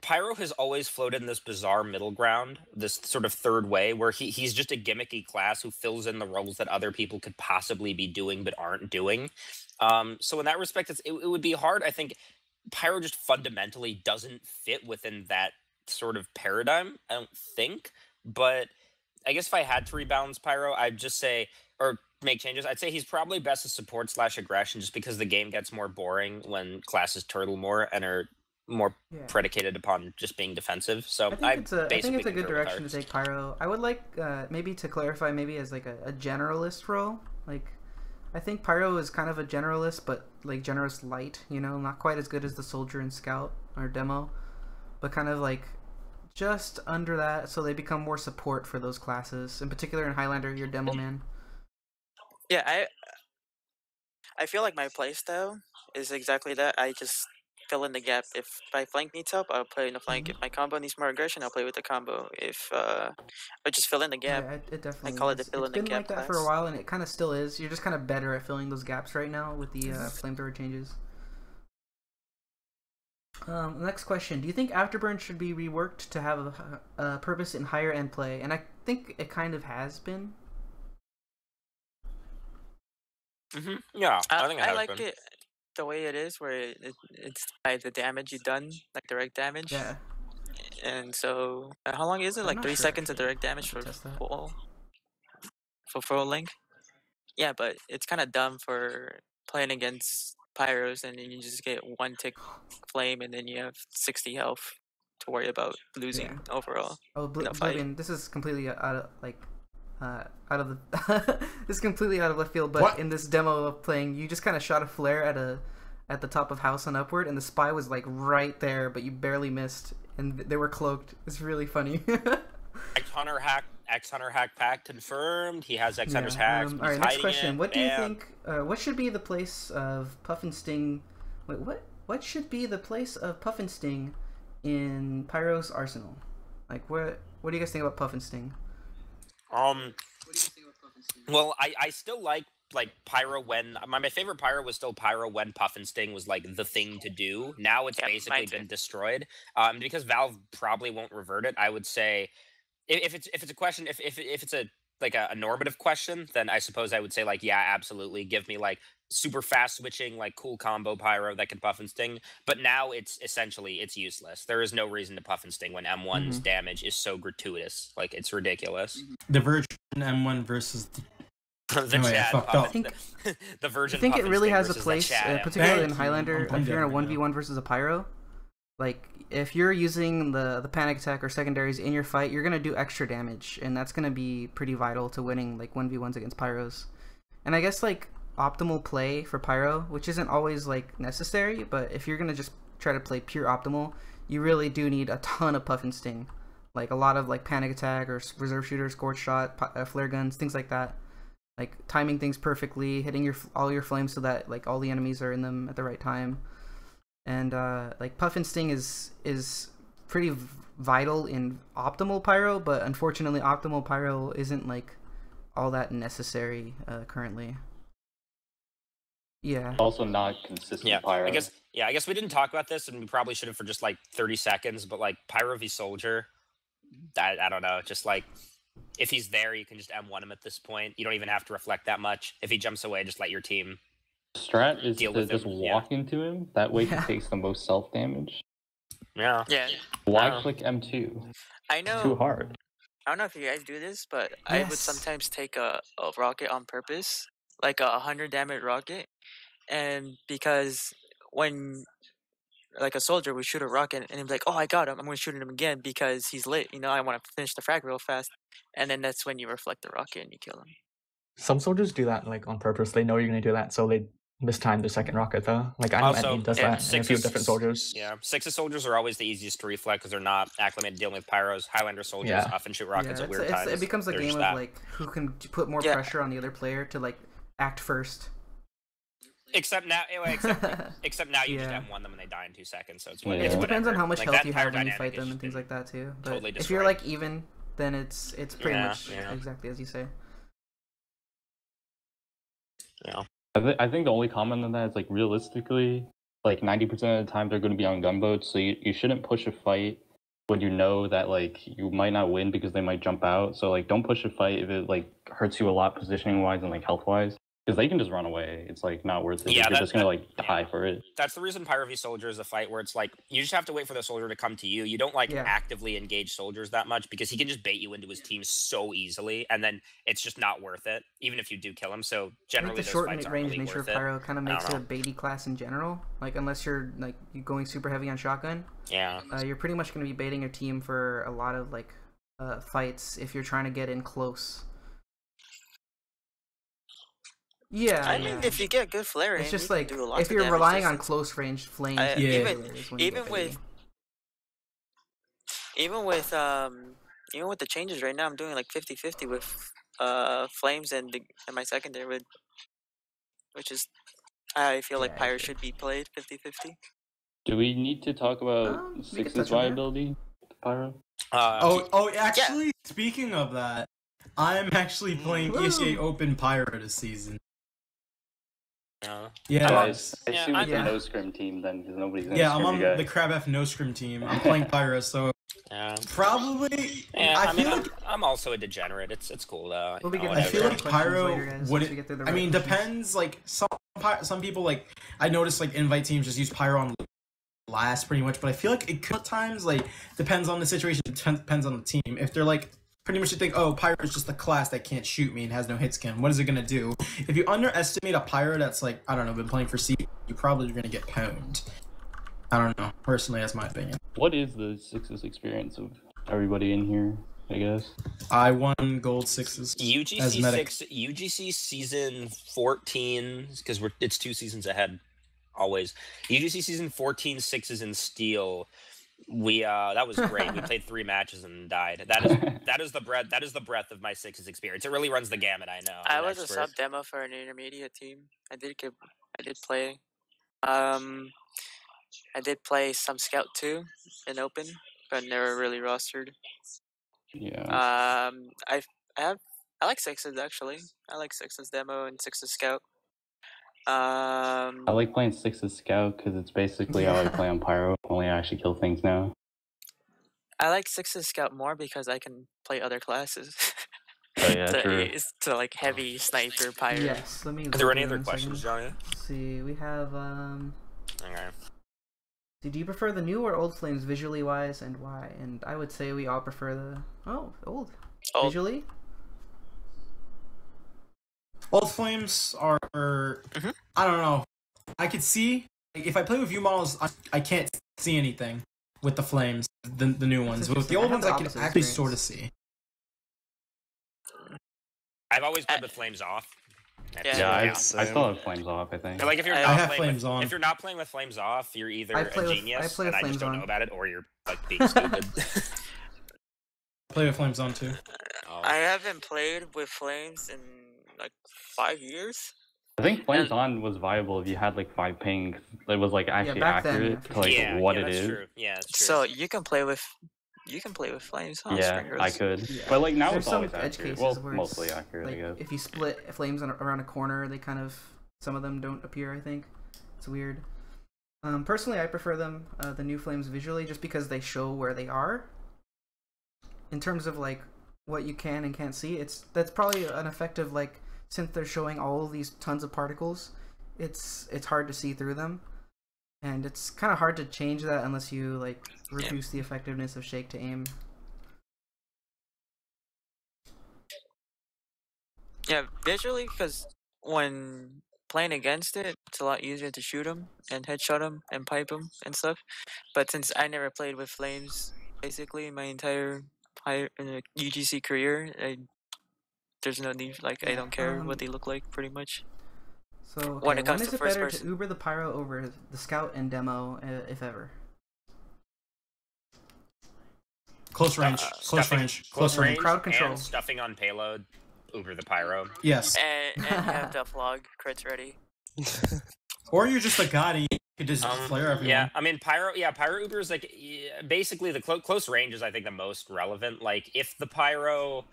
Pyro has always floated in this bizarre middle ground, this sort of third way, where he's just a gimmicky class who fills in the roles that other people could possibly be doing but aren't doing. So in that respect, it would be hard. I think Pyro just fundamentally doesn't fit within that sort of paradigm, I don't think. But I guess if I had to rebalance Pyro, I'd just say, or make changes, I'd say he's probably best as support / aggression, just because the game gets more boring when classes turtle more and are more predicated upon just being defensive. So I think it's a good direction to take Pyro. I would like maybe to clarify, maybe as like a generalist role. Like, I think Pyro is kind of a generalist, but like generalist light. You know, not quite as good as the soldier and scout or demo, but kind of like just under that, so they become more support for those classes. In particular, in Highlander, your demo man. Yeah, I feel like my playstyle is exactly that. I just fill in the gap. If my flank needs help, I'll play in the flank. If my combo needs more aggression, I'll play with the combo. If I just fill in the gap. Yeah, it definitely. I call it the is. fill in It's the been gap like that class. for a while, and it kind of still is. You're just kind of better at filling those gaps right now with the flamethrower changes. Next question: do you think Afterburn should be reworked to have a purpose in higher end play? And I think it kind of has been. Yeah, I think it I has like been. it the way it is, where it's by the damage you done, like direct damage. Yeah. And so, how long is it? I'm Like not 3 sure, seconds of actually. direct damage I for can test that. full link. Yeah, but it's kind of dumb for playing against Pyros, and then you just get 1 tick flame, and then you have 60 health to worry about losing overall. Oh, in a fight. Oblivion, this is completely out of out of the this is completely out of left field, but What? in this demo of playing, you just kind of shot a flare at the top of house and upward, and the spy was like right there, but you barely missed, and they were cloaked. It's really funny. X Hunter hack pack confirmed. He has X Hunter's hacks. All right, next question. What do you think? What should be the place of Puff and Sting? Wait, what should be the place of Puff and Sting in Pyro's arsenal? Like, what do you guys think about Puff and Sting? Well, I still like Pyro when my favorite Pyro was still Pyro when Puff and Sting was like the thing to do. Now it's basically been destroyed. Because Valve probably won't revert it. I would say if it's a question, if it's a like a normative question, then I suppose I would say like, yeah, absolutely, give me like super fast switching, like cool combo pyro that can buff and sting. But now it's essentially it's useless. There is no reason to puff and sting when M1's damage is so gratuitous. Like it's ridiculous. The Virgin M1 versus the Anyway, I Chad fucked puff up. and- the Virgin. I think puff it and really sting has a versus the place, Chad M1. particularly in Thank you. Highlander. I'm If you're in a playing that right 1v1 versus a pyro, like if you're using the panic attack or secondaries in your fight, you're gonna do extra damage, and that's gonna be pretty vital to winning like 1v1s against pyros. And I guess like optimal play for pyro, which isn't always like necessary, but if you're gonna just try to play pure optimal, you really do need a ton of puff and sting, like a lot of like panic attack or reserve shooter, scorch shot, flare guns, things like that. Like timing things perfectly, hitting all your flames so that like all the enemies are in them at the right time. And like puff and sting is pretty vital in optimal pyro, but unfortunately optimal pyro isn't like all that necessary currently. Yeah. Also not consistent pyro. I guess we didn't talk about this, and we probably should have for just like 30 seconds. But like pyro v soldier, I don't know, just like if he's there, you can just M1 him at this point. You don't even have to reflect that much. If he jumps away, just let your team. Strat is deal to with just him, walk into him. That way he takes the most self damage. Yeah. Yeah. Why click M2? I know. Too hard. I don't know if you guys do this, but I would Yes. sometimes take a rocket on purpose, like a 100 damage rocket, and because when like a soldier would shoot a rocket and he'd be like, "Oh, I got him! I'm going to shoot him again because he's lit. You know, I want to finish the frag real fast," and then that's when you reflect the rocket and you kill him. Some soldiers do that like on purpose. They know you're gonna do that, so they mistime the second rocket though. Like I know Also, Enemy does yeah, that, and a few different soldiers. Yeah, 6 soldiers are always the easiest to reflect because they're not acclimated to dealing with pyros. Highlander soldiers Yeah. often shoot rockets Yeah, at weird times. it becomes a They're game just of that. like who can put more pressure on the other player to like act first. Except now, except now you just Yeah. M1 them and they die in 2 seconds. So it's Yeah. It whatever. depends on how much Like, health that you entire have when you dynamic fight has them and just things been like that too. But totally if you're destroyed. like even, then it's pretty Yeah, much yeah. exactly as you say. Yeah. I think the only comment on that is like realistically, like 90% of the time they're going to be on gunboats, so you shouldn't push a fight when you know that like you might not win because they might jump out. So like don't push a fight if it like hurts you a lot positioning wise and like health wise, because they can just run away. It's like not worth it. Yeah, You're just gonna like die for it. That's the reason Pyro v Soldier is a fight where it's like you just have to wait for the soldier to come to you. You don't like actively engage soldiers that much because he can just bait you into his team so easily, and then it's just not worth it, even if you do kill him. So I generally, think the those short fights aren't range really nature of worth Pyro kind of I makes it don't a baity class in general. Like unless you're like going super heavy on shotgun, Yeah. You're pretty much going to be baiting your team for a lot of like fights if you're trying to get in close. Yeah, I mean, if you get good flare, it's aim, just you like can do a lot if of you're damage relying on distance. close range flames, Even with even with the changes right now, I'm doing like 50-50 with flames and my secondary, which is I feel like Pyro should be played 50-50. Do we need to talk about we could Six's touch on that. viability, Pyro? Actually, speaking of that, I'm actually playing ESA Open Pyro this season. Yeah, I assume it's I'm- a no scrim team then, because nobody's gonna yeah, I'm scrim on you guys. the Crab F no scrim team. I'm playing Pyro, so probably. Yeah, I I mean, feel like I'm also a degenerate. It's cool though. We'll be you know, getting I feel whatever. like Pyro later, guys, once wouldn't. we get through the I mean, questions. depends. Like some people, like I noticed, like invite teams just use Pyro on last pretty much, but I feel like it could at times like depends on the situation. Depends on the team. If they're like pretty much you think, oh, Pyro is just a class that can't shoot me and has no hit scan. What is it gonna do? If you underestimate a Pyro that's like I don't know, been playing for C, you probably are gonna get pwned. I don't know. Personally, that's my opinion. What is the Sixes experience of everybody in here, I guess? I won gold sixes. as UGC medic. 6, UGC season 14, because it's 2 seasons ahead, always. UGC season 14, 6s in steel. We that was great. We played 3 matches and died. That is the breadth of my 6s experience. It really runs the gamut. I know. I I'm an was a expert. sub demo for an intermediate team. I did play. I did play some scout too in open, but never really rostered. Yeah. I like 6s actually. I like 6s demo and 6s scout. I like playing Sixes Scout because it's basically how I play on Pyro, only I actually kill things now. I like 6s scout more because I can play other classes. Oh yeah, true. It's to like heavy sniper pyro. Yes. Let me. Are there any Google other in a questions, second. Johnny? Let's see. We have Okay. Do you prefer the new or old flames visually wise, and why? And I would say we all prefer the old. Visually. Old flames are I don't know. I could see if I play with view models, I can't see anything with the flames, the new ones. But with the old ones, I can actually sort of see. I've always put the flames off. I still have flames off, I think. Like if you're I not have playing flames on. If you're not playing with flames off, you're either I play a with- genius I play with and I just flames don't on. know about it, or you're like being stupid. Play with flames on too. I haven't played with flames in like 5 years. I think flames on was viable if you had like 5 ping. It was like actually back then, accurate yeah, to like yeah, what yeah, it that's is. true. Yeah, that's true. So you can play with flames, huh? Yeah, Spring I Rose? could. Yeah. But like now There's it's some always edge accurate. cases Well, where mostly it's, accurate, like, I guess. if you split flames around a corner, they kind of some of them don't appear. I think it's weird. Personally, I prefer them the new flames visually just because they show where they are. In terms of like what you can and can't see, that's probably an effective like since they're showing all these tons of particles, it's hard to see through them, and it's kind of hard to change that unless you like reduce the effectiveness of shake to aim. Yeah, visually, because when playing against it, it's a lot easier to shoot them and headshot them and pipe them and stuff. But since I never played with flames, basically my entire UGC career, there's no need. Like I don't care what they look like, pretty much. So okay, When it comes when is to it first better person. to Uber the Pyro over the Scout and Demo, if ever? Close range. Close range. Crowd control. And stuffing on payload. Uber the Pyro. Yes. And you have the vlog crits ready. Or you're just a god and you could just flare everyone. Yeah, I mean Pyro Uber is like basically the close range is I think the most relevant. Like if the Pyro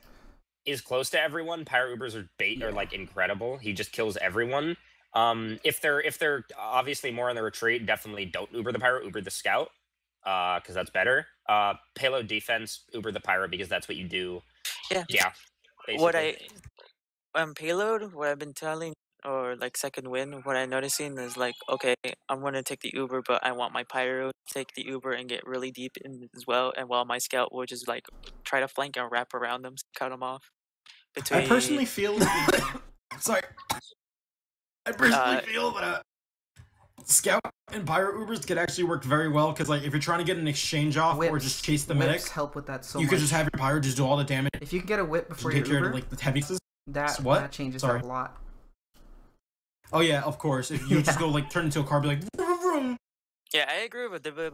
is close to everyone, Pyro Ubers are like incredible. He just kills everyone. If they're obviously more on the retreat, definitely don't Uber the Pyro, Uber the Scout, because that's better. Payload defense, Uber the Pyro because that's what you do. Yeah. Basically. Payload, what I've been telling, or like second win, what I'm noticing is like, okay, I'm gonna take the Uber, but I want my Pyro to take the Uber and get really deep in as well, and while my Scout will just like try to flank and wrap around them, cut them off. I personally feel sorry. I personally feel that Scout and Pyro Ubers could actually work very well because like if you're trying to get an exchange off or just chase the medic, help with that so you much. could just have your Pyro just do all the damage. If you can get a whip before take you care Uber, of like the heavy. That changes that a lot. Oh yeah, of course. If you just go like turn into a car, be like vroom, vroom. Yeah, I agree with the but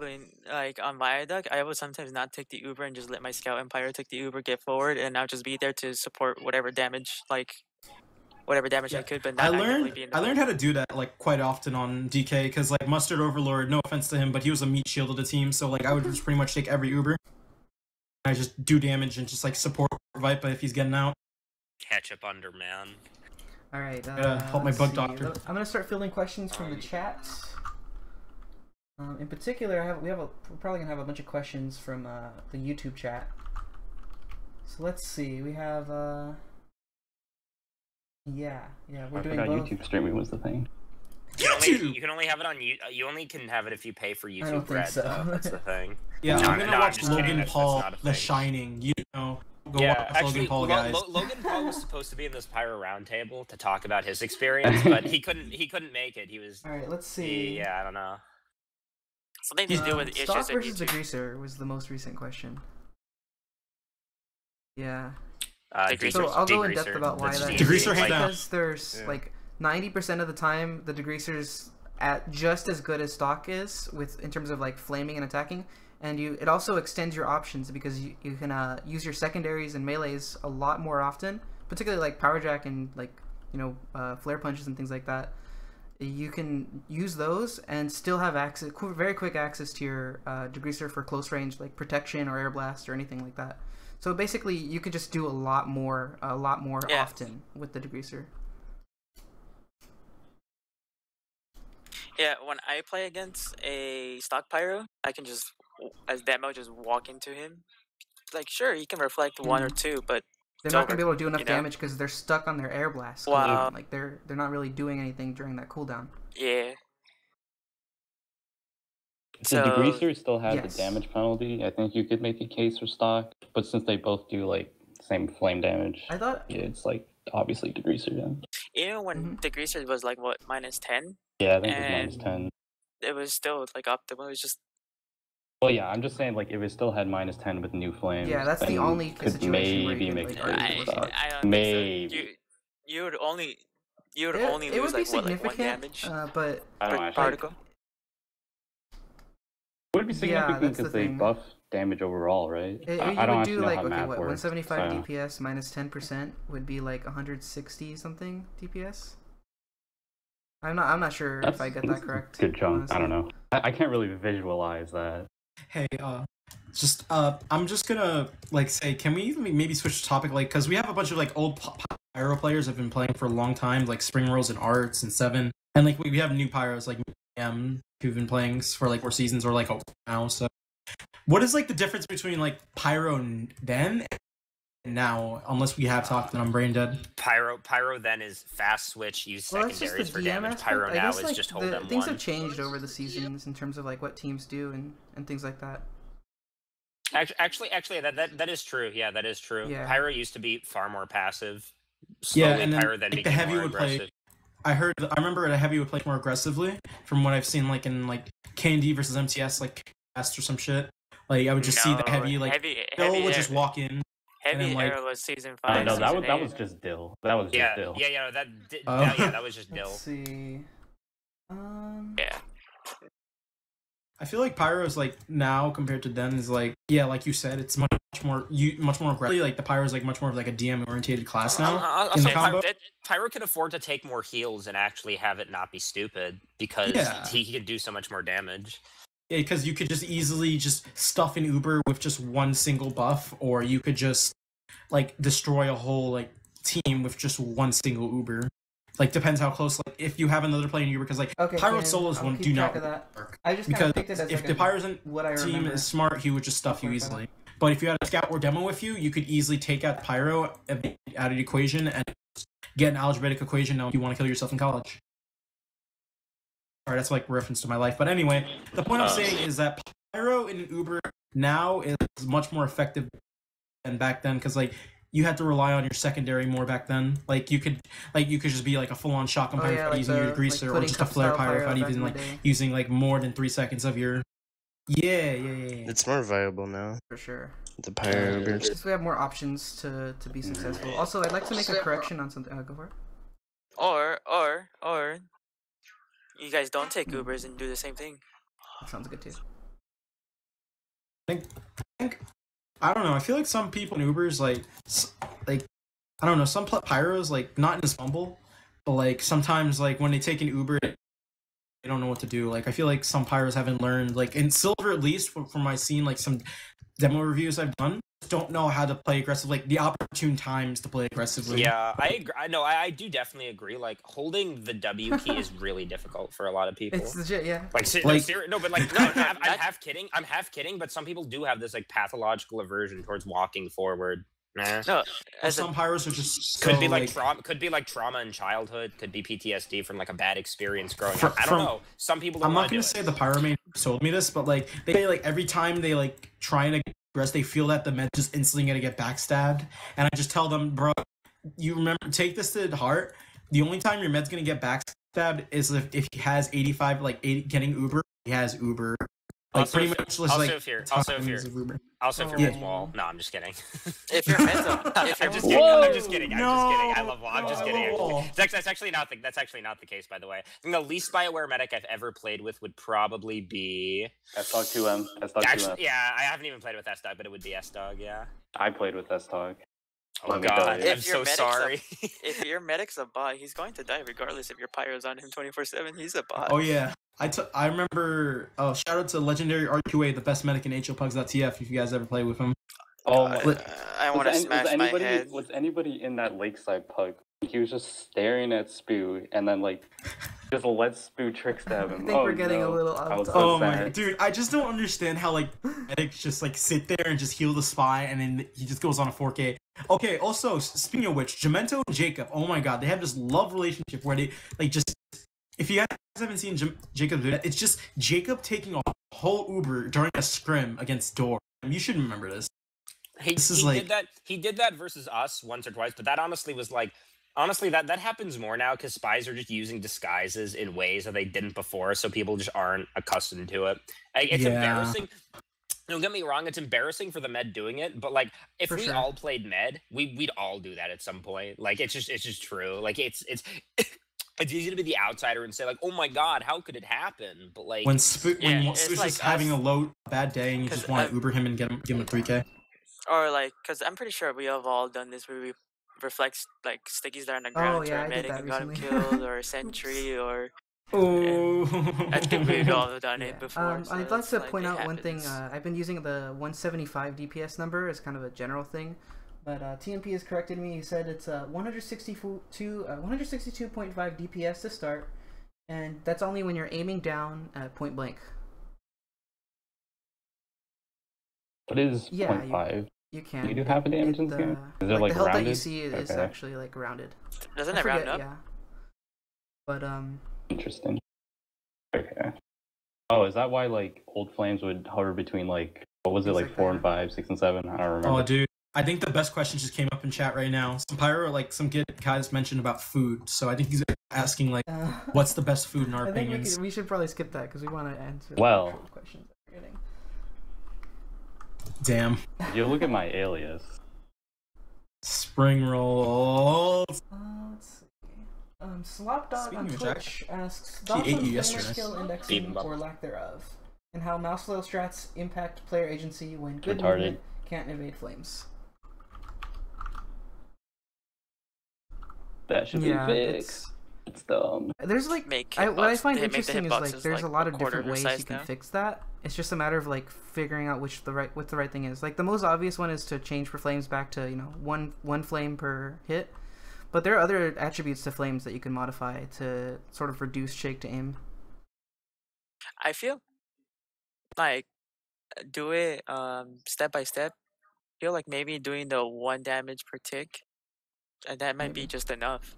like on Viaduct, I would sometimes not take the Uber and just let my Scout and Pyro take the Uber, get forward, and I'll just be there to support whatever damage I could. But not actively be in the I learned how to do that like quite often on DK because like Mustard Overlord, no offense to him, but he was a meat shield of the team, so like I would just pretty much take every Uber. I just do damage and just like support Vipa if he's getting out. Ketchup under man. All right. Help my let's bug see. doctor. I'm gonna start fielding questions from the chat. In particular, we're probably gonna have a bunch of questions from the YouTube chat. So let's see. We have yeah, we're doing both. YouTube streaming was the thing. You can only have it on you only can have it if you pay for YouTube I don't think Red. so. That's the thing. Yeah, I'm gonna watch just kidding. Logan That's Paul, not a The thing. Shining. You know, go Yeah, watch actually, Logan Paul, guys. Logan Paul was supposed to be in this Pyro Roundtable to talk about his experience, but he couldn't make it. He was. All right, let's see. Yeah, I don't know. something to do with issues Stock in versus YouTube. Degreaser was the most recent question. Yeah. Degreaser- So I'll go in Degreaser. depth about why That's that easy. Degreaser is. hands down. Because there's like 90% of the time the Degreaser's at just as good as Stock is in terms of like flaming and attacking, and it also extends your options because you can use your secondaries and melees a lot more often, particularly like Power Jack and like flare punches and things like that. You can use those and still have access, very quick access to your Degreaser for close range, like protection or air blast or anything like that. So basically, you could just do a lot more often with the Degreaser. Yeah, when I play against a stock Pyro, I can just, as demo, just walk into him. Like, sure, he can reflect one or two, but they're It's not over, gonna be able to do enough you know? damage because they're stuck on their air blast. Wow. Like they're not really doing anything during that cooldown. Yeah. If So the degreaser still had yes. the damage penalty, I think you could make a case for stock. But since they both do like same flame damage, I thought yeah, it's like obviously degreaser. Yeah, even when the greaser was like what -10, yeah I think it was and -10. it was still like optimal. It was just Well, yeah, I'm just saying like if it still had -10 with new flames, yeah, that's the then only could situation where maybe you could make like a argue case for for stock. stock. I don't Maybe. think so. You would only It lose would be like what, like 1 significant, damage but I don't per actually. particle. Would it be Yeah, significant that's the because they thing. buff damage overall, right? you I would don't do actually know like how okay, math what works. 175 so- DPS minus 10% would be like 160 something DPS. I'm not sure if I get that that's a correct. Good chunk. honestly. I don't know. I can't really visualize that. Hey, I'm just gonna like say, can we maybe switch the topic, like, because we have a bunch of like old Pyro players have been playing for a long time, like Spring Rolls and Arts and Seven, and like we have new Pyros like who've been playing for like 4 seasons or like now. So, what is like the difference between like Pyro then and now? Unless we have talked, and I'm brain dead. Pyro then is fast switch, use Well, that's just the secondaries for DM damage. aspect. Pyro I now guess is like just hold the M1. things have changed over the seasons in terms of like what teams do and things like that. Actually, that is true. Yeah, that is true. Yeah. Pyro used to be far more passive. Yeah, Slowly, and then Pyro then like, the became heavy more would play. aggressive. I remember the heavy would play more aggressively from what I've seen, like in like K&D versus MTS, like cast or some shit. Like I would just see the heavy, like Bill would just walk in. Heavy and then, like, Arrow was season 5. No, that season was 8. just Dill. That was just Yeah, Dill. yeah, Oh. that was just Dill. Let's see. Yeah. I feel like Pyro's like now compared to then is like, yeah, like you said, it's much more aggressive. Like the Pyro's like much more of like a DM oriented class now. I'll in the say combo. Pyro can afford to take more heals and actually have it not be stupid because Yeah. he can do so much more damage. Yeah, because you could just easily just stuff an Uber with just one single buff, or you could just like destroy a whole like team with just one single Uber. Like depends how close. Like if you have another player in Uber, because like Okay, Pyro Ken, solos I'll one keep do track not of that. work. I just Because picked it as if like the Pyro's what I team remember. is smart, he would just stuff you I'll clarify easily. But if you had a scout or demo with you, you could easily take out Pyro out of the equation and get an algebraic equation now if you want to kill yourself in college. Alright, that's like reference to my life. But anyway, the point I'm saying is that Pyro in an Uber now is much more effective than back then, because like you had to rely on your secondary more back then. Like you could just be like a full-on shotgun pyro without like using your like degreaser, or putting just a flare cup style pyro without back even in the like day, using like more than 3 seconds of your. Yeah. It's more viable now. for sure. The Pyro Ubers. Just we have more options to be successful. Also, I'd like to make a correction on something. Go for it. Or you guys don't take Ubers and do the same thing. That sounds good too. I think I don't know. I feel like some people in Ubers like I don't know. Some Pyros like not in this fumble, but like sometimes like when they take an Uber, they don't know what to do. Like I feel like some Pyros haven't learned. Like in Silver, at least from my scene, like some demo reviews I've done, don't know how to play aggressive. Like the opportune times to play aggressively. Yeah, I agree. I do definitely agree. Like holding the W key is really difficult for a lot of people. It's legit, yeah. Like, no, but like, no, I'm half kidding. I'm half kidding, but some people do have this like pathological aversion towards walking forward. Nah. No, Some Pyros are just Could so, be like trauma. Could be like trauma in childhood. Could be PTSD from like a bad experience growing up. I don't know. Some people. Don't I'm not wanna gonna do say it. the Pyromane told me this, but like they say like every time they like trying to progress, they feel that the med's just instantly gonna get backstabbed, and I just tell them, bro, you remember, take this to heart. The only time your med's gonna get backstabbed is if he has 85, like 80, getting Uber. He has Uber. Like Also pretty if- much just also like if you're- also if tons you're- of Uber. Also, if you're with wall, no, I'm just kidding. If you're mental, I'm just kidding. I'm just kidding. I'm just kidding. I love wall. I'm just kidding. Actually. That's actually not the case, by the way. I think the least Bioware medic I've ever played with would probably be S-Dog 2M. S-Dog 2M. Actually, yeah, I haven't even played with S-Dog, but it would be S-Dog, yeah. I played with S-Dog. Oh Let me tell god, you. I'm so sorry. If your medic's a bot, he's going to die regardless if your pyro's on him 24/7. He's a bot. Oh yeah, I remember. Oh, shout out to legendary R2A, the best medic in HLPugs.tf. If you guys ever play with him. Oh, I want to smash my head. Was anybody in that Lakeside pug? He was just staring at Spew, and then like Just let's spoo trick stab him. I think we're getting a little I was off so Oh my sad. dude, I just don't understand how like medics just like sit there and just heal the spy and then he just goes on a 4K. Okay, also speaking of which, Jamento and Jacob, oh my god, they have this love relationship where they like just if you guys haven't seen Jacob do that, it's just Jacob taking a whole Uber during a scrim against Door. You should remember this. He did that versus us once or twice, but that honestly was like that happens more now because spies are just using disguises in ways that they didn't before, so people just aren't accustomed to it. It's embarrassing. Don't get me wrong, it's embarrassing for the med doing it, but like if we all played med, we'd all do that at some point. Like it's just true. Like it's it's easy to be the outsider and say like, oh my god, how could it happen? But like when Spoosh like is having a bad day and you just want to Uber him and give him a 3K. Or like, because I'm pretty sure we have all done this where we reflect like stickies that are on the ground to a medic and got him killed, or a sentry, or I think we've all done it before. So I'd like to point out happens. one thing. I've been using the 175 DPS number as kind of a general thing, but TMP has corrected me. He said it's 162.5 DPS to start, and that's only when you're aiming down at point blank. What is 0.5? You can. You do half a damage in this game? Is it like the health rounded? that you see is actually like rounded. Doesn't it round up? Yeah. But Interesting. Okay. Oh, is that why like old flames would hover between like what was it like 4 and 5, 6 and 7? I don't remember. Oh, dude. I think the best question just came up in chat right now. Some Pyro, like some guys mentioned about food, so I think he's asking like, what's the best food in our opinions? think we should probably skip that because we want to answer Well, the questions that we're getting. Damn. You look at my alias. Spring rolls. Let's see. Slopdog on Speaking of Twitch asks, She thoughts ate on you player yesterday. skill indexing or lack thereof, and how mouse flail strats impact player agency when good Retarded. movement can't evade flames. That should be fixed. It's dumb. There's like what I find interesting is like there's a lot of different ways you can fix that. It's just a matter of like figuring out what the right thing is. Like the most obvious one is to change for flames back to one flame per hit, but there are other attributes to flames that you can modify to sort of reduce shake to aim. I feel like do it step by step. I feel like maybe doing the 1 damage per tick, and that might be just enough.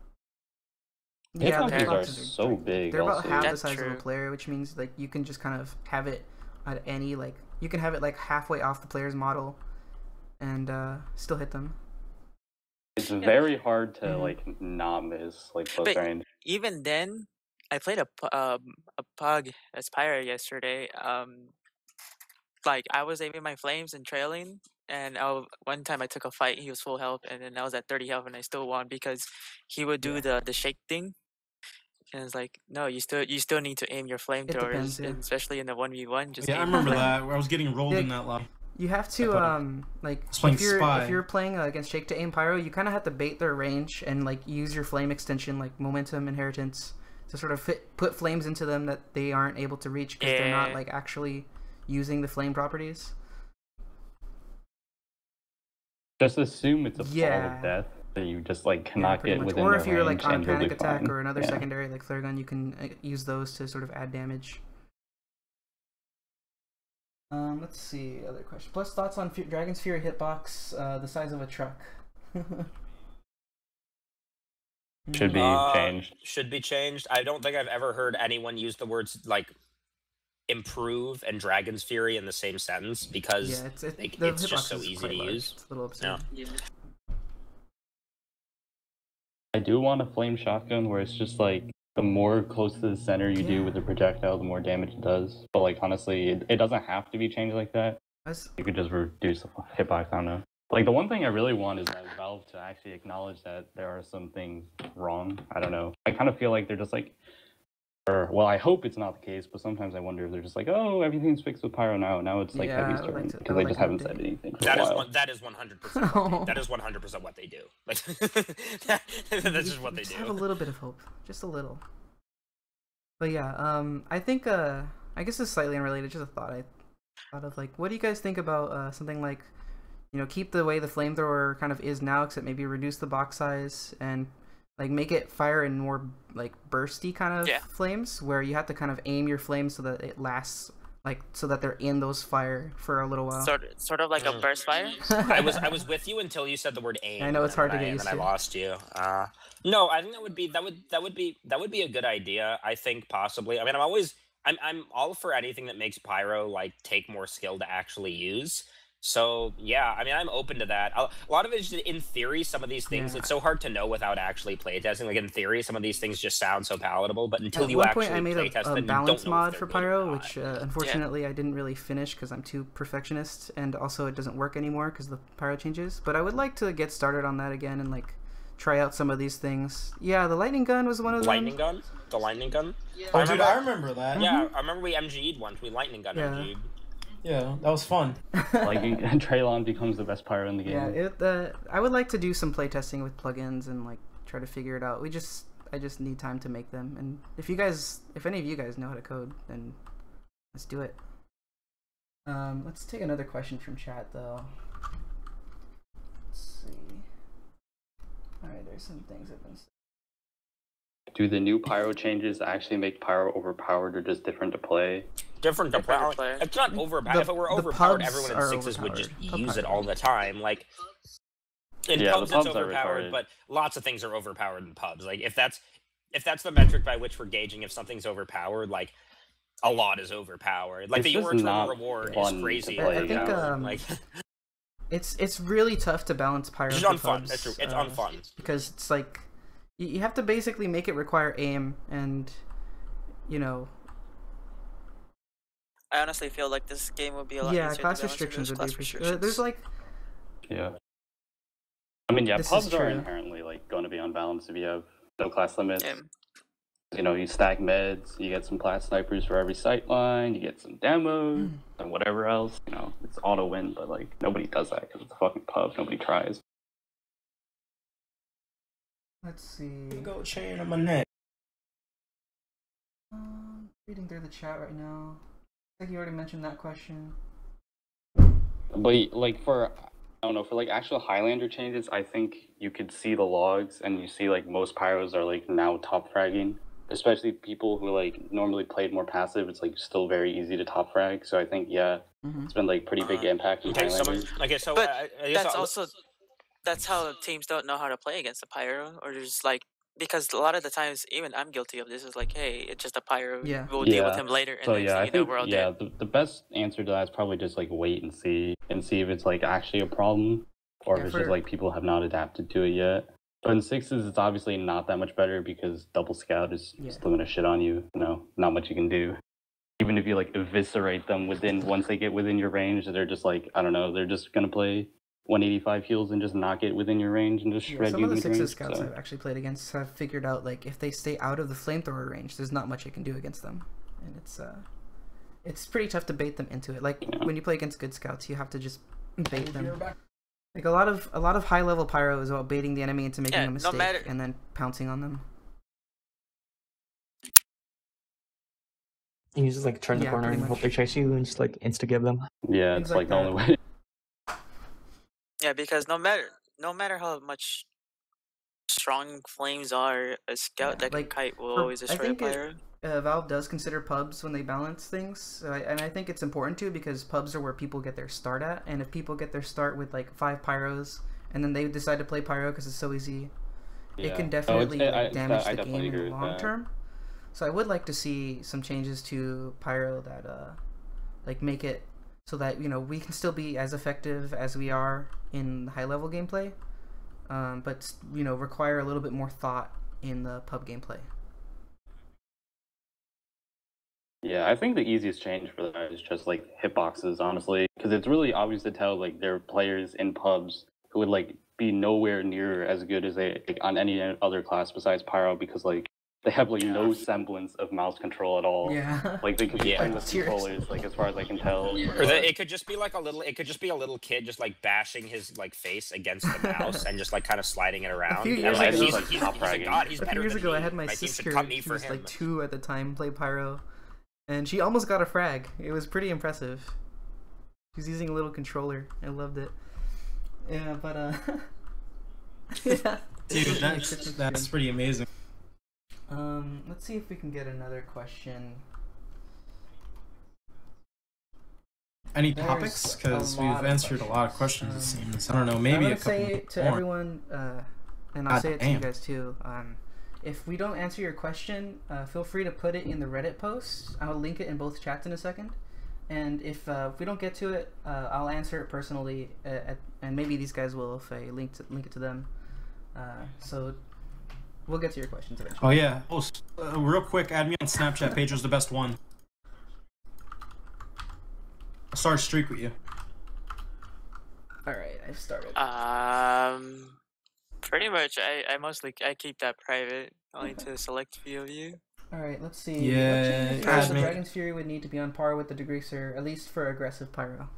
Yeah, the hitboxes are hitboxes so big. They're about also. half the That's size of a true. player, which means like you can just kind of have it at any you can have it like halfway off the player's model, and still hit them. It's very hard to like not miss like close range. Even then, I played a pug as Pyro yesterday. Like I was aiming my flames and trailing, and one time I took a fight. He was full health, and then I was at 30 health, and I still won because he would do the shake thing. And it's like, no, you still need to aim your flamethrowers, and especially in the 1v1. Just I remember that. Where I was getting rolled in that lobby. You have to like if you're playing against Shake to aim Pyro, you kind of have to bait their range and like use your flame extension like momentum inheritance to sort of put flames into them that they aren't able to reach because they're not like actually using the flame properties. Just assume it's a fall of death that you just like cannot get within or their if you're like on a range, and you'll panic be attack fine. or another secondary like flare gun, you can use those to sort of add damage. Let's see, other question. Plus thoughts on Dragon's Fury hitbox, the size of a truck. Should be changed. Should be changed. I don't think I've ever heard anyone use the words like improve and Dragon's Fury in the same sentence because it's just so easy to use. It's a little absurd. I do want a flame shotgun where it's just like the more close to the center you do with the projectile, the more damage it does. But like honestly, it doesn't have to be changed like that. You could just reduce the hitbox. I don't know. Like the one thing I really want is that Valve to actually acknowledge that there are some things wrong. I don't know. I kind of feel like they're just like, well, I hope it's not the case, but sometimes I wonder if they're just like, oh, everything's fixed with Pyro now. Now it's like heavy turn because they just haven't said anything. That is 100%. That is 100% what they do. Like that's just what they do. Have a little bit of hope, just a little. But yeah, I think I guess it's slightly unrelated. Just a thought I thought of like, what do you guys think about something like, keep the way the flamethrower kind of is now, except maybe reduce the box size and like make it fire in more like bursty kind of Yeah. flames, where you have to kind of aim your flames so that it lasts, like so that they're in those fire for a little while. Sort of like a burst fire. I was with you until you said the word aim. I know it's hard to get and used then to. I lost you. No, I think that would be a good idea. I think possibly. I mean, I'm all for anything that makes Pyro like take more skill to actually use. So yeah, I mean, I'm open to that. A lot of it is in theory. Some of these things, Yeah. it's so hard to know without actually playtesting. Like in theory, some of these things just sound so palatable, but until At you one actually point, I made playtest a them, you balance don't know if mod they're for good or Pyro, not. which unfortunately I didn't really finish because I'm too perfectionist, and also it doesn't work anymore because the Pyro changes. But I would like to get started on that again and like try out some of these things. Yeah, the lightning gun was one of them. Lightning gun, the lightning gun. Oh, dude, I remember that. Yeah, I remember we MG'd once. We lightning gun Yeah. MG'd. Yeah, that was fun. Like Traylon becomes the best pyro in the game. Yeah, I would like to do some playtesting with plugins and like try to figure it out. I just need time to make them. And if any of you guys know how to code, then let's do it. Let's take another question from chat though. Let's see. All right, there's some things I've been saying. Do the new pyro changes actually make pyro overpowered or just different to play? Different to Different to play. play. It's not overpowered. If it were the overpowered, pubs everyone in are sixes would just overpowered. use Pub it all the time. Like in Yeah, the pubs, pubs it's are overpowered, retarded. but lots of things are overpowered in pubs. Like if that's the metric by which we're gauging if something's overpowered, like a lot is overpowered. Like It's the just Yorkshire not reward fun is to crazy. play, I think yeah. like it's really tough to balance Pyro it's for unfun. pubs, That's true. It's unfun. because it's like you have to basically make it require aim, and you know, I honestly feel like this game would be a lot easier yeah, to class balance if restrictions there's would be class for sure. restrictions. There's like Yeah. I mean, yeah, This is pubs are true. inherently like going to be unbalanced if you have no class limits. Yeah. You know, you stack meds, you get some plat snipers for every sight line, you get some demos, and whatever else. You know, it's auto win, but like nobody does that because it's a fucking pub. Nobody tries. let's see. Go chain on my neck. Reading through the chat right now. I think you already mentioned that question. But like for, I don't know, for like actual Highlander changes, I think you could see the logs and you see like most pyros are like now top fragging. Especially people who like normally played more passive, it's like still very easy to top frag. So I think it's been like pretty big impact in Okay, Highlander. so But I guess that's also how teams don't know how to play against a pyro, or just like, because a lot of the times, even I'm guilty of this. Is like, hey, it's just a pyro. Yeah. We'll deal with Yeah. him later, and So then yeah, I you know, think we're all dead. the best answer to that is probably just like wait and see if it's like actually a problem, or Yeah, if it's for- just like people have not adapted to it yet. But in sixes, it's obviously not that much better because double scout is still gonna shit on you. You know, not much you can do. Even if you like eviscerate them once they get within your range, they're just like, I don't know, they're just gonna play 185 heals and just not get within your range and just Yeah, shred some you of the mid-range. sixes scouts So I've actually played against have figured out like if they stay out of the flamethrower range, there's not much I can do against them, and it's pretty tough to bait them into it. Like when you play against good scouts, you have to just bait them. Like a lot of high level pyro is about baiting the enemy into making Yeah, a no mistake matter- and then pouncing on them. You just like turn the Yeah, corner pretty and hope much. they chase you and just like insta give them. yeah, Things it's like like the only way. Yeah, because no matter how much strong flames are, a scout Yeah, that can like, kite will for- always I destroy a think pyro. Valve does consider pubs when they balance things, and I think it's important to, because pubs are where people get their start at, and if people get their start with like 5 pyros and then they decide to play pyro because it's so easy, it can definitely damage the game in the long term. So I would like to see some changes to pyro that like make it so that, you know, we can still be as effective as we are in high level gameplay, but, you know, require a little bit more thought in the pub gameplay. Yeah, I think the easiest change for that is just like hitboxes, honestly, because it's really obvious to tell like there are players in pubs who would like be nowhere near as good as they like, on any other class besides Pyro, because like they have like no semblance of mouse control at all. Yeah. Like they could be playing with Seriously. controllers, like as far as I can tell. Or it could just be like a little kid just like bashing his like face against the mouse and just like kind of sliding it around. few And, years like, ago- he's a god. He's A few better years than ago, me. I had my team should sister, cut me she for was him. like 2 at the time, play Pyro, and she almost got a frag. It was pretty impressive. She was using a little controller. I loved it. Yeah, but yeah. Dude, that's pretty amazing. Let's see if we can get another question. Any There's topics? a Because we've lot of answered a lot of questions, it questions. seems. I don't know, maybe I a would couple say to more. everyone, and I'll God say it to you damn. guys too. If we don't answer your question, feel free to put it in the Reddit post. I'll link it in both chats in a second. And if we don't get to it, I'll answer it personally, and maybe these guys will if I link it to them. So we'll get to your questions eventually. Oh yeah. Oh, real quick, add me on Snapchat. Pedro's the best one. I'll start a streak with you. All right, I've started. Pretty much. I keep that private, only to a select few of you. All right, let's see. Yeah, what changes the Dragon's Fury would need to be on par with the Degreaser, at least for aggressive Pyro?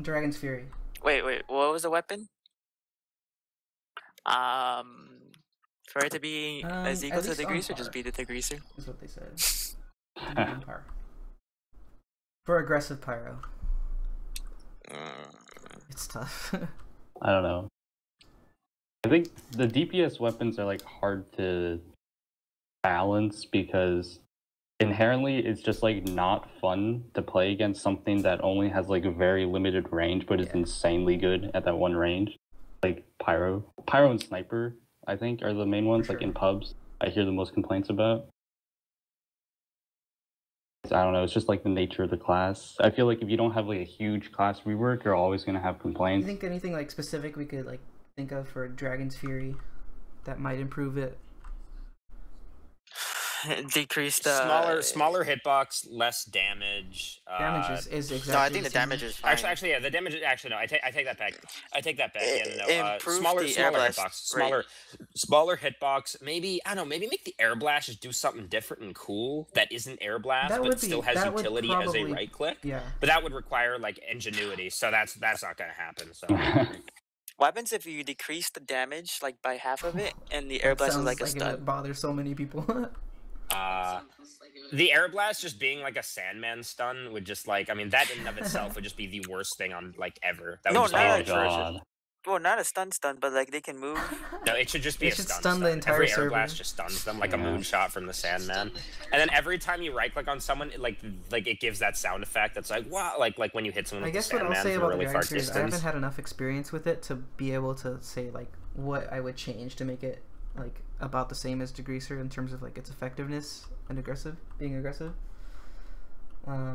Dragon's Fury. Wait, what was the weapon? For it to be as equal to the Degreaser, just beat the Degreaser. Is what they said. On par. For aggressive Pyro. It's tough. I don't know. I think the DPS weapons are like hard to balance because inherently it's just like not fun to play against something that only has like a very limited range but is insanely good at that one range. Like Pyro and Sniper, I think, are the main ones. Like in pubs, I hear the most complaints about. I don't know, it's just like the nature of the class. I feel like if you don't have like a huge class rework, you're always gonna have complaints. You think anything like specific we could like think of for Dragon's Fury that might improve it? Decrease the smaller hitbox, less damage. Damage is exactly. No, I think the damage is fine. Actually, yeah, the damage. Actually, no, I take that back. Yeah, no, Improve smaller the air blast hitbox, smaller hitbox. Maybe I don't know. Maybe make the air blast just do something different and cool that isn't air blast, but still has utility as a right click. Yeah. But that would require like ingenuity, so that's not gonna happen. So. What happens if you decrease the damage like by half of it, and the air blast is like a stun? It bothers so many people. The air blast just being like a Sandman stun would just like, I mean, that in and of itself would just be the worst thing on like ever. That would just be atrocious. Well, not a stun, but like they can move. No, it should just be a stun. The entire every server. Air blast just stuns them like a moonshot from the Sandman. And then every time you right click on someone, like it gives that sound effect that's like wow, like when you hit someone with the Sandman what I'll say from a about really the far Dragon's Fury is distance. I haven't had enough experience with it to be able to say like what I would change to make it like about the same as Degreaser in terms of like its effectiveness and being aggressive. I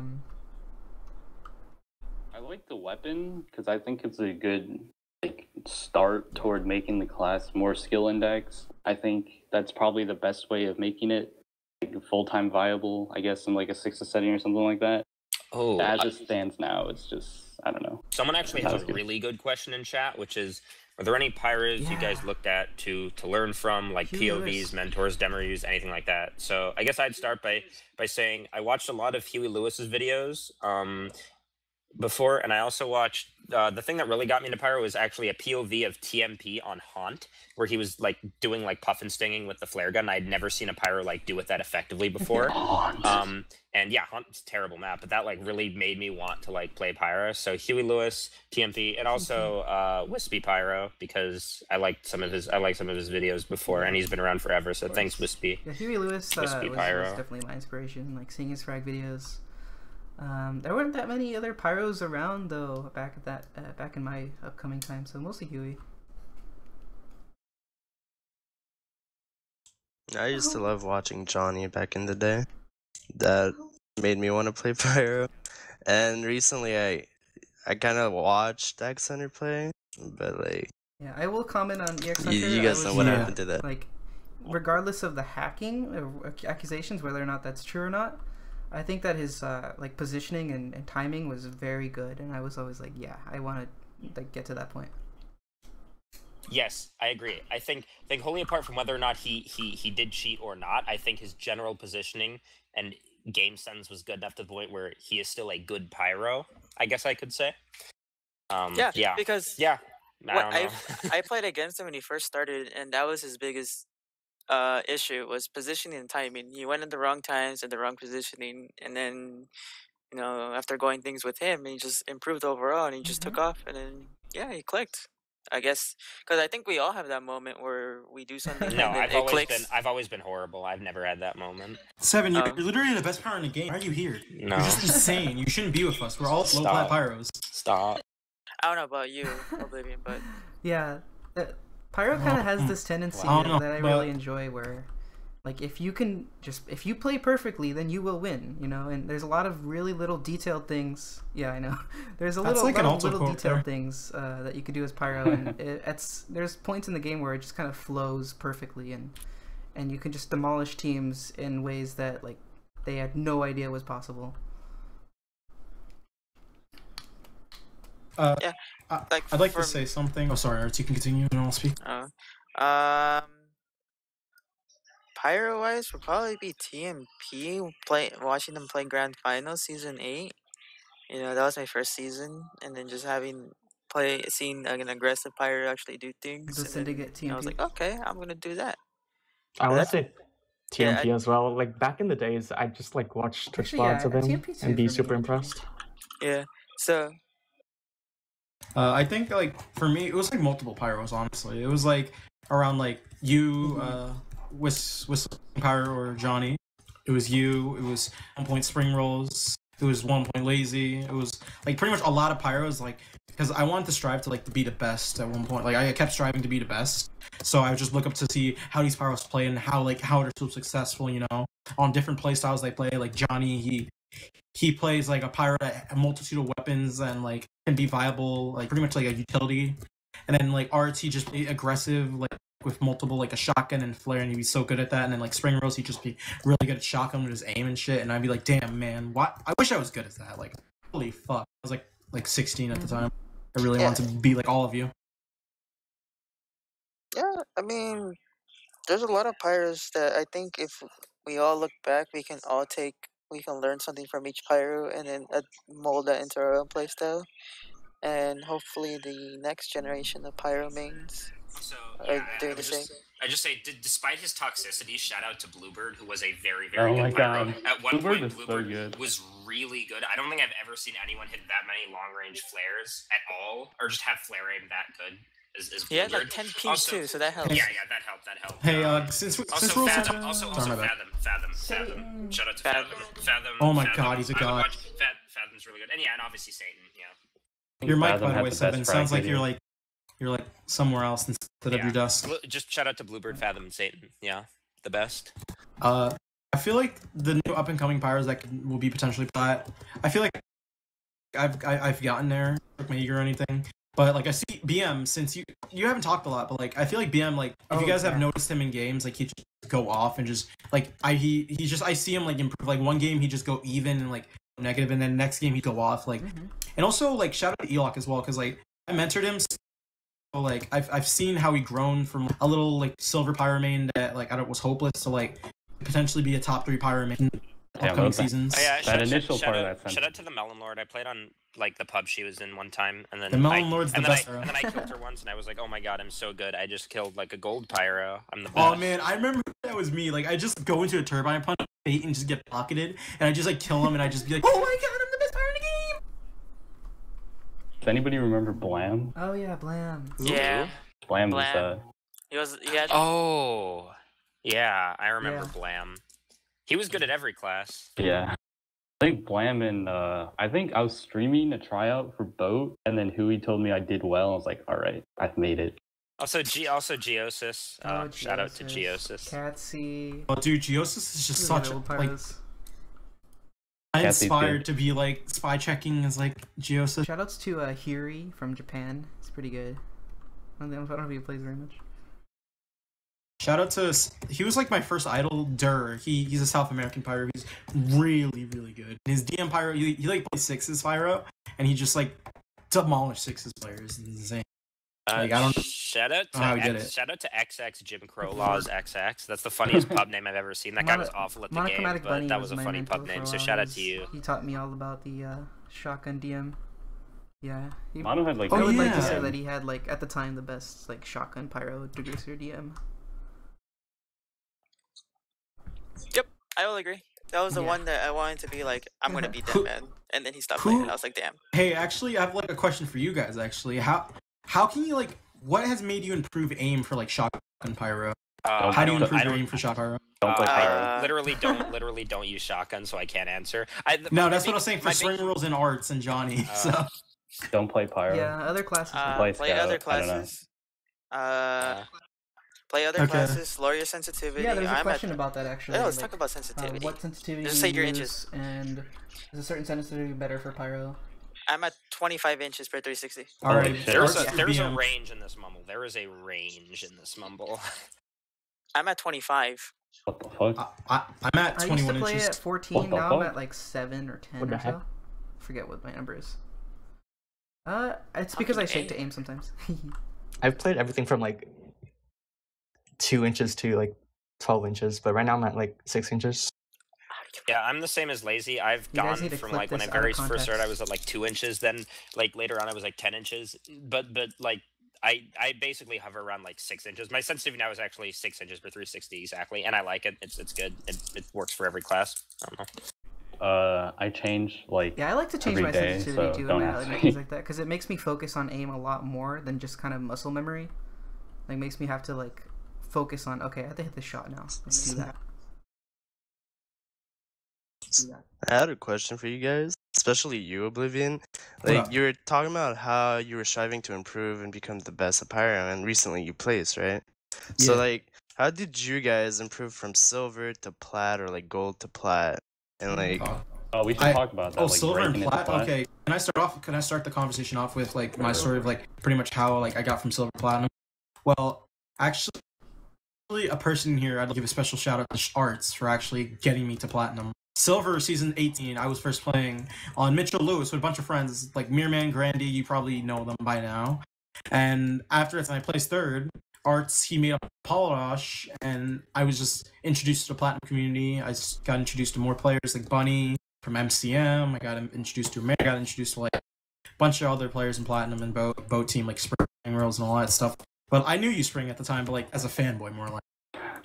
like the weapon because I think it's a good like start toward making the class more skill index. I think that's probably the best way of making it like full-time viable, I guess, in like a 6th setting or something like that. Oh, as it stands now, it's just I don't know. Someone actually has a really good question in chat, which is, are there any Pyros you guys looked at to learn from, like POVs, mentors, demo reviews, anything like that? So I guess I'd start by saying I watched a lot of Huey Lewis's videos before, and I also watched the thing that really got me into Pyro was actually a POV of TMP on Haunt, where he was like doing like puff and stinging with the flare gun. I'd never seen a Pyro like do it that effectively before. And yeah, Haunt's a terrible map, but that like really made me want to like play Pyro. So Huey Lewis, TMP, and also Wispy Pyro, because I liked some of his videos before, and he's been around forever. So thanks, Wispy. Yeah, Huey Lewis was Pyro. definitely my inspiration. Like seeing his frag videos. There weren't that many other Pyros around though back in my upcoming time, so mostly Huey. I used to love watching Johnny back in the day. That made me want to play Pyro. And recently I kind of watched X Hunter play, but like yeah, I will comment on EX Hunter. You guys know what happened to that. Like, regardless of the hacking or accusations, whether or not that's true or not, I think that his like positioning and timing was very good, and I was always like, yeah, I want to like get to that point. Yes, I agree. I think wholly apart from whether or not he did cheat or not, I think his general positioning and game sense was good enough to the point where he is still a good Pyro, I guess I could say. Because I played against him when he first started, and that was his biggest issue was positioning and timing. He went at the wrong times and the wrong positioning, and then you know after going things with him, he just improved overall, and he just took off, and then yeah, he clicked. I guess because I think we all have that moment where we do something No, and then it clicks. I've always been horrible. I've never had that moment. 7, you're literally the best pyro in the game. Why are you here? No. You're just insane. You shouldn't be with us. We're all low plat pyros. Stop. I don't know about you, Oblivion, but Yeah, Pyro kind of has this tendency that I really enjoy, where like if you play perfectly, then you will win, you know. And there's a lot of really little detailed things. Yeah, I know. There's a lot of little detailed things that you can do as Pyro, and there's points in the game where it just kind of flows perfectly, and you can just demolish teams in ways that like they had no idea was possible. I'd like to say something. Oh, sorry, Arts, you can continue and I'll speak. Pyro-wise would probably be TMP. Watching them play Grand Finals Season 8. You know, that was my first season, and then just seeing an aggressive Pyro actually do things. The Syndicate TMP. I was like, okay, I'm gonna do that. I want to say TMP as well. Like back in the days, I just like watch Twitch VODs of him and be super impressed. Yeah. So. I think like for me, it was like multiple pyros. Honestly, it was like around like you, with Pyro or Johnny. It was you. It was 1 point Spring Rolls. It was 1 point Lazy. It was like pretty much a lot of pyros. Like because I wanted to strive to like to be the best at one point. Like I kept striving to be the best. So I would just look up to see how these pyros play and how they're so successful. You know, on different play styles they play. Like Johnny, he plays like a pyro that a multitude of weapons and like can be viable, like pretty much like a utility. And then like RT just be aggressive, like with multiple like a shotgun and flare, and he'd be so good at that. And then like Spring Rose, he'd just be really good at shotgun with his aim and shit. And I'd be like, damn man, what? I wish I was good at that. Like holy fuck, I was like 16 at the time. I really wanted to be like all of you. Yeah, I mean, there's a lot of pyros that I think if we all look back, we can learn something from each pyro and then mold that into our own playstyle. And hopefully the next generation of pyro mains are doing the same. I just say, despite his toxicity, shout out to Bluebird, who was a very, very good pyro. At one point, Bluebird was really good. I don't think I've ever seen anyone hit that many long-range flares at all, or just have flare aim that good. He had like 10 pings too, so that helps. Yeah, that helped. Hey, since we're Fathom. Shout out to Fathom. Oh my god, he's a god. Fathom's really good, and obviously Satan. Yeah. Your mic, by the way, 7 sounds like you're like somewhere else instead of your desk. Just shout out to Bluebird, Fathom, and Satan. Yeah, the best. I feel like the new up and coming pyros that will be potentially Plat. I feel like I've gotten there, like Meager or anything. But like I see BM, since you haven't talked a lot, but like I feel like BM, like if you guys have noticed him in games, like he just go off and just like I see him like improve. Like one game he just go even and like negative, and then next game he go off. Like and also like shout out to Elok as well, because like I mentored him. So like I've seen how he grown from a little like silver pyro main that like was hopeless to like potentially be a top 3 pyro main in upcoming seasons. Oh, yeah, that initial part of that sentence. Shout out to the Melon Lord. I played on like the pub she was in one time, and then the Melon Lord's the best. And then I killed her once, and I was like, oh my god, I'm so good. I just killed like a gold pyro. I'm the best. Oh man, I remember that was me. Like I just go into a turbine punch bait and just get pocketed, and I just like kill him, and I just be like, oh my god, I'm the best pyro in the game. Does anybody remember Blam? Oh yeah, Blam. Yeah. Blam was He had. Oh, yeah, I remember Blam. He was good at every class. Yeah. I think Blam and I think I was streaming a tryout for Boat, and then Hui told me I did well. I was like, all right, I've made it. Also Geosis. Shout out to Geosis. Catsy. Oh dude, Geosis is just such a like. I inspired to be like spy checking as like Geosis. Shoutouts to Hiri from Japan. It's pretty good. I don't know if he plays very much. Shout out to he was like my first idol. He's a South American pyro. He's really good. And his DM pyro, he like plays 6's pyro, and he just like demolished 6's players. It's insane. Like I don't know. Shout out to XX Jim Crow Laws XX. That's the funniest pub name I've ever seen. That guy was awful at the game, but that was a funny pub name. So shout out to you. He taught me all about the shotgun DM. Yeah. Mono had like. I would like to say that he had like at the time the best like shotgun pyro degreaser DM. Yep, I will agree. That was the one that I wanted to be like, I'm gonna beat that man, and then he stopped playing it. I was like, damn. Hey, actually, I have like a question for you guys. Actually, how can you like what has made you improve aim for like shotgun pyro? How I do you don't- improve I your don't- aim for shot pyro? Don't play Pyro. I literally don't use shotgun, so I can't answer. No, that's what I was saying for swing rules and arts and Johnny. So Don't play Pyro. Yeah, other classes. Play Play Scout, other I don't know. classes. Play other Okay. classes. Lower your sensitivity. Yeah, there's a I'm question at, about that actually. Yeah, let's like, talk about sensitivity. What sensitivity Just do say you your use, inches. and is a certain sensitivity better for pyro? I'm at 25 inches per 360. all right, shit. There's arts a for there's a BM. range in this mumble. There is a range in this mumble. I'm at 25. What the fuck? I'm at I used 21 to play inches. at 14. What the Now I'm fuck? at like 7 or 10 What the or so. heck? Forget what my number is. It's because I shake to aim sometimes. I've played everything from like 2 inches to like 12 inches, but right now I'm at like 6 inches. Yeah, I'm the same as Lazy. I've You guys gone need to from clip like when I this out of very first started, I context. was at like 2 inches. Then like later on, I was like 10 inches. But like I basically hover around like 6 inches. My sensitivity now is actually 6 inches per 360 exactly, and I like it. It's good. It works for every class. I don't know. I change like Yeah, I like to change every my day, sensitivity so too don't and ask me. things like that because it makes me focus on aim a lot more than just kind of muscle memory. Like makes me have to like focus on okay, I have to hit the shot now. Let's do that. I had a question for you guys, especially you, Oblivion. What Like up? you were talking about how you were striving to improve and become the best at Pyro, and recently you placed, right? So Yeah. like, how did you guys improve from silver to plat or like gold to plat? And like, Oh, we should talk about that. Oh, like, silver and breaking into plat. Okay, can I start the conversation off with like my story of like pretty much how like I got from silver to platinum? Well, actually, a person here I'd give a special shout out to Arts for actually getting me to platinum. Silver season 18, I was first playing on Mitchell Lewis with a bunch of friends like Meerman, Grandy. You probably know them by now. And after I placed third, Arts, he made a Polish, and I was just introduced to the platinum community. I just got introduced to more players like Bunny from MCM. I got introduced to America. I got introduced to like a bunch of other players in platinum and boat team like Spring Worlds and all that stuff. But I knew you Spring at the time, but like as a fanboy more like.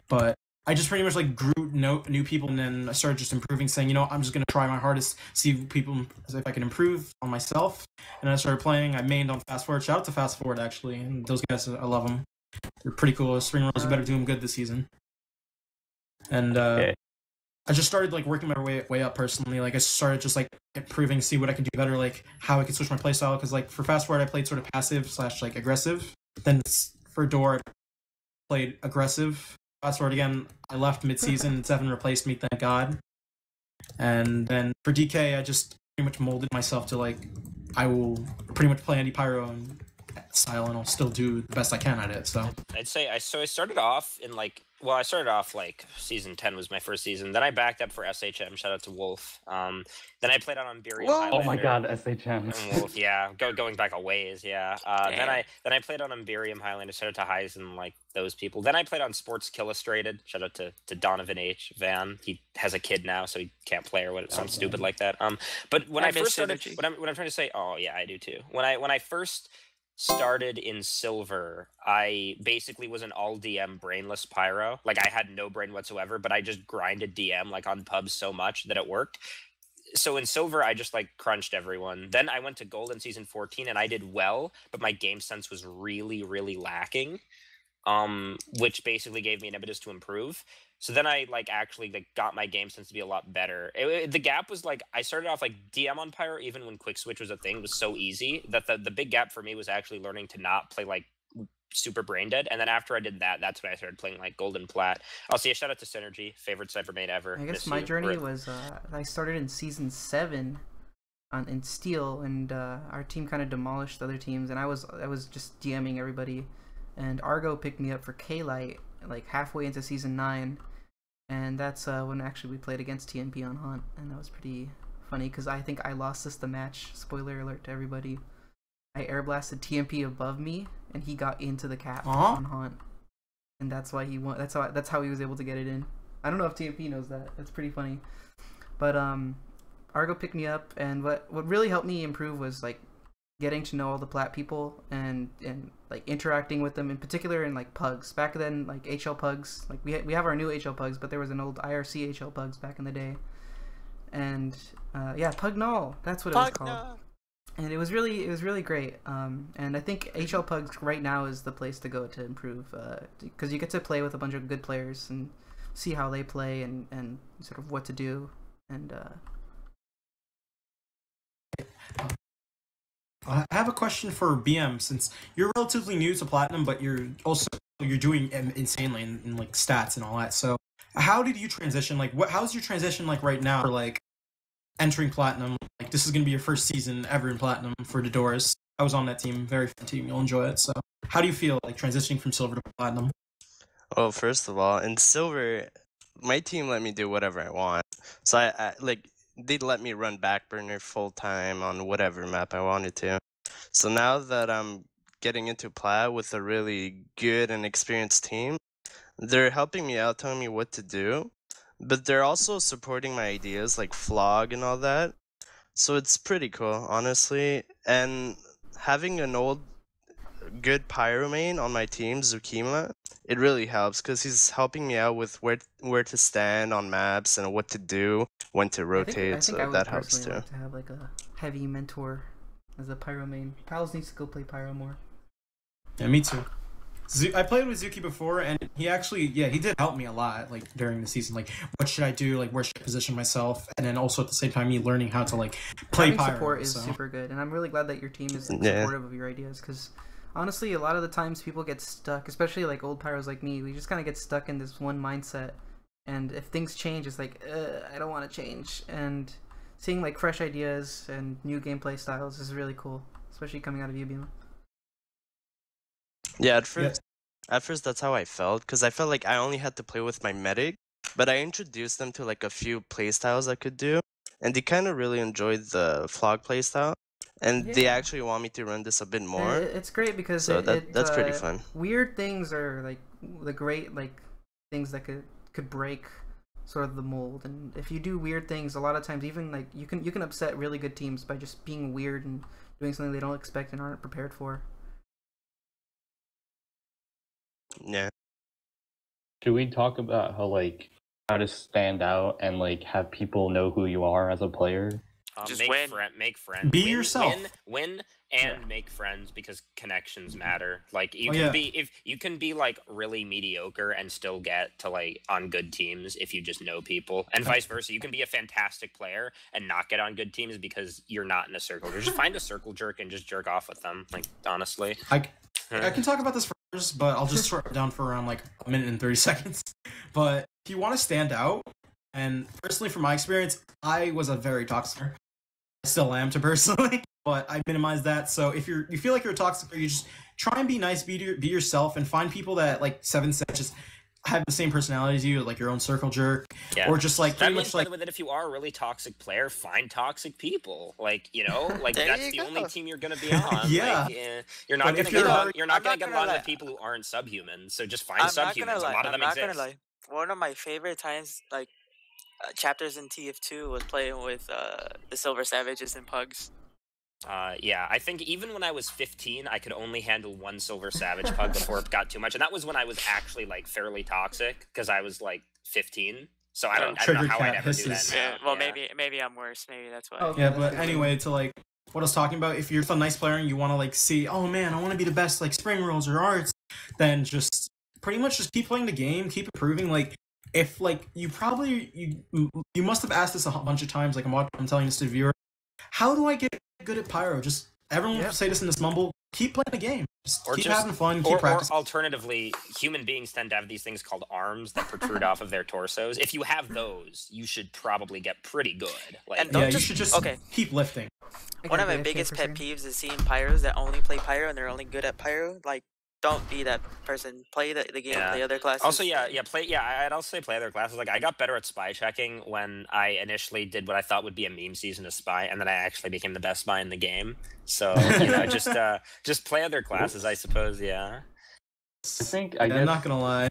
But I just pretty much like grew new people, and then I started just improving, saying, you know, I'm just gonna try my hardest, see people if I can improve on myself. And I started playing. I mained on Fast Forward. Shout out to Fast Forward actually, and those guys, I love them. They're pretty cool. Spring Rose, you better do them good this season. And Okay. I just started like working my way up personally. Like I started just like improving, see what I can do better, like how I can switch my playstyle. Because like for Fast Forward, I played sort of passive / like aggressive. Then for Door, I played aggressive. Fast Forward again, I left mid-season and 7 replaced me, thank God. And then for DK, I just pretty much molded myself to like I will pretty much play anti-pyro and style, and I'll still do the best I can at it. So I'd say I started off in like I started off like season 10 was my first season. Then I backed up for SHM. Shout out to Wolf. Then I played on Imperium. Oh my Highlander. god, SHM. And Wolf, yeah, going back a ways, yeah. Then I played on Imperium Highlander. Shout out to Heisen and like those people. Then I played on Sports Illustrated. Shout out to Donovan H. Van. He has a kid now, so he can't play or what something stupid like that. But when I first started, what I'm trying to say, oh yeah, I do too. When I first started in silver, I basically was an all DM brainless pyro. Like I had no brain whatsoever, but I just grinded DM like on pubs so much that it worked. So in silver, I just like crunched everyone. Then I went to gold in season 14 and I did well, but my game sense was really, really lacking. Which basically gave me an impetus to improve. So then I like actually like got my game sense to be a lot better. The gap was like I started off like DM on Pyro even when quick switch was a thing was so easy that the big gap for me was actually learning to not play like super brain dead. And then after I did that, that's when I started playing like gold and plat. I'll see a shout out to Synergy, favorite sniper main ever. I guess Miss my you. journey was I started in season 7 in Steel, and our team kind of demolished the other teams, and I was just DMing everybody, and Argo picked me up for K-Light like halfway into season 9, and that's when actually we played against TNP on Haunt, and that was pretty funny because I think I lost us the match. Spoiler alert to everybody. I airblasted TMP above me, and he got into the cap on Haunt, and that's why he won. That's how he was able to get it in. I don't know if TMP knows that. That's pretty funny. But Argo picked me up, and what really helped me improve was like getting to know all the plat people and like interacting with them, in particular in like pugs. Back then, like HL pugs, like we have our new HL pugs, but there was an old IRC HL pugs back in the day. And yeah, Pug Null, that's what it was called. and it was really great. And I think HL Pugs right now is the place to go to improve, because you get to play with a bunch of good players and see how they play and sort of what to do. And I have a question for BM, since you're relatively new to Platinum, but you're doing insanely in like stats and all that. So how did you transition? Like, how's your transition like right now for like entering Platinum? Like, this is gonna be your first season ever in Platinum for the Doors. I was on that team, very fun team. You'll enjoy it. So how do you feel like transitioning from Silver to Platinum? Well, first of all, in Silver, my team let me do whatever I want. So I like they'd let me run Backburner full time on whatever map I wanted to. So now that I'm getting into Plat with a really good and experienced team, they're helping me out, telling me what to do, but they're also supporting my ideas like Flog and all that. So it's pretty cool, honestly. And having an old good Pyro main on my team, Zukima, it really helps because he's helping me out with where to stand on maps and what to do, when to rotate. I think so I would that helps personally too. like to have like a heavy mentor as a Pyro main. Pals needs to go play Pyro more. Yeah, me too. I played with Zuki before, and he actually, he did help me a lot, like, during the season. Like, what should I do? Like, where should I position myself? And then also, at the same time, me learning how to, like, play Having Pyro. support is super good, and I'm really glad that your team is like, Yeah. supportive of your ideas, because honestly, a lot of the times people get stuck, especially, like, old Pyros like me, we just kind of get stuck in this one mindset, and if things change, it's like, I don't want to change, and seeing, like, fresh ideas and new gameplay styles is really cool, especially coming out of UBM. Yeah, at first that's how I felt, because I felt like I only had to play with my medic, but I introduced them to like a few playstyles I could do, and they kind of really enjoyed the Flog playstyle, and they Yeah. actually want me to run this a bit more. It's great because So that's pretty fun. Weird things are like the great like things that could break sort of the mold, and if you do weird things, a lot of times even like you can upset really good teams by just being weird and doing something they don't expect and aren't prepared for. Yeah. Should we talk about how to stand out and like have people know who you are as a player? Just make win. make friends. Be Win, yourself. Win and make friends, because connections matter. Like you Oh, can yeah. be if you can be like really mediocre and still get to like on good teams if you just know people, and vice versa. You can be a fantastic player and not get on good teams because you're not in a circle. Just find a circle jerk and just jerk off with them. Like honestly. I can talk about this first, but I'll just short it down for around like a minute and 30 seconds. But if you want to stand out, and personally from my experience, I was a very toxic player. I still am to personally, but I minimize that. So if you feel like you're a toxic player, you just try and be nice, be yourself, and find people that like 7 said just have the same personality as you, like your own circle jerk, or just like that pretty means, much by like the way, that if you are a really toxic player, find toxic people. Like like There that's you the go. only team you're gonna be on. Yeah. Like, you're not But gonna if get you're- along. You're not I'm gonna not get gonna along lie. with people who aren't subhumans. So just find I'm not subhumans. gonna lie. A lot of them I'm not exist. gonna lie. One of my favorite times, like chapters in TF2, was playing with the Silver Savages and Pugs. Yeah, I think even when I was 15, I could only handle one Silver Savage Pug before it got too much, and that was when I was actually like fairly toxic because I was like 15. So I don't know Triggered how I'd cat ever do that hisses. now. Yeah, well, yeah. maybe I'm worse. Maybe that's why. Oh, Yeah, that's but good. anyway, to like what I was talking about, if you're a nice player and you want to like see, oh man, I want to be the best like spring rolls or arts, then just pretty much just keep playing the game, keep improving. Like if like you must have asked this a bunch of times. Like I'm telling this to the viewer, how do I get good at Pyro? Just everyone say this in this mumble. Keep playing the game. Just keep having fun. Keep practicing. Or alternatively, human beings tend to have these things called arms that protrude off of their torsos. If you have those, you should probably get pretty good. Like, And don't you just- should just okay. keep lifting. One of my Okay, biggest for pet saying. peeves is seeing Pyros that only play Pyro and they're only good at Pyro. Like, don't be that person. Play the game, Yeah. play other classes. Also, I'd also say play other classes. Like, I got better at spy checking when I initially did what I thought would be a meme season of spy, and then I actually became the best spy in the game. So, just play other classes, I suppose. Yeah. I think I'm guess not gonna lie.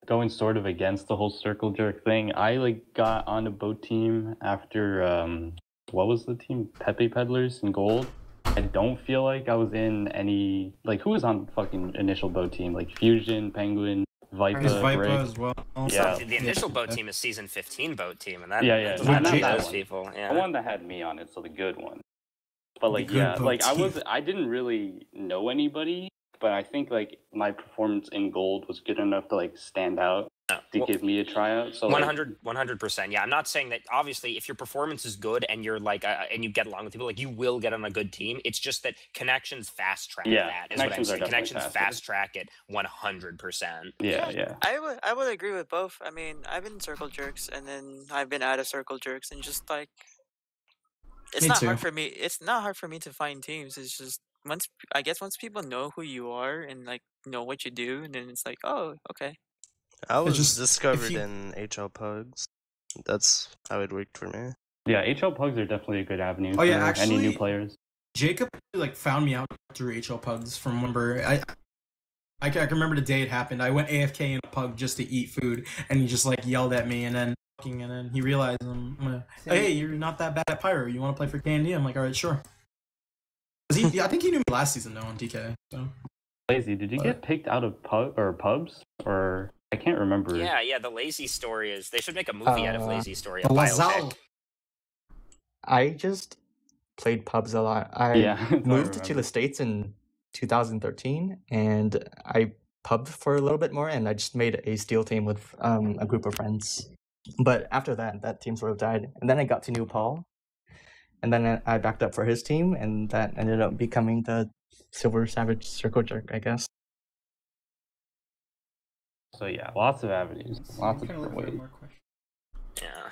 going sort of against the whole circle jerk thing. I like got on a boat team after what was the team? Pepe Peddlers in gold. I don't feel like I was in any who was on fucking initial boat team? Like Fusion, Penguin, Vipa, Vipa Brick. as well. Yeah. The initial boat team is season 15 boat team, and that Yeah, that's not not that those one. people. The Yeah. one that had me on it, so the good one. But The like good yeah, like boat I didn't really know anybody, but I think like my performance in gold was good enough to like stand out to well, give me a tryout. So like 100%. Yeah, I'm not saying that obviously if your performance is good and you're like and you get along with people, like you will get on a good team. It's just that connections fast track Yeah, that is what I'm connections are saying. definitely Connections faster. fast track it 100%. Yeah. I would agree with both. I mean, I've been circle jerks, and then I've been out of circle jerks, and just like it's Me not too. hard for me. It's not hard for me to find teams. It's just once people know who you are and like know what you do, and then it's like, oh, okay. I was just- if discovered you- in HL Pugs. That's how it worked for me. Yeah, HL Pugs are definitely a good avenue Oh, yeah, for any new actually- players. Jacob like found me out through HL Pugs from remember I can remember the day it happened. I went AFK in a pug just to eat food, and he just like yelled at me, and then he realized, hey, you're not that bad at Pyro. You want to play for KND? I'm like, all right, sure. I think he knew me last season though on DK. So. Lazy, did you get picked out of pubs or I can't remember. Yeah. The Lazy story is they should make a movie out of Lazy story. A Lazal. biopic. I just played pubs a lot. I moved to the States in 2013, and I pubbed for a little bit more, and I just made a steel team with a group of friends. But after that team sort of died. And then I got to New Paul, and then I backed up for his team, and that ended up becoming the Silver Savage Circle Jerk, I guess. So yeah, lots of avenues, lots of different ways. Yeah.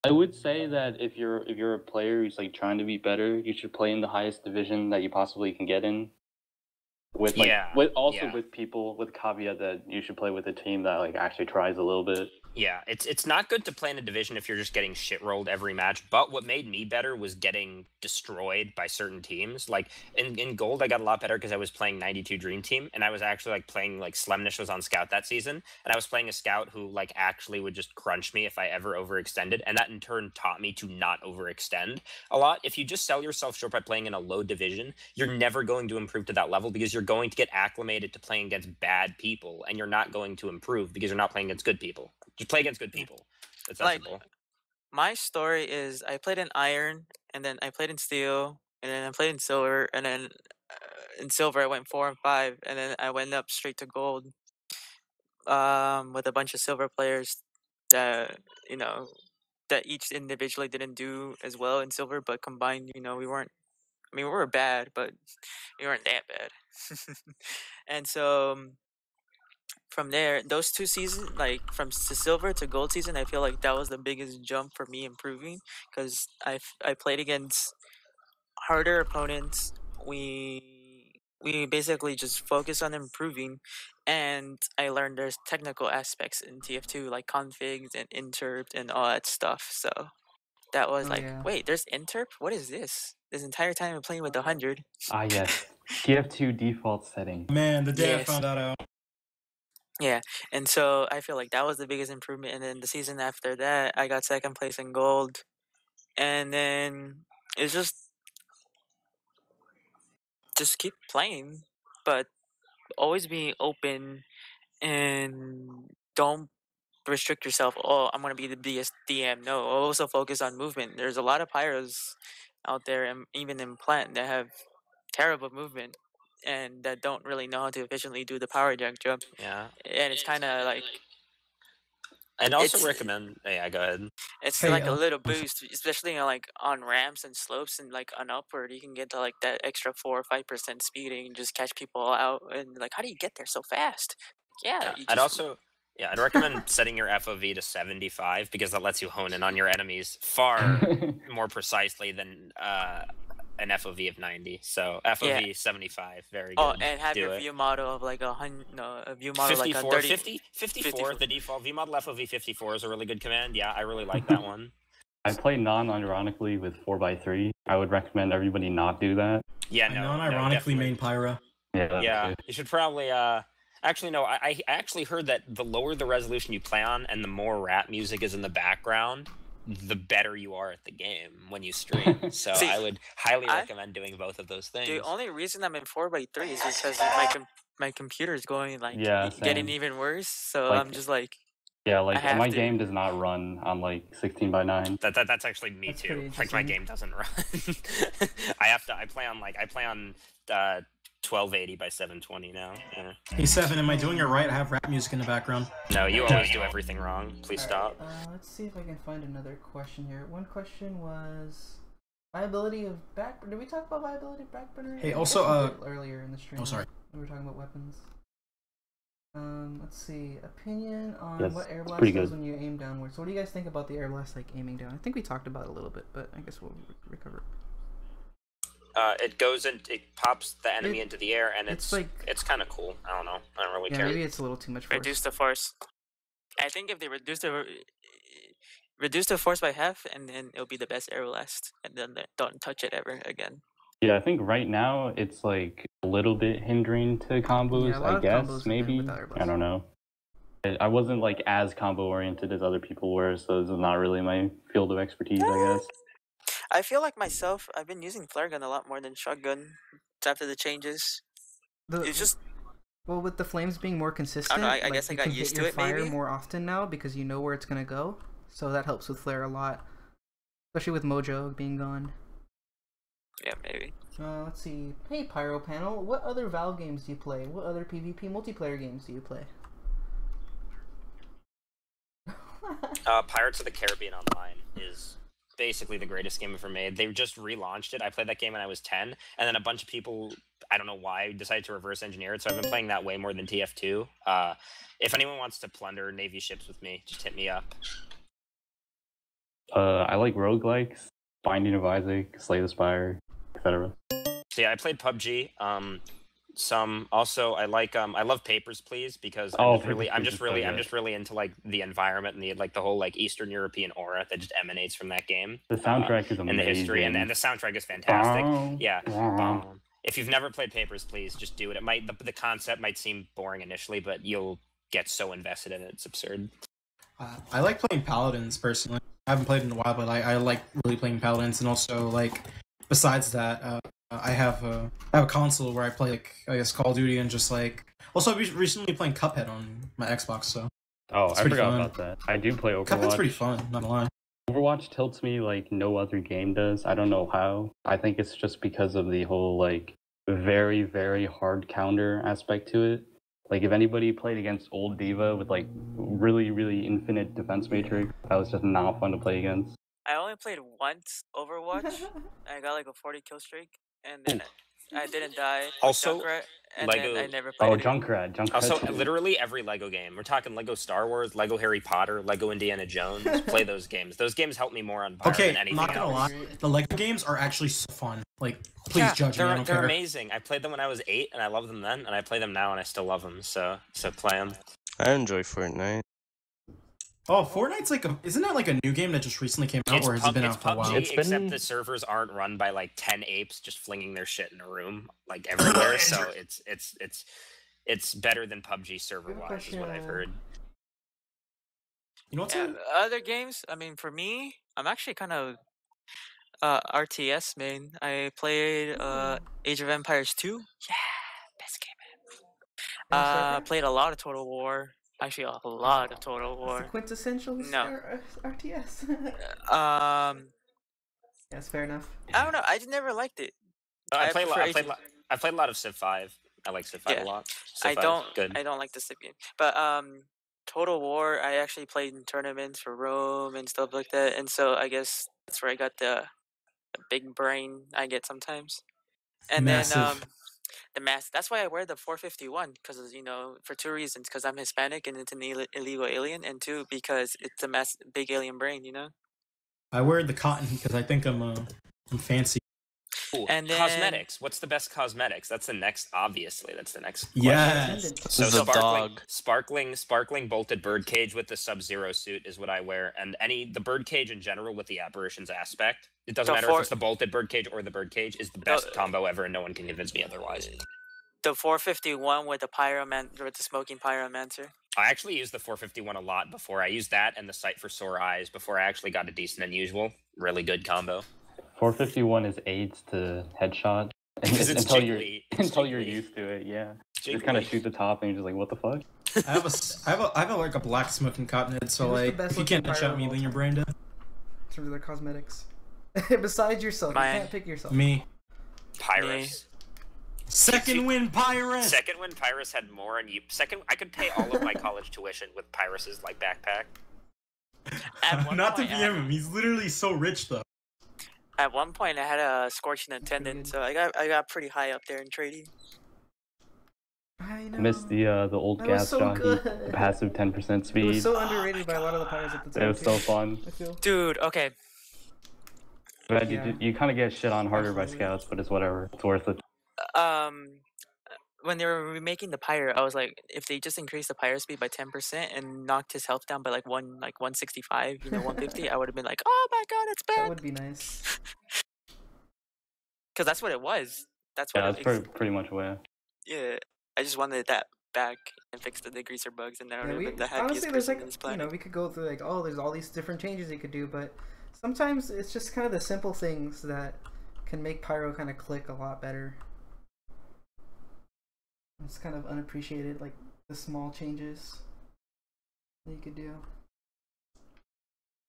I would say that if you're a player who's like trying to be better, you should play in the highest division that you possibly can get in. With with people with caveat that you should play with a team that like actually tries a little bit. Yeah, it's not good to play in a division if you're just getting shit rolled every match. But what made me better was getting destroyed by certain teams. Like in gold, I got a lot better because I was playing 92 Dream Team, and I was actually like playing like Slemnish was on scout that season, and I was playing a scout who like actually would just crunch me if I ever overextended, and that in turn taught me to not overextend a lot. If you just sell yourself short by playing in a low division, you're never going to improve to that level because you're going to get acclimated to playing against bad people, and you're not going to improve because you're not playing against good people. Just play against good people. That's that simple. My story is I played in iron, and then I played in steel, and then I played in silver, and then in silver I went 4 and 5, and then I went up straight to gold. With a bunch of silver players that that each individually didn't do as well in silver, but combined, we weren't. I mean, we were bad, but we weren't that bad. And so from there, those 2 seasons, like from silver to gold season, I feel like that was the biggest jump for me improving because I played against harder opponents. We basically just focus on improving, and I learned there's technical aspects in TF2 like configs and interp and all that stuff. So that was wait, there's interp? What is this? This entire time I'm playing with 100. Ah yes, TF2 default setting. Man, the day I found that out. Yeah, and so I feel like that was the biggest improvement. And then the season after that, I got second place in gold, and then it's just keep playing, but always be open and don't restrict yourself. Oh, I'm gonna be the biggest DM. No, also focus on movement. There's a lot of pyros out there, and even in Plat, that have terrible movement and that don't really know how to efficiently do the power jump. Yeah. And it's kind of like. I'd also recommend. Yeah, go ahead. It's like a little boost, especially like on ramps and slopes, and like on upward, you can get to like that extra 4 or 5% speeding and just catch people out. And like, how do you get there so fast? Yeah. I'd recommend setting your FOV to 75 because that lets you hone in on your enemies far more precisely than an FOV of 90. So FOV 75, very good. Oh, and have your view model of like a view model 54, like a 30, 54. The default view model FOV 54 is a really good command. Yeah, I really like that one. I play non-ironically with 4x3. I would recommend everybody not do that. Yeah, no. Non-ironically main Pyro. Yeah, you should probably. Actually, no. I actually heard that the lower the resolution you play on, and the more rap music is in the background, the better you are at the game when you stream. So See, I would highly recommend doing both of those things. The only reason I'm in 4x3 is because my computer is going like getting even worse. So I'm just like Yeah, I like have my to. game does not run on like 16:9. That's actually me That's too. pretty Like my interesting. game doesn't run. I play on 1280 by 720 now. Yeah. Hey Seven, am I doing it right? I have rap music in the background. No, you always do everything wrong. Please stop. Let's see if I can find another question here. One question was viability of back. Did we talk about viability of backburner? Hey, I also, guess we did earlier in the stream. oh, sorry. We were talking about weapons. Let's see. Opinion on Yes, what air it's blast pretty does good. when you aim downwards. So what do you guys think about the air blast like aiming down? I think we talked about it a little bit, but I guess we'll recover. It goes and it pops the enemy into the air, and it's kind of cool. I don't know. I don't really care. Maybe it's a little too much force. Reduce the force. I think if they reduce the force by half, and then it'll be the best air blast, and then they don't touch it ever again. Yeah, I think right now it's like a little bit hindering to combos, Yeah, a lot I of guess, combos maybe. with air blast. I don't know. I wasn't like as combo oriented as other people were, so this is not really my field of expertise, I guess. I feel like myself, I've been using flare gun a lot more than shotgun after the changes. It's just well, with the flames being more consistent, I guess I you got can used hit to your it, fire maybe? more often now because you know where it's gonna go. So that helps with flare a lot, especially with Mojo being gone. Yeah, maybe. Let's see. Hey, Pyro Panel, what other Valve games do you play? What other PvP multiplayer games do you play? Pirates of the Caribbean Online is basically the greatest game ever made. They just relaunched it. I played that game when I was 10, and then a bunch of people, I don't know why, decided to reverse engineer it, so I've been playing that way more than TF2. If anyone wants to plunder Navy ships with me, just hit me up. I like roguelikes, Binding of Isaac, Slay the Spire, etc. So yeah, I played PUBG. Also I like I love Papers, Please, because I'm just really into like the environment and the whole like Eastern European aura that just emanates from that game. The soundtrack is amazing. And the history and the soundtrack is fantastic. Yeah. If you've never played Papers, Please, just do it. It might the concept might seem boring initially, but you'll get so invested in it, it's absurd. I like playing Paladins personally. I haven't played in a while, but I like really playing Paladins, and also like besides that, I have a console where I play like I guess Call of Duty and just like also I've recently playing Cuphead on my Xbox. So I forgot fun. about that. I do play Overwatch. Cuphead's pretty fun, not gonna lie. Overwatch tilts me like no other game does. I don't know how. I think it's just because of the whole like very, very hard counter aspect to it. Like if anybody played against old Diva with like really, really infinite defense matrix, that was just not fun to play against. I only played once Overwatch. I got like a 40 kill streak, and then I didn't die. Also, Junkrat, and Lego. then I never played it. Junkrat. Also, literally every Lego game. We're talking Lego Star Wars, Lego Harry Potter, Lego Indiana Jones. Play those games. Those games help me more on Pyro Okay, than anything not gonna else. lie, the Lego games are actually so fun. Like, please judge me. I don't They're care. amazing. I played them when I was 8, and I loved them then, and I play them now, and I still love them. So play them. I enjoy Fortnite. Oh, Fortnite's like isn't that like a new game that just recently came out, or has it been out for a while? PUBG, except the servers aren't run by like 10 apes just flinging their shit in a room like everywhere. So it's better than PUBG server wise, is what I've heard. You know what's other games? I mean, for me, I'm actually kind of RTS main. I played Age of Empires 2. Yeah, best game ever. Played a lot of Total War. Actually, a lot of Total War. That's the quintessential RTS. Yes, fair enough. I don't know. I just never liked it. I played a lot of Civ 5. I like Civ 5 a lot. Civ 5 good. I don't like the Civ game, but Total War. I actually played in tournaments for Rome and stuff like that, and so I guess that's where I got the big brain I get sometimes. And Massive. then the mask. That's why I wear the 451 because for two reasons. Because I'm Hispanic and it's an illegal alien, and two because it's a big alien brain. I wear the cotton because I think I'm fancy. Ooh, and then, cosmetics. What's the best cosmetics? That's the next. Obviously, that's the next. Yes. So The dog. sparkling bolted birdcage with the Sub-Zero suit is what I wear, and the birdcage in general with the apparitions aspect. It doesn't matter if it's the bolted birdcage or the birdcage is the best combo ever, and no one can convince me otherwise. The 451 with the with the smoking pyromancer. I actually used the 451 a lot before. I used that and the sight for sore eyes before I actually got a decent unusual. Really good combo. 451 is AIDS to headshot Because it's until jiggly. you're used to it. Yeah, just kind of shoot the top and you're just like, what the fuck? I have a like a black smoking cotton head, so Who's the like best if you looking can't pyro shot of me, all then you're time? brain dead. In terms of their cosmetics. Besides yourself, Mine. you can't pick yourself. Me. Pyrus. Second win, Pyrus. Second when Pyrus had more, and I could pay all of my college tuition with Pyrus's like backpack. At one Not to point, I PM had- him. He's literally so rich though. At one point, I had a scorching attendant, good. so I got pretty high up there in trading. I know. I missed the old That was gas so jockey, good. the passive 10% speed. It was so underrated by a lot of the players at the time. It was so too, fun. I feel. Dude, okay. But Yeah. you kind of get shit on harder by Absolutely. scouts, but it's whatever. It's worth it. When they were remaking the Pyro, I was like, if they just increased the Pyro speed by 10% and knocked his health down by like 165, 150, I would have been like, oh my god, it's That bad. would be nice. Because that's what it was. That's what Yeah, it that's pretty much where. Yeah, I just wanted that back and fix the degreaser bugs, and that would Yeah, have been the happiest honestly, there's person like, on this planet. we could go through like, oh, there's all these different changes you could do, but sometimes it's just kind of the simple things that can make Pyro kind of click a lot better. It's kind of unappreciated, like the small changes that you could do.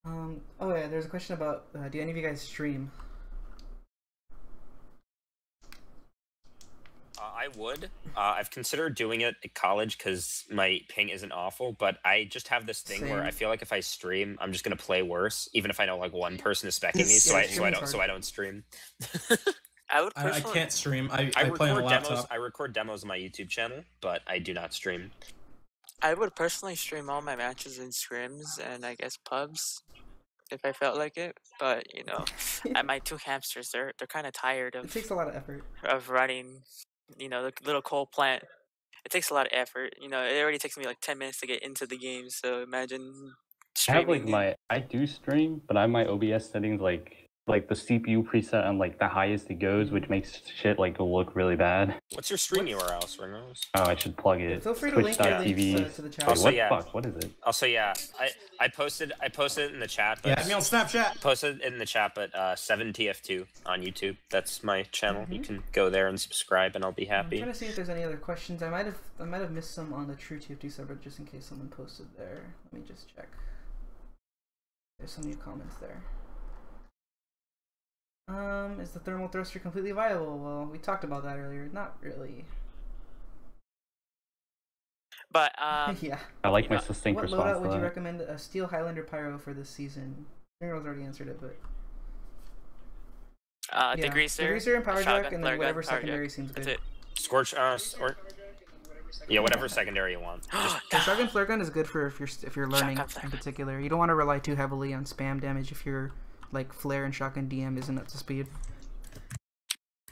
Oh yeah, there's a question about, do any of you guys stream? I would. I've considered doing it at college because my ping isn't awful, but I just have this thing where Same. I feel like if I stream, I'm just gonna play worse, even if I know like one person is specking me, so Yeah, I streaming's so hard. I don't stream. I would I personally. can't stream. I I play on a record demos. laptop. I record demos on my YouTube channel, but I do not stream. I would personally stream all my matches in scrims and I guess pubs if I felt like it. But my two hamsters, they're kind of tired It of takes a lot of effort. running. The little coal plant. It takes a lot of effort. It already takes me like 10 minutes to get into the game. So imagine I have streaming. like I do stream, but I have my OBS settings like the CPU preset on like the highest it goes, which makes shit like look really bad. What's your stream URL, Swingers? Oh, I should plug it. Feel free to link your Twitch.tv. links to the chat. Wait, Also, what yeah. the fuck? What is it? Also, yeah, I posted it in the chat. But Yeah, add me on Snapchat. posted it in the chat, but 7TF2 on YouTube. That's my channel. You can go there and subscribe, and I'll be I'm happy. trying to see if there's any other questions. I might have missed some on the True TFT server just in case someone posted there. Let me just check. There's some new comments there. Is the thermal thruster completely viable? Well, we talked about that earlier. Not really. But Yeah. I like my succinct What response loadout to would you that. recommend a Steel Highlander Pyro for this season? Girls already answered it, but Degreaser and Power shotgun, Jack, and flare then gun, whatever power secondary jack. seems good. That's it. Scorch, or yeah, whatever secondary you want. Just The shotgun flare gun is good for if you're learning Shotgun flare in gun. particular. You don't want to rely too heavily on spam damage if your like flare and shotgun DM isn't up to speed.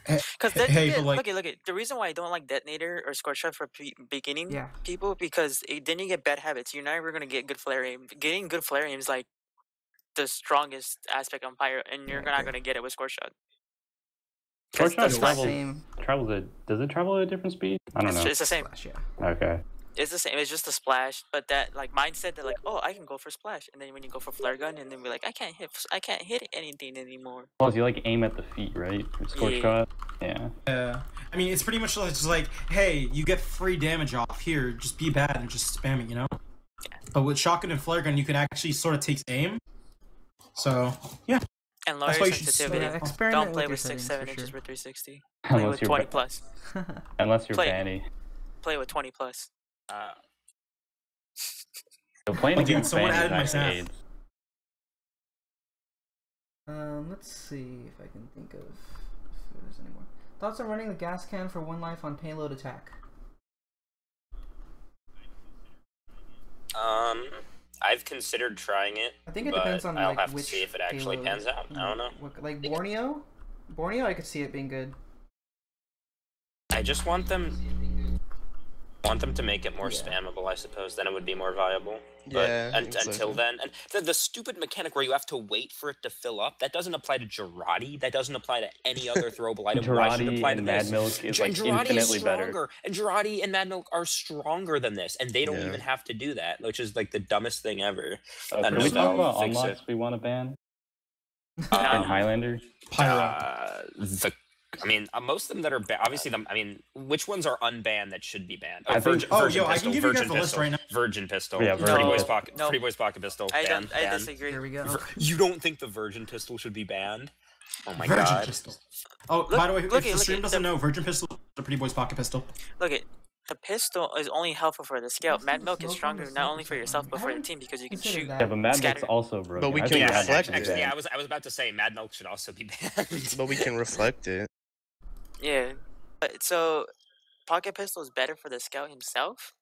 Because Hey, but like, look at the reason why I don't like detonator or scorch shot for beginning Yeah. people, because then you get bad habits. You're never gonna get good flare aim. Getting good flare aim is like the strongest aspect on Pyro, and you're Yeah, not okay. gonna get it with scorch shot. Scorch shot It's the travels. same. Does it travel at a different speed? I don't know. It's the same. Slash, yeah. Okay. It's the same. It's just a splash, but that like mindset that like, oh, I can go for splash, and then when you go for flare gun, and then be like, I can't hit anything anymore. Plus, you like aim at the feet, right? For scorch Yeah. shot. Yeah. I mean, it's pretty much just like, hey, you get free damage off here. Just be bad and just spam it, But with shotgun and flare gun, you can actually sort of take aim. So yeah, And lower That's your why you should sensitivity. Yeah, experiment Don't play with with your 6-7 settings, for inches sure. for 360. Play Unless with you're 20 plus. unless you're Play. Vanny. Play with 20 plus. So playing Oh, dude, against someone Vanny added my actually snap. aids. Let's see if I can think of if there's any more. Thoughts on running the gas can for one life on payload attack? I've considered trying it. I think it but depends on I'll like have which to see if it actually payload. pans out. I don't know. Like Borneo, I could see it being good. I just want them to make it more spammable, I suppose. Then it would be more viable. But Yeah, until exactly. then, and the stupid mechanic where you have to wait for it to fill up, that doesn't apply to Girardi. That doesn't apply to any other throwable item. Why should it Girardi apply to and this? Mad Milk is like Girardi infinitely is better. stronger, and Girardi and Mad Milk are stronger than this, and they don't Yeah. even have to do that, which is like the dumbest thing ever. I Can don't we know if talk that will about fix unlocks it. we want to ban? Um, In Highlander? Pyro. I mean, most of them that are obviously I mean, which ones are unbanned that should be banned? I think- I Virgin can pistol, give you guys Virgin the list pistol, right now. Virgin pistol, Yeah, Pretty Virgin Boys pistol. pocket, No. Pretty Boys pocket pistol. I banned, banned. disagree. Here we go. You don't think the Virgin pistol should be banned? Oh my Virgin god. pistol. Oh, by the way, if look the at- stream look at doesn't the- know, Virgin pistol is a Pretty Boys pocket pistol. Look at the pistol is only helpful for the scout. Mad Milk is Smoke on stronger the not only smoke for or yourself something. but I for the haven't team because you can considered shoot. that. Yeah, but Mad Milk's Scatter. also broken. But we I can think Yeah, Mad Milk reflect should be actually, banned. I was about to say Mad Milk should also be banned. But we can reflect it. Yeah. So pocket pistol is better for the scout himself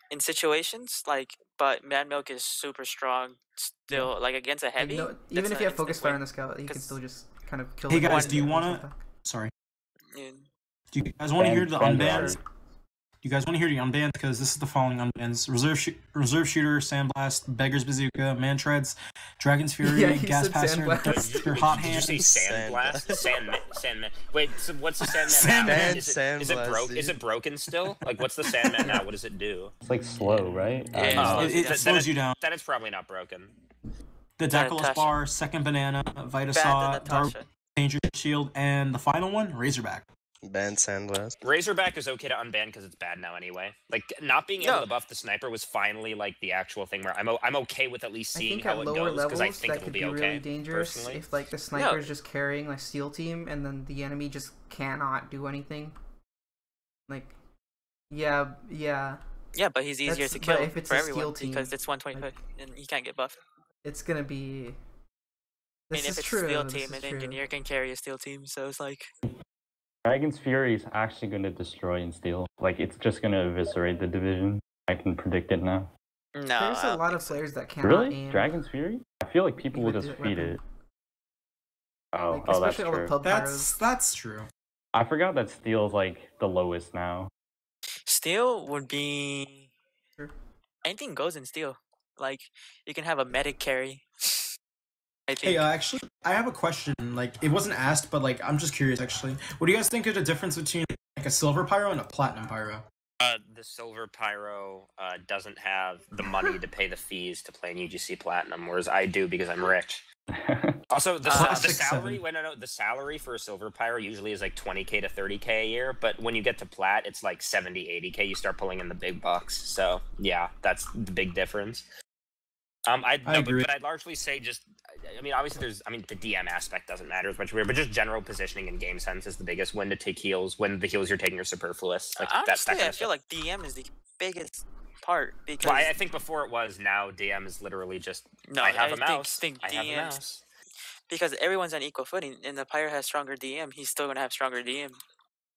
in situations like, but Mad Milk is super strong still. Like against a Like, heavy. no, even that's if an you have focus instant fire win. on the scout, you can 'Cause- still just kind of kill. Hey the guys, guy do you with wanna? attack. Sorry. Yeah. Do you guys want to hear the Ban unbans? Valor. Do you guys want to hear the unbans? Because this is the following unbans: Reserve Shooter, Sandblast, Beggar's Bazooka, Mantreads, Dragon's Fury, Yeah, he Gas said Passer, Sandblast. Dr. Hot Did you Hand. say Sandblast? Sandman. Wait, so what's the Sandman Sandman. now? Is it Sandblast, Is it broken still? Like, what's the Sandman now? What does it do? It's like slow, right? Yeah, Oh, It then slows you down. Then it's probably not broken. The Yeah, Deculus Natasha. Bar, Second Banana, Bad Vitasaw, to Dark Natasha. Danger Shield, and the final one, Razorback. Ban Sandblast. Razorback is okay to unban because it's bad now anyway. Like, not being able No. to buff the sniper was finally like the actual thing where I'm okay with at least I seeing think at how it lower goes because I levels think that it'll could be be okay. really dangerous personally. if like the sniper's just carrying like steel team and then the enemy just cannot do anything. Like, yeah. Yeah, but he's easier That's- to but kill if it's for a everyone steel team, because it's 125 and he can't get buffed. It's gonna be. I This mean, is if it's true. a steel this team, is an true. engineer can carry a steel team, so it's like Dragon's Fury is actually going to destroy and steal. Like, it's just going to eviscerate the division. I can predict it now. no. There's I a don't lot think of so. players that cannot Really? aim. Dragon's Fury? I feel like people will with just the feed weapon. it. Oh, Like, oh, that's especially all the true. pub pyros. That's true. I forgot that steel's like the lowest now. Steel would be Sure. anything goes in steel. Like you can have a medic carry. I think. Hey, actually, I have a question. Like, it wasn't asked, but like, I'm just curious. Actually, what do you guys think of the difference between like a silver pyro and a platinum pyro? The silver pyro doesn't have the money to pay the fees to play in UGC Platinum, whereas I do because I'm rich. Also, the Classic salary. 7. Wait, no. The salary for a silver pyro usually is like 20K to 30K a year, but when you get to plat, it's like 70, 80K. You start pulling in the big bucks. So yeah, that's the big difference. I agree. But I'd largely say just. I mean, obviously, the DM aspect doesn't matter as much, but just general positioning and game sense is the biggest. When to take heals, when the heals you're taking are superfluous. Like Honestly, that kind I of feel stuff. like DM is the biggest part because Well, I think before it was. Now DM is literally just. no, I have a think, mouse. think I have a DM mouse. because everyone's on equal footing, and the Pyro has stronger DM. He's still gonna have stronger DM.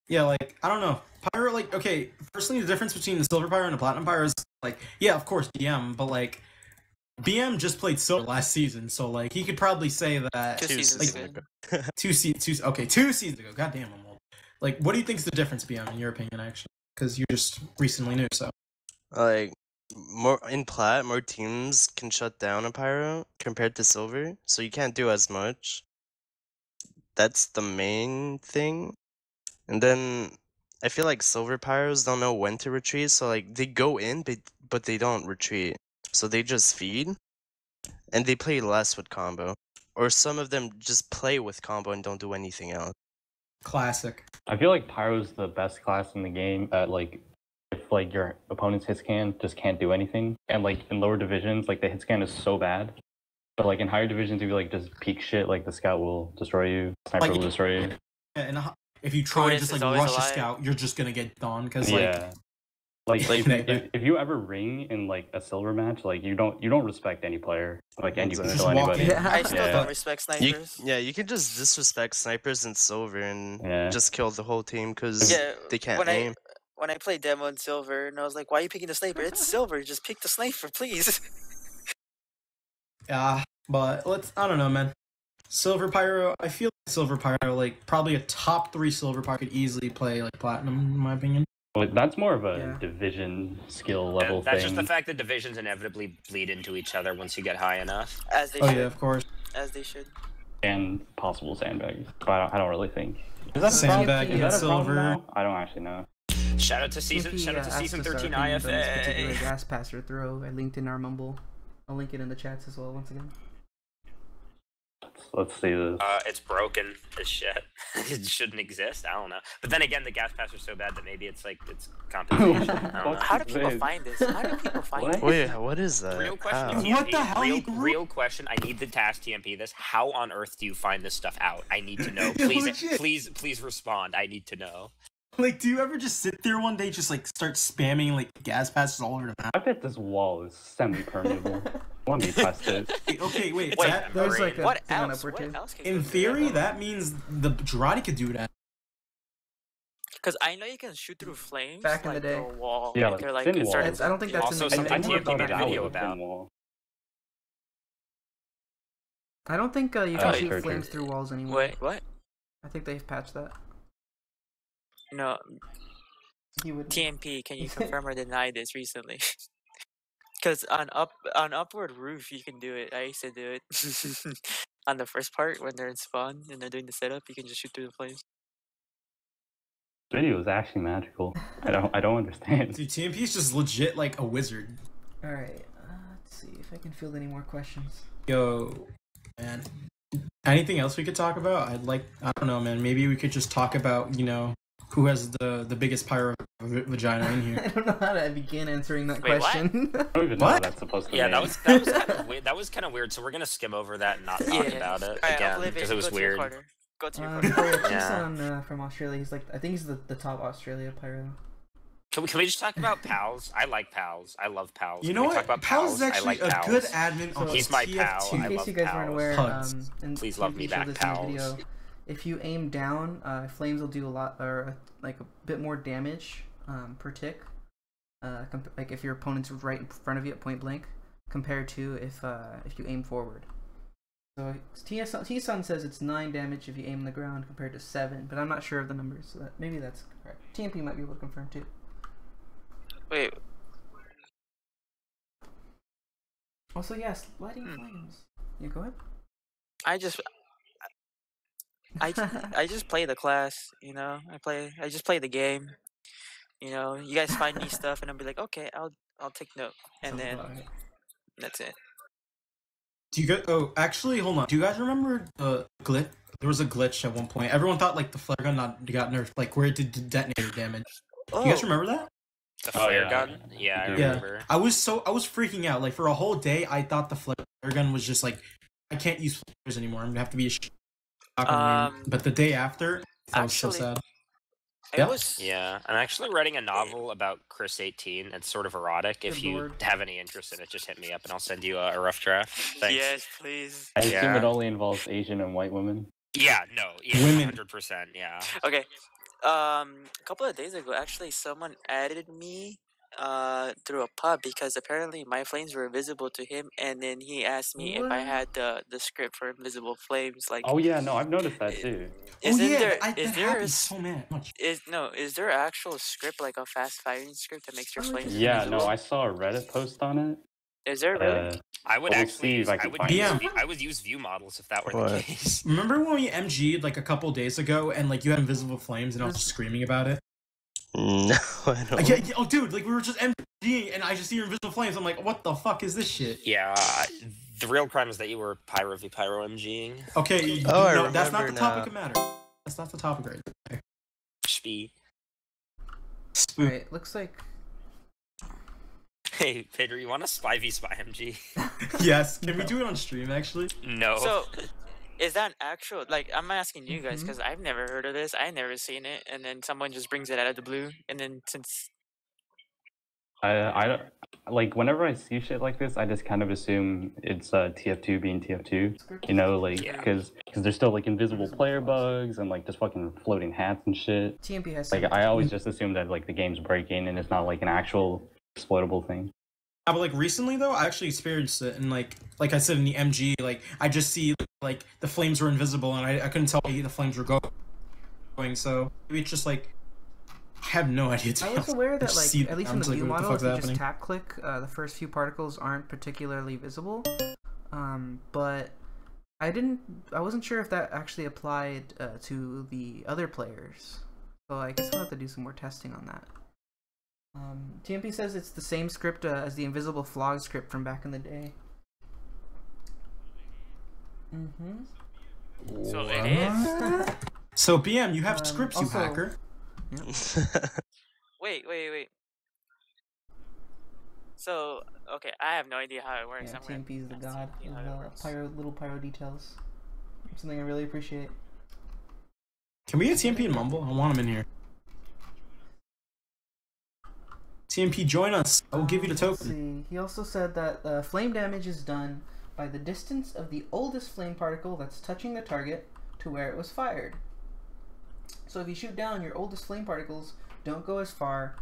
Yeah, like, I don't know. Pyro, like, okay, personally, the difference between the silver pyro and the platinum pyro is like, yeah, of course, DM, but like, BM just played silver last season, so like, he could probably say that 2 seasons like, ago. 2 seasons ago. Goddamn, I'm old. Like, what do you think's the difference, BM, in your opinion, actually? Because you just recently knew, so. Like more in plat, more teams can shut down a pyro compared to silver, so you can't do as much. That's the main thing. And then I feel like silver pyros don't know when to retreat, so like they go in, but they don't retreat. So they just feed, and they play less with combo. Or some of them just play with combo and don't do anything else. Classic. I feel like Pyro's the best class in the game at like if like your opponent's hit scan just can't do anything. And like in lower divisions, like the hit scan is so bad. But like in higher divisions, if you like just peek shit, like the scout will destroy you, sniper Like, will destroy you. Yeah, and if you try to Tortoise just is like always rush a alive. scout, you're just gonna get done, because like, Yeah. Like Like, if you ever ring in like a silver match, like you don't respect any player, like and you can Exactly. kill Just walk anybody. in. Yeah. I still Yeah. don't respect snipers. You can just disrespect snipers in silver and Yeah. just kill the whole team because Yeah, they can't when aim. when I played demo in silver, and I was like, "Why are you picking the sniper? It's silver. Just pick the sniper, please." yeah, but I don't know, man. Silver pyro, I feel like silver pyro, like probably a top 3 silver pyro could easily play like platinum, in my opinion. But that's more of a Yeah. division skill level That's thing. just the fact that divisions inevitably bleed into each other once you get high enough. As they Oh should. yeah, of course. As they should. And possible sandbags. But I don't really think. Is that a Sandbag problem? and Is that a problem silver. now? I don't actually know. Shout out to season TP, asked season us our 13 opinions on this particular IFA. gas passer throw. I linked in our mumble. I'll link it in the chats as well once again. Let's see this. It's broken as shit. It shouldn't exist. I don't know. But then again, the gas pass are so bad that maybe it's like it's compensation. I don't know. How do people find this? How do people find this? Wait, what is that? Real question. How? TMP, What the hell? Real question. I need to task TMP this. How on earth do you find this stuff out? I need to know. Please respond. I need to know. Like, do you ever just sit there one day, just like start spamming like gas passes all over the map? I bet this wall is semi-permeable. Let me test it. Okay, wait. Wait, That, There's like a What thing on else? upward What too. else can you in do? theory, that means the Girardi could do that. Because I know you can shoot through flames. Back in like, the day. through a wall. Yeah, like, like or, like thin a certain- walls. I don't think that's Also, in the something I TMP think made a that video was a about. thin wall. I don't think you can shoot sure. flames through walls anymore. Wait, what? I think they've patched that. No, He would. TMP. Can you confirm or deny this recently? Because on upward roof you can do it. I used to do it on the first part when they're in spawn and they're doing the setup. You can just shoot through the flames. This video is actually magical. I don't understand. Dude, TMP is just legit like a wizard. All right. Let's see if I can field any more questions. Yo, man. Anything else we could talk about? I don't know, man. Maybe we could just talk about, who has the biggest pyro vagina in I here. don't know how to begin answering that Wait, what? question. I don't even know What? what that's supposed to Yeah, mean. that was kind of weird. That was kind of weird. So we're gonna skim over that and not talk about it Alright, again Oblivion, because it was go to your weird. corner. Go to your For corner. Tucson from Australia, he's like, I think he's the top Australia pyro. Can we just talk about pals? I like pals. I love pals. You Can know we what? talk about Pals is I actually like a pals. good admin on He's my TF2. pal. In I case love you guys weren't pals. aware, Pugs. and Please love me TMP showed back, this in the video, pals. if you aim down, flames will do a lot, or like a bit more damage per tick. Like if your opponent's right in front of you at point blank, compared to if you aim forward. So T-Sun says it's 9 damage if you aim on the ground compared to 7, but I'm not sure of the numbers, so maybe that's correct. TMP might be able to confirm too. Wait, Also, yes, lighting flames. You go ahead. I just play the class, I just play the game. You guys find me stuff and I'll be like, okay, I'll take note, and Sounds then about right. that's it. Do you guys? Oh, actually, hold on. Do you guys remember the glitch? There was a glitch at one point. Everyone thought like the flare gun got nerfed, like where it did detonator damage. Oh, You guys remember that? The flare yeah. gun? Yeah, I Yeah. remember. I was freaking out. Like for a whole day, I thought the flare gun was just like, I can't use flares anymore. I'm gonna have to be a shotgun. But the day after, that was so actually, sad. it Yeah. was. Yeah, I'm actually writing a novel about Chris 18. It's sort of erotic. If Good you lord. have any interest in it, just hit me up and I'll send you a rough draft. Thanks. Yes, please. I assume Yeah. it only involves Asian and white women. Yeah, no, yeah, Women. 100%, yeah. Okay. A couple of days ago, actually, someone added me through a pub because apparently my flames were invisible to him, and then he asked me if I What? had the script for invisible flames. Like, Oh yeah, no, I've noticed that too. isn't there that is there happens s- so much. is there an actual script, like a fast firing script that makes your Oh, flames Yeah, invisible? no, I saw a Reddit post on it. Is there really? I would We'll actually see if use, I I can would find use, it. I would use view models if that were the What? case. Remember when we MG'd like a couple days ago, and like you had invisible flames, and I was just screaming about it? No, I don't. Yeah, oh, dude, like we were just MGing, and I just see your invisible flames. I'm like, what the fuck is this shit? Yeah, the real crime is that you were Pyro v Pyro MGing. Okay, Oh, I no, that's not the remember topic now. of matter. That's not the topic right there. Spee. Alright, looks like Hey, Pedro, you want a Spy v Spy MG? Yes, can we do it on stream actually? No. So, is that actual? Like, I'm asking you guys Mhm. because I've never heard of this. I never seen it, and then someone just brings it out of the blue, and then since I like whenever I see shit like this, I just kind of assume it's TF2 being TF2. You know, like Yeah. because there's still like invisible player bugs and like just fucking floating hats and shit. TMP has Like some- I always just assume that like the game's breaking and it's not like an actual exploitable thing. But like recently though, I actually experienced it, and like I said in the MG, like I just see like the flames were invisible, and I couldn't tell where the flames were going. So maybe it's just like I have no idea. I was aware that, just see like, at least in I'm the just view like, what the model, if fuck's you happening? just tap click, the first few particles aren't particularly visible. But I wasn't sure if that actually applied to the other players. So I guess we'll have to do some more testing on that. TMP says it's the same script as the invisible flog script from back in the day. So it is. So BM, you have scripts, you also- hacker. Wait. So okay, I have no idea how it works. Yeah, I'm gonna TMP is the ask god TMP how it of works. little pyro details. Something I really appreciate. Can we get TMP and Mumble? I want him in here. TMP, join us. I will give you the Let's token. see. He also said that flame damage is done by the distance of the oldest flame particle that's touching the target to where it was fired. So if you shoot down, your oldest flame particles don't go as far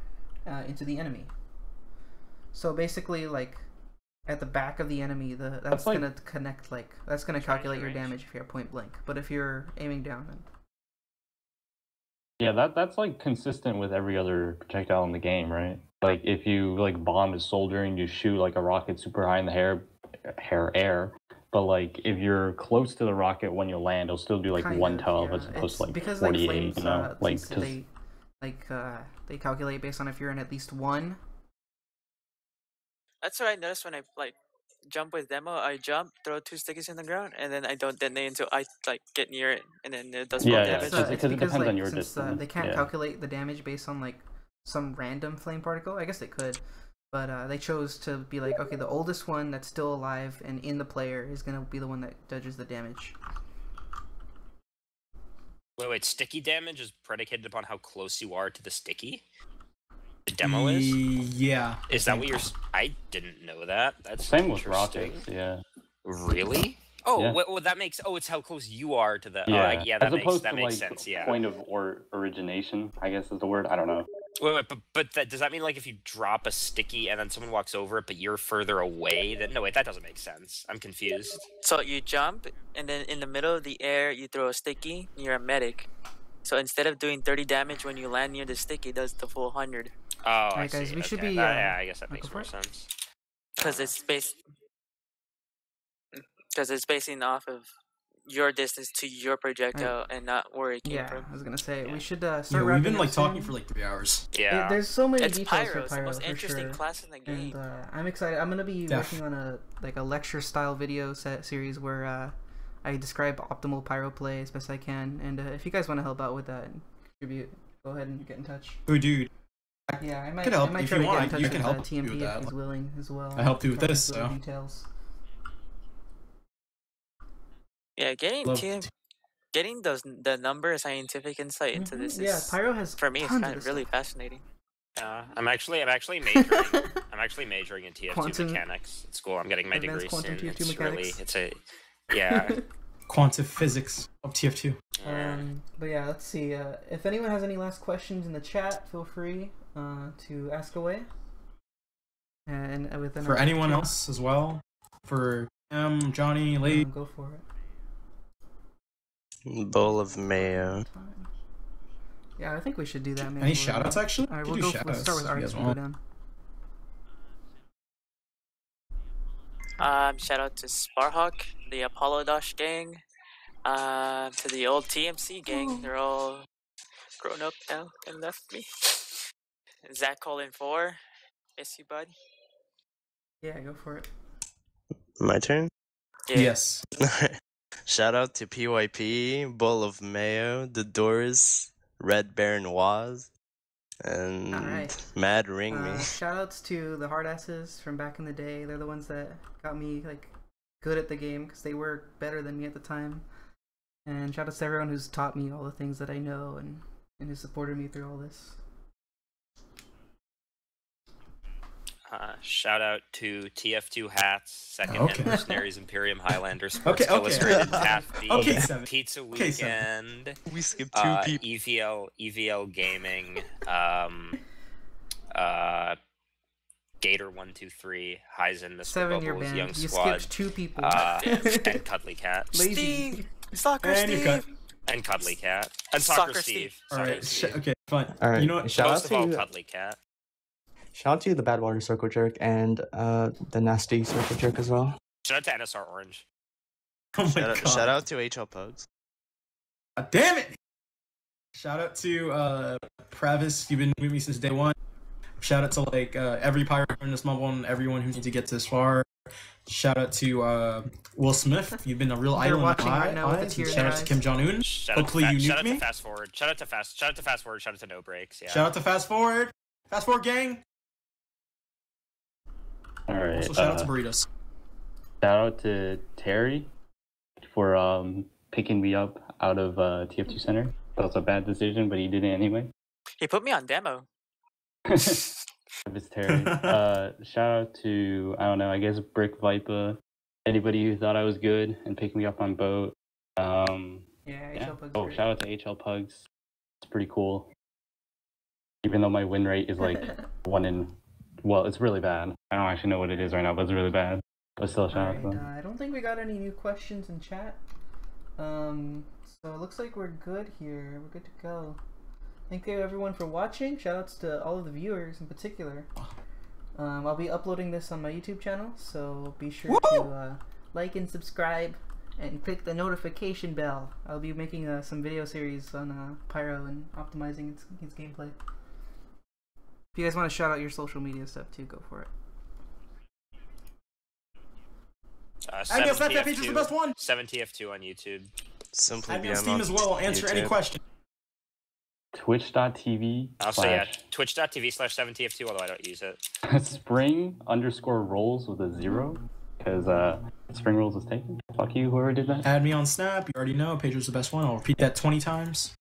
into the enemy. So basically, like at the back of the enemy, that's like- gonna connect. Like that's gonna calculate your damage if you're point blank. But if you're aiming down, then Yeah, that's like consistent with every other projectile in the game, right? Like if you like bomb a soldier and you shoot like a rocket super high in the air, but like if you're close to the rocket when you land, it'll still do like kind 112 of, as yeah. opposed It's to like because 48, flames, you know? Like since 'cause- they calculate based on if you're in at least one. That's what I noticed when I like jump with demo. I jump, throw 2 stickies in the ground, and then I don't detonate until I like get near it, and then it does more Yeah, damage. because It's it because depends like on your since distance. they can't Yeah. calculate the damage based on like some random flame particle. I guess they could, but they chose to be like, okay, the oldest one that's still alive and in the player is gonna be the one that judges the damage. Wait, sticky damage is predicated upon how close you are to the sticky? The demo is? Yeah. Is that what you're... I didn't know that. That's Same with interesting. rockets, yeah. Really? Oh, Yeah. well, that makes... Oh, it's how close you are to the... Yeah, Oh, yeah, that as makes, opposed that to makes like sense, yeah. point of origination, I guess is the word. I don't know. Wait, but does that mean like if you drop a sticky and then someone walks over it, but you're further away? Then no, wait, that doesn't make sense. I'm confused. So you jump, and then in the middle of the air, you throw a sticky. And you're a medic. So instead of doing 30 damage when you land near the sticky, it does the full 100. Oh, I Alright, guys, see. we should Okay. be, Yeah, I guess that go makes for more it. sense. Because it's basing off of your distance to your projectile and not where it came Yeah, from. I was gonna say Yeah. we should start Yeah, we've wrapping been up like talking soon. for like 3 hours. Yeah. There's so many It's details Pyro. for It's the Pyro most for interesting sure. class in the game. And I'm excited. I'm gonna be Def. working on a lecture style video series where I describe optimal pyro play as best I can. And if you guys want to help out with that and contribute, go ahead and get in touch. Oh, dude. Yeah, I might. could help I might if try you to get in want, touch you with can help me TMP with if that. he's willing as well. I helped you with Try to this, get the so. details. Yeah, getting Love the number scientific insight into this Yeah, is Pyro has for me it's tons kind of of this really stuff. fascinating. I'm actually majoring. I'm actually majoring in TF2 Quantum- mechanics at school. I'm getting my Advanced degree quantum soon. TF2 It's really, mechanics. it's a, yeah. Quantum physics of TF2. But yeah, let's see. If anyone has any last questions in the chat, feel free to ask away. And within For our anyone chat, else as well. For Johnny, Lee. go for it. Bowl of mayo. Yeah, I think we should do that, man. Any shoutouts actually? Alright, We we'll can go. do Let's start shoutouts with if you artists. guys We'll go want. down. Shout out to Sparhawk, the Apollo Dash gang, to the old TMC gang. They're all grown up now and left me. Zach Colin 4, miss you, bud. Yeah, go for it. My turn? Yeah. Yes. Shout out to PYP, Bowl of Mayo, The Doors, Red Baron Waz, and Alright. Mad Ring Me. Shoutouts to the hard asses from back in the day. They're the ones that got me like good at the game because they were better than me at the time. And shoutouts to everyone who's taught me all the things that I know and who supported me through all this. Shout out to TF2 Hats, Second Okay. Hand Mercenaries, Imperium Highlander, Sports Okay. Illustrated, Taffy, Okay, Seven. Pizza Okay, Seven. Weekend, We skipped 2 people. EVL Gaming, Gator 123, Heisen, Mr. Seven, you're Bubbles, banned. Young You Squad, skipped 2 people. and Cuddly Cat, Lazy. Steve! Soccer And you cut. Steve! and Cuddly Cat, and Soccer Soccer Steve. Steve. Soccer Alright. Steve. Okay, fine. Alright, You know what? shout out Most of all, to Cuddly Cat. shout out to the Badwater Circle Jerk and the Nasty Circle Jerk as well. Shout out to NSR Orange. Oh my Shout out, god. shout out to HL Pugs. God damn it! Shout out to Pravis. You've been with me since day one. Shout out to like every pirate in this mobile and everyone who needs to get this far. Shout out to Will Smith. You've been a real They're idol in my watching right now with the eyes. tear And in shout their out to eyes. Kim Jong Un. Hopefully you shout nuke out me. to Fast Forward. Shout out to Fast Forward. Shout out to No Breaks. Yeah. Shout out to Fast Forward. Fast Forward gang. All right. Also shout out to Burritos. Shout out to Terry for picking me up out of TF2 Center. That was a bad decision, but he did it anyway. He put me on demo. It's Terry. Shout out to, I don't know, I guess Brick Vipa, anybody who thought I was good and picked me up on boat. Yeah, HL Pugs. Oh, shout out to HL Pugs. It's pretty cool. Even though my win rate is like well, it's really bad. I don't actually know what it is right now, but it's really bad. But still, shout out to them. I don't think we got any new questions in chat. So it looks like we're good here. We're good to go. Thank you everyone for watching. Shoutouts to all of the viewers in particular. I'll be uploading this on my YouTube channel, so be sure to like and subscribe and click the notification bell. I'll be making some video series on Pyro and optimizing his gameplay. If you guys want to shout out your social media stuff too, go for it. I guess that feature's the best one. 7TF2 on YouTube. Simply Add me on BM Steam as well. Answer any YouTube. question. Twitch.tv Also, yeah, twitch.tv/7TF2, although I don't use it. spring_rolls with a 0, because spring rolls is taken. Fuck you, whoever did that. Add me on Snap. You already know. Pedro's the best one. I'll repeat that 20 times.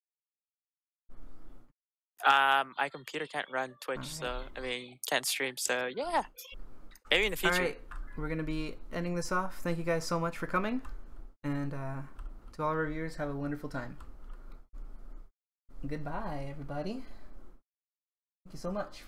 My computer can't run Twitch, so I mean, can't stream. So yeah, maybe in the future. Alright, we're gonna be ending this off. Thank you guys so much for coming, and to all our viewers, have a wonderful time. Goodbye, everybody. Thank you so much.